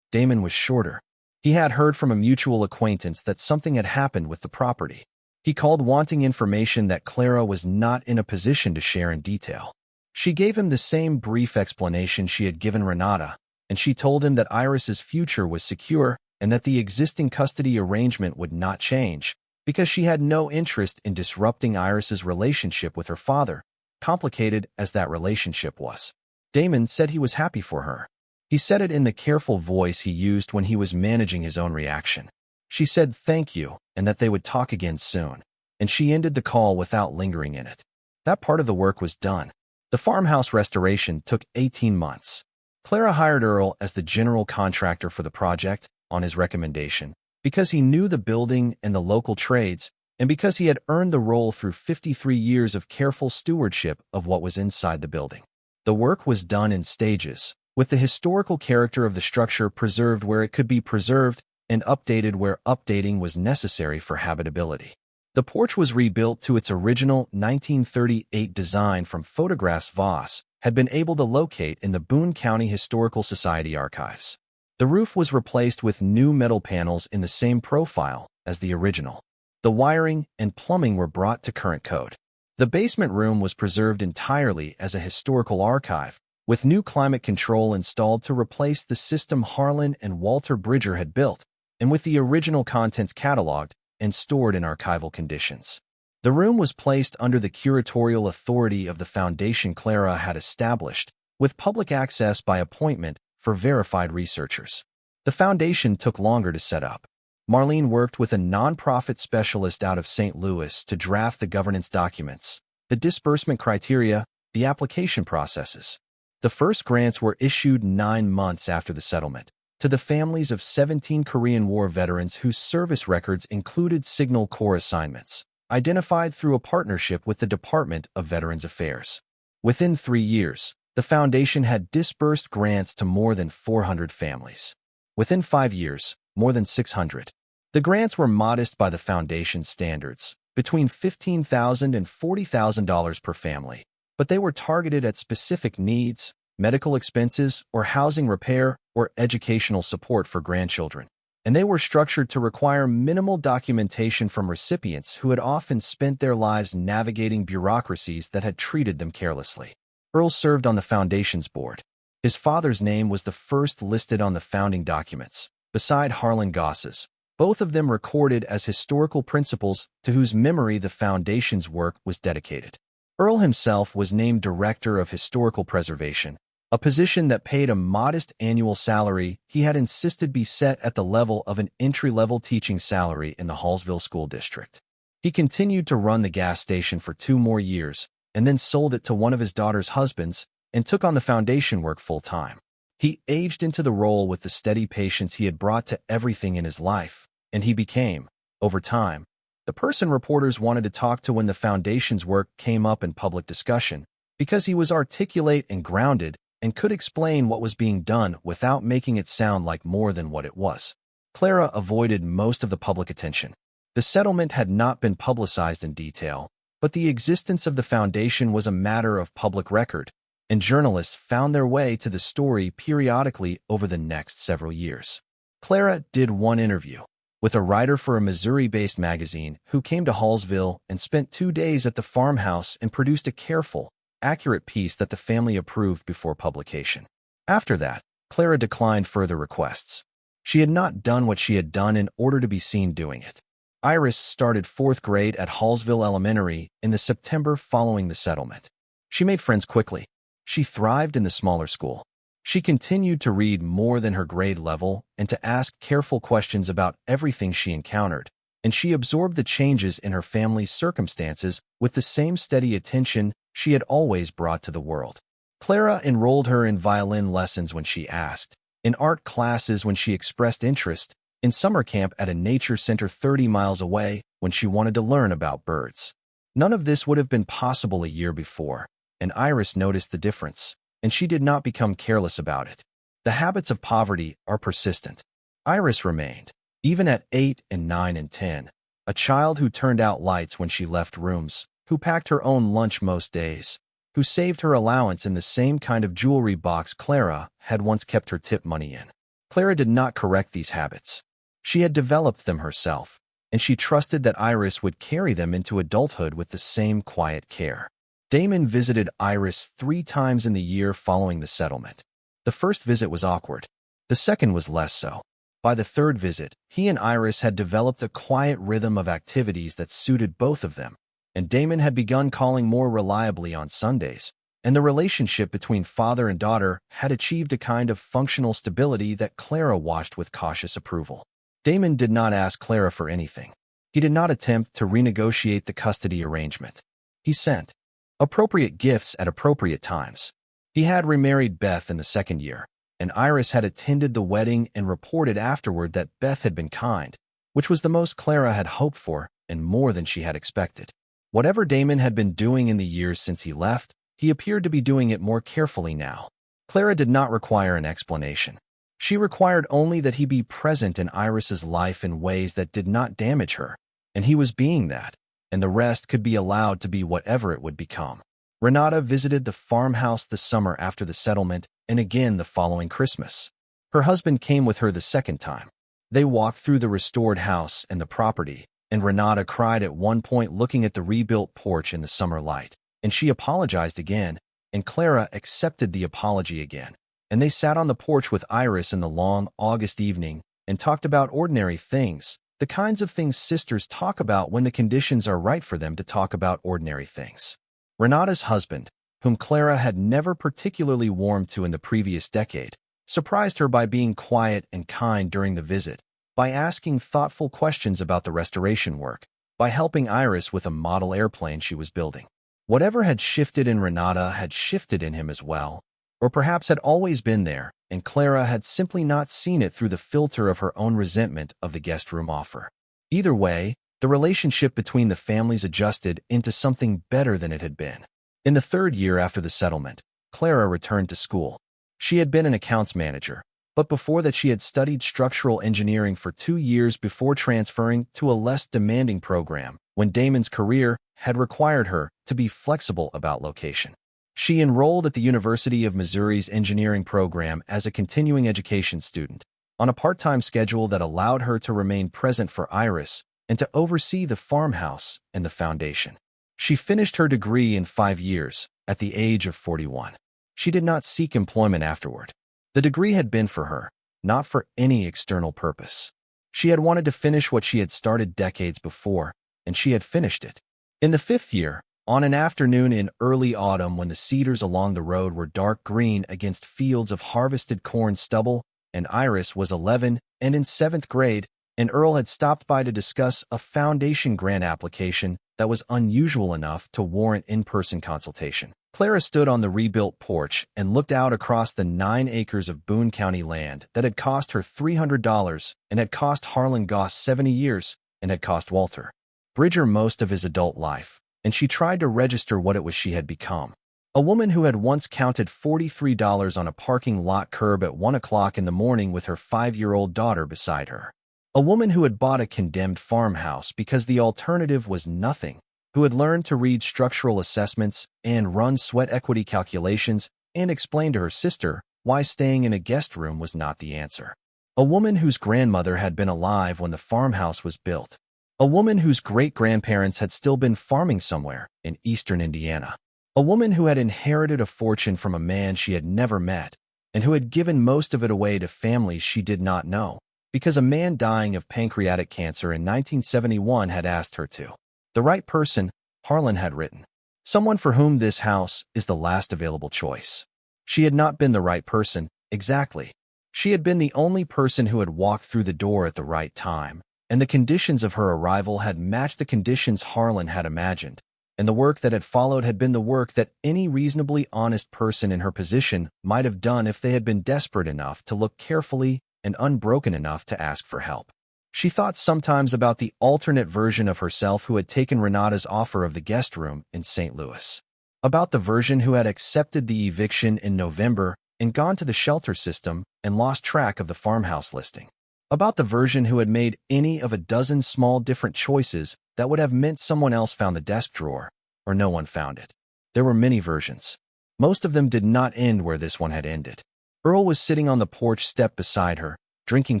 Damon was shorter. He had heard from a mutual acquaintance that something had happened with the property. He called wanting information that Clara was not in a position to share in detail. She gave him the same brief explanation she had given Renata, and she told him that Iris's future was secure and that the existing custody arrangement would not change, because she had no interest in disrupting Iris's relationship with her father, complicated as that relationship was. Damon said he was happy for her. He said it in the careful voice he used when he was managing his own reaction. She said thank you and that they would talk again soon, and she ended the call without lingering in it. That part of the work was done. The farmhouse restoration took 18 months. Clara hired Earl as the general contractor for the project, on his recommendation, because he knew the building and the local trades, and because he had earned the role through 53 years of careful stewardship of what was inside the building. The work was done in stages, with the historical character of the structure preserved where it could be preserved and updated where updating was necessary for habitability. The porch was rebuilt to its original 1938 design from photographs Voss had been able to locate in the Boone County Historical Society archives. The roof was replaced with new metal panels in the same profile as the original. The wiring and plumbing were brought to current code. The basement room was preserved entirely as a historical archive, with new climate control installed to replace the system Harlan and Walter Bridger had built, and with the original contents cataloged and stored in archival conditions. The room was placed under the curatorial authority of the foundation Clara had established, with public access by appointment for verified researchers. The foundation took longer to set up. Marlene worked with a nonprofit specialist out of St. Louis to draft the governance documents, the disbursement criteria, the application processes. The first grants were issued 9 months after the settlement, to the families of 17 Korean War veterans whose service records included Signal Corps assignments, identified through a partnership with the Department of Veterans Affairs. Within 3 years, the foundation had disbursed grants to more than 400 families. Within 5 years, more than 600. The grants were modest by the foundation's standards, between $15,000 and $40,000 per family, but they were targeted at specific needs, medical expenses, or housing repair, or educational support for grandchildren. And they were structured to require minimal documentation from recipients who had often spent their lives navigating bureaucracies that had treated them carelessly. Earl served on the foundation's board. His father's name was the first listed on the founding documents, beside Harlan Goss's, both of them recorded as historical principals to whose memory the foundation's work was dedicated. Earl himself was named Director of Historical Preservation, a position that paid a modest annual salary he had insisted be set at the level of an entry-level teaching salary in the Hallsville School District. He continued to run the gas station for 2 more years, and then sold it to one of his daughter's husbands and took on the foundation work full-time. He aged into the role with the steady patience he had brought to everything in his life, and he became, over time, the person reporters wanted to talk to when the foundation's work came up in public discussion, because he was articulate and grounded and could explain what was being done without making it sound like more than what it was. Clara avoided most of the public attention. The settlement had not been publicized in detail, but the existence of the foundation was a matter of public record, and journalists found their way to the story periodically over the next several years. Clara did one interview with a writer for a Missouri-based magazine who came to Hallsville and spent 2 days at the farmhouse and produced a careful, accurate piece that the family approved before publication. After that, Clara declined further requests. She had not done what she had done in order to be seen doing it. Iris started 4th grade at Hallsville Elementary in the September following the settlement. She made friends quickly. She thrived in the smaller school. She continued to read more than her grade level and to ask careful questions about everything she encountered, and she absorbed the changes in her family's circumstances with the same steady attention she had always brought to the world. Clara enrolled her in violin lessons when she asked, in art classes when she expressed interest, in summer camp at a nature center 30 miles away when she wanted to learn about birds. None of this would have been possible a year before, and Iris noticed the difference, and she did not become careless about it. The habits of poverty are persistent. Iris remained, even at 8 and 9 and 10, a child who turned out lights when she left rooms, who packed her own lunch most days, who saved her allowance in the same kind of jewelry box Clara had once kept her tip money in. Clara did not correct these habits. She had developed them herself, and she trusted that Iris would carry them into adulthood with the same quiet care. Damon visited Iris 3 times in the year following the settlement. The first visit was awkward. The second was less so. By the third visit, he and Iris had developed a quiet rhythm of activities that suited both of them, and Damon had begun calling more reliably on Sundays, and the relationship between father and daughter had achieved a kind of functional stability that Clara watched with cautious approval. Damon did not ask Clara for anything. He did not attempt to renegotiate the custody arrangement. He sent appropriate gifts at appropriate times. He had remarried Beth in the 2nd year, and Iris had attended the wedding and reported afterward that Beth had been kind, which was the most Clara had hoped for and more than she had expected. Whatever Damon had been doing in the years since he left, he appeared to be doing it more carefully now. Clara did not require an explanation. She required only that he be present in Iris's life in ways that did not damage her, and he was being that, and the rest could be allowed to be whatever it would become. Renata visited the farmhouse the summer after the settlement and again the following Christmas. Her husband came with her the 2nd time. They walked through the restored house and the property, and Renata cried at one point looking at the rebuilt porch in the summer light, and she apologized again, and Clara accepted the apology again, and they sat on the porch with Iris in the long August evening and talked about ordinary things, the kinds of things sisters talk about when the conditions are right for them to talk about ordinary things. Renata's husband, whom Clara had never particularly warmed to in the previous decade, surprised her by being quiet and kind during the visit, by asking thoughtful questions about the restoration work, by helping Iris with a model airplane she was building. Whatever had shifted in Renata had shifted in him as well, or perhaps had always been there, and Clara had simply not seen it through the filter of her own resentment of the guest room offer. Either way, the relationship between the families adjusted into something better than it had been. In the third year after the settlement, Clara returned to school. She had been an accounts manager, but before that she had studied structural engineering for 2 years before transferring to a less demanding program when Damon's career had required her to be flexible about location. She enrolled at the University of Missouri's engineering program as a continuing education student, on a part-time schedule that allowed her to remain present for Iris and to oversee the farmhouse and the foundation. She finished her degree in 5 years, at the age of 41. She did not seek employment afterward. The degree had been for her, not for any external purpose. She had wanted to finish what she had started decades before, and she had finished it. In the 5th year, on an afternoon in early autumn when the cedars along the road were dark green against fields of harvested corn stubble, and Iris was 11 and in 7th grade, and Earl had stopped by to discuss a foundation grant application that was unusual enough to warrant in-person consultation. Clara stood on the rebuilt porch and looked out across the 9 acres of Boone County land that had cost her $300 and had cost Harlan Goss 70 years and had cost Walter Bridger most of his adult life, and she tried to register what it was she had become. A woman who had once counted $43 on a parking lot curb at 1 o'clock in the morning with her 5-year-old daughter beside her. A woman who had bought a condemned farmhouse because the alternative was nothing, who had learned to read structural assessments and run sweat equity calculations and explain to her sister why staying in a guest room was not the answer. A woman whose grandmother had been alive when the farmhouse was built. A woman whose great-grandparents had still been farming somewhere in eastern Indiana. A woman who had inherited a fortune from a man she had never met and who had given most of it away to families she did not know, because a man dying of pancreatic cancer in 1971 had asked her to. The right person, Harlan had written. Someone for whom this house is the last available choice. She had not been the right person, exactly. She had been the only person who had walked through the door at the right time, and the conditions of her arrival had matched the conditions Harlan had imagined, and the work that had followed had been the work that any reasonably honest person in her position might have done if they had been desperate enough to look carefully and unbroken enough to ask for help. She thought sometimes about the alternate version of herself who had taken Renata's offer of the guest room in St. Louis. About the version who had accepted the eviction in November and gone to the shelter system and lost track of the farmhouse listing. About the version who had made any of a dozen small different choices that would have meant someone else found the desk drawer, or no one found it. There were many versions. Most of them did not end where this one had ended. Earl was sitting on the porch step beside her, drinking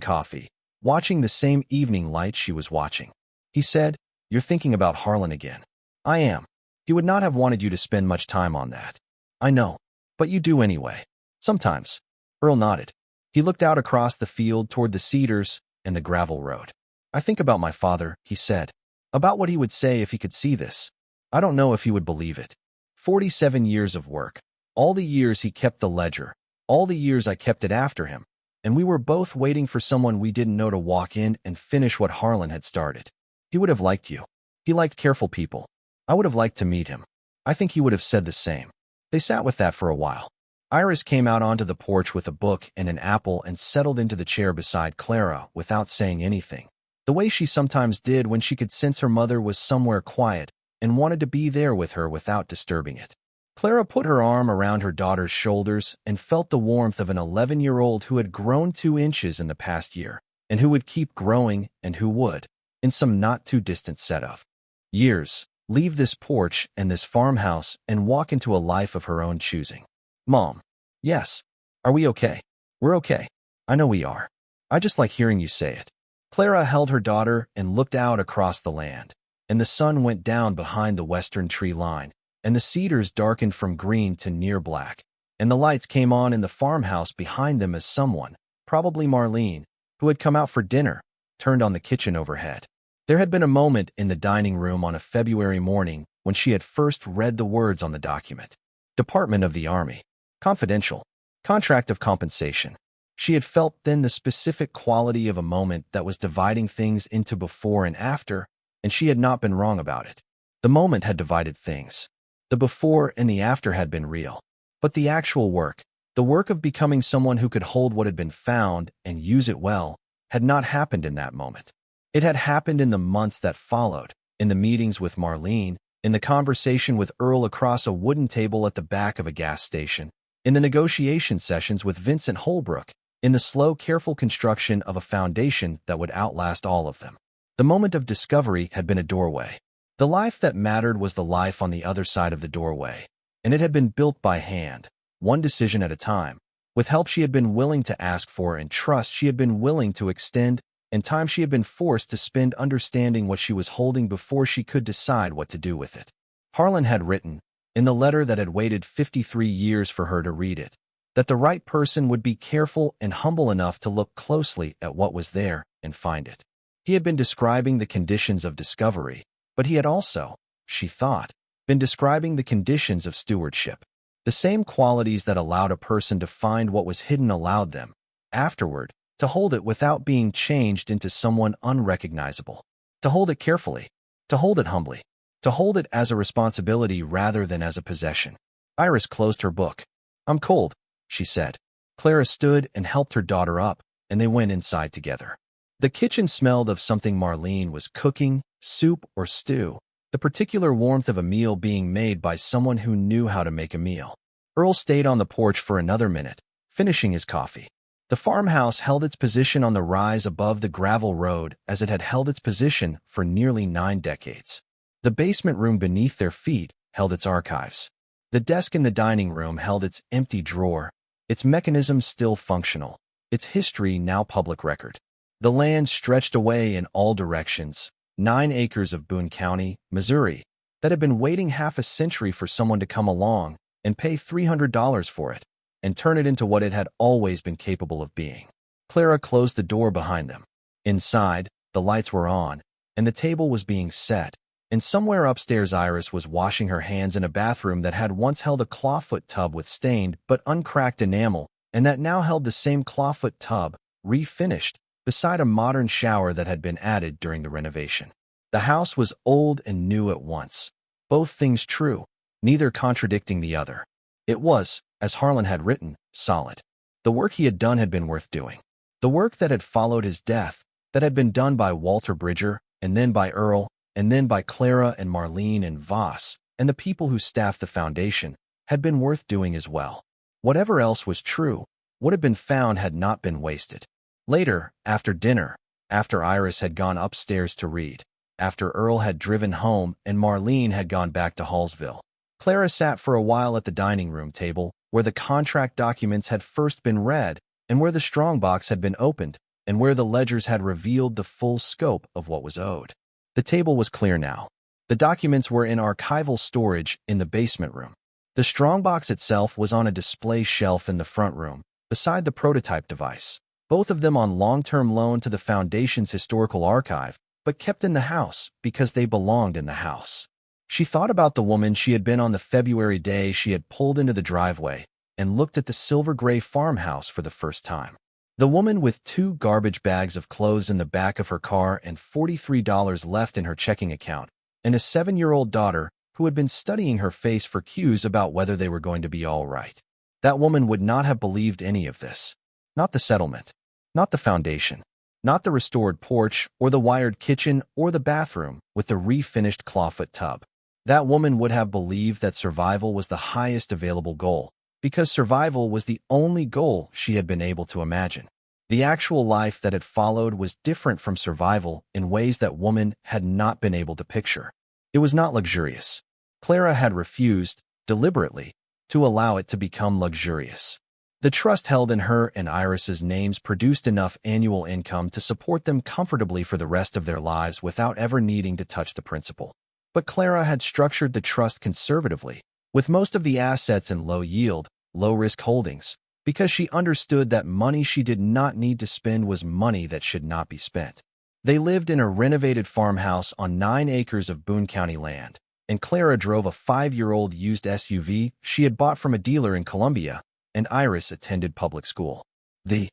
coffee, watching the same evening light she was watching. He said, "You're thinking about Harlan again." "I am. He would not have wanted you to spend much time on that." "I know. But you do anyway." "Sometimes." Earl nodded. He looked out across the field toward the cedars and the gravel road. "I think about my father," he said. "About what he would say if he could see this. I don't know if he would believe it. 47 years of work. All the years he kept the ledger. All the years I kept it after him. And we were both waiting for someone we didn't know to walk in and finish what Harlan had started. He would have liked you. He liked careful people. I would have liked to meet him. I think he would have said the same." They sat with that for a while. Iris came out onto the porch with a book and an apple and settled into the chair beside Clara without saying anything, the way she sometimes did when she could sense her mother was somewhere quiet and wanted to be there with her without disturbing it. Clara put her arm around her daughter's shoulders and felt the warmth of an 11-year-old who had grown 2 inches in the past year, and who would keep growing and who would, in some not-too-distant set of years, leave this porch and this farmhouse and walk into a life of her own choosing. "Mom." "Yes. Are we okay?" "We're okay. I know we are. I just like hearing you say it." Clara held her daughter and looked out across the land, and the sun went down behind the western tree line, and the cedars darkened from green to near black, and the lights came on in the farmhouse behind them as someone, probably Marlene, who had come out for dinner, turned on the kitchen overhead. There had been a moment in the dining room on a February morning when she had first read the words on the document. Department of the Army. Confidential. Contract of compensation. She had felt then the specific quality of a moment that was dividing things into before and after, and she had not been wrong about it. The moment had divided things. The before and the after had been real. But the actual work, the work of becoming someone who could hold what had been found and use it well, had not happened in that moment. It had happened in the months that followed, in the meetings with Marlene, in the conversation with Earl across a wooden table at the back of a gas station, in the negotiation sessions with Vincent Holbrook, in the slow, careful construction of a foundation that would outlast all of them. The moment of discovery had been a doorway. The life that mattered was the life on the other side of the doorway, and it had been built by hand, one decision at a time, with help she had been willing to ask for and trust she had been willing to extend, and time she had been forced to spend understanding what she was holding before she could decide what to do with it. Harlan had written, in the letter that had waited 53 years for her to read it, that the right person would be careful and humble enough to look closely at what was there and find it. He had been describing the conditions of discovery, but he had also, she thought, been describing the conditions of stewardship. The same qualities that allowed a person to find what was hidden allowed them, afterward, to hold it without being changed into someone unrecognizable, to hold it carefully, to hold it humbly, to hold it as a responsibility rather than as a possession. Iris closed her book. "I'm cold," she said. Clara stood and helped her daughter up, and they went inside together. The kitchen smelled of something Marlene was cooking, soup or stew, the particular warmth of a meal being made by someone who knew how to make a meal. Earl stayed on the porch for another minute, finishing his coffee. The farmhouse held its position on the rise above the gravel road as it had held its position for nearly 9 decades. The basement room beneath their feet held its archives. The desk in the dining room held its empty drawer, its mechanism still functional, its history now public record. The land stretched away in all directions, 9 acres of Boone County, Missouri, that had been waiting half a century for someone to come along and pay $300 for it, and turn it into what it had always been capable of being. Clara closed the door behind them. Inside, the lights were on, and the table was being set, and somewhere upstairs Iris was washing her hands in a bathroom that had once held a clawfoot tub with stained but uncracked enamel, and that now held the same clawfoot tub, refinished, beside a modern shower that had been added during the renovation. The house was old and new at once, both things true, neither contradicting the other. It was, as Harlan had written, solid. The work he had done had been worth doing. The work that had followed his death, that had been done by Walter Bridger, and then by Earl, and then by Clara and Marlene and Voss, and the people who staffed the foundation, had been worth doing as well. Whatever else was true, what had been found had not been wasted. Later, after dinner, after Iris had gone upstairs to read, after Earl had driven home and Marlene had gone back to Hallsville, Clara sat for a while at the dining room table, where the contract documents had first been read, and where the strongbox had been opened, and where the ledgers had revealed the full scope of what was owed. The table was clear now. The documents were in archival storage in the basement room. The strongbox itself was on a display shelf in the front room, beside the prototype device, both of them on long-term loan to the Foundation's historical archive, but kept in the house because they belonged in the house. She thought about the woman she had been on the February day she had pulled into the driveway and looked at the silver-gray farmhouse for the first time. The woman with 2 garbage bags of clothes in the back of her car and $43 left in her checking account, and a 7-year-old daughter who had been studying her face for cues about whether they were going to be all right. That woman would not have believed any of this. Not the settlement. Not the foundation. Not the restored porch or the wired kitchen or the bathroom with the refinished clawfoot tub. That woman would have believed that survival was the highest available goal, because survival was the only goal she had been able to imagine. The actual life that had followed was different from survival in ways that woman had not been able to picture. It was not luxurious. Clara had refused, deliberately, to allow it to become luxurious. The trust held in her and Iris's names produced enough annual income to support them comfortably for the rest of their lives without ever needing to touch the principal. But Clara had structured the trust conservatively, with most of the assets in low-yield, low-risk holdings, because she understood that money she did not need to spend was money that should not be spent. They lived in a renovated farmhouse on 9 acres of Boone County land, and Clara drove a 5-year-old used SUV she had bought from a dealer in Columbia, and Iris attended public school. The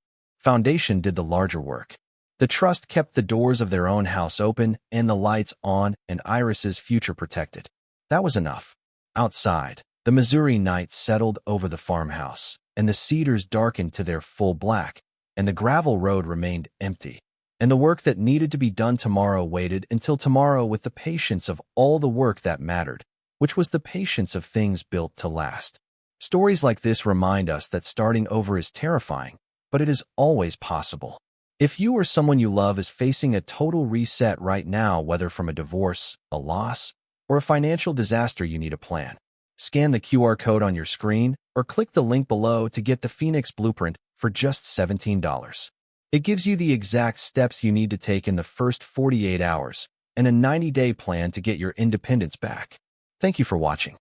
Foundation did the larger work. The trust kept the doors of their own house open and the lights on and Iris's future protected. That was enough. Outside, the Missouri night settled over the farmhouse, and the cedars darkened to their full black, and the gravel road remained empty. And the work that needed to be done tomorrow waited until tomorrow with the patience of all the work that mattered, which was the patience of things built to last. Stories like this remind us that starting over is terrifying, but it is always possible. If you or someone you love is facing a total reset right now, whether from a divorce, a loss, or a financial disaster, you need a plan. Scan the QR code on your screen or click the link below to get the Phoenix Blueprint for just $17. It gives you the exact steps you need to take in the first 48 hours and a 90-day plan to get your independence back. Thank you for watching.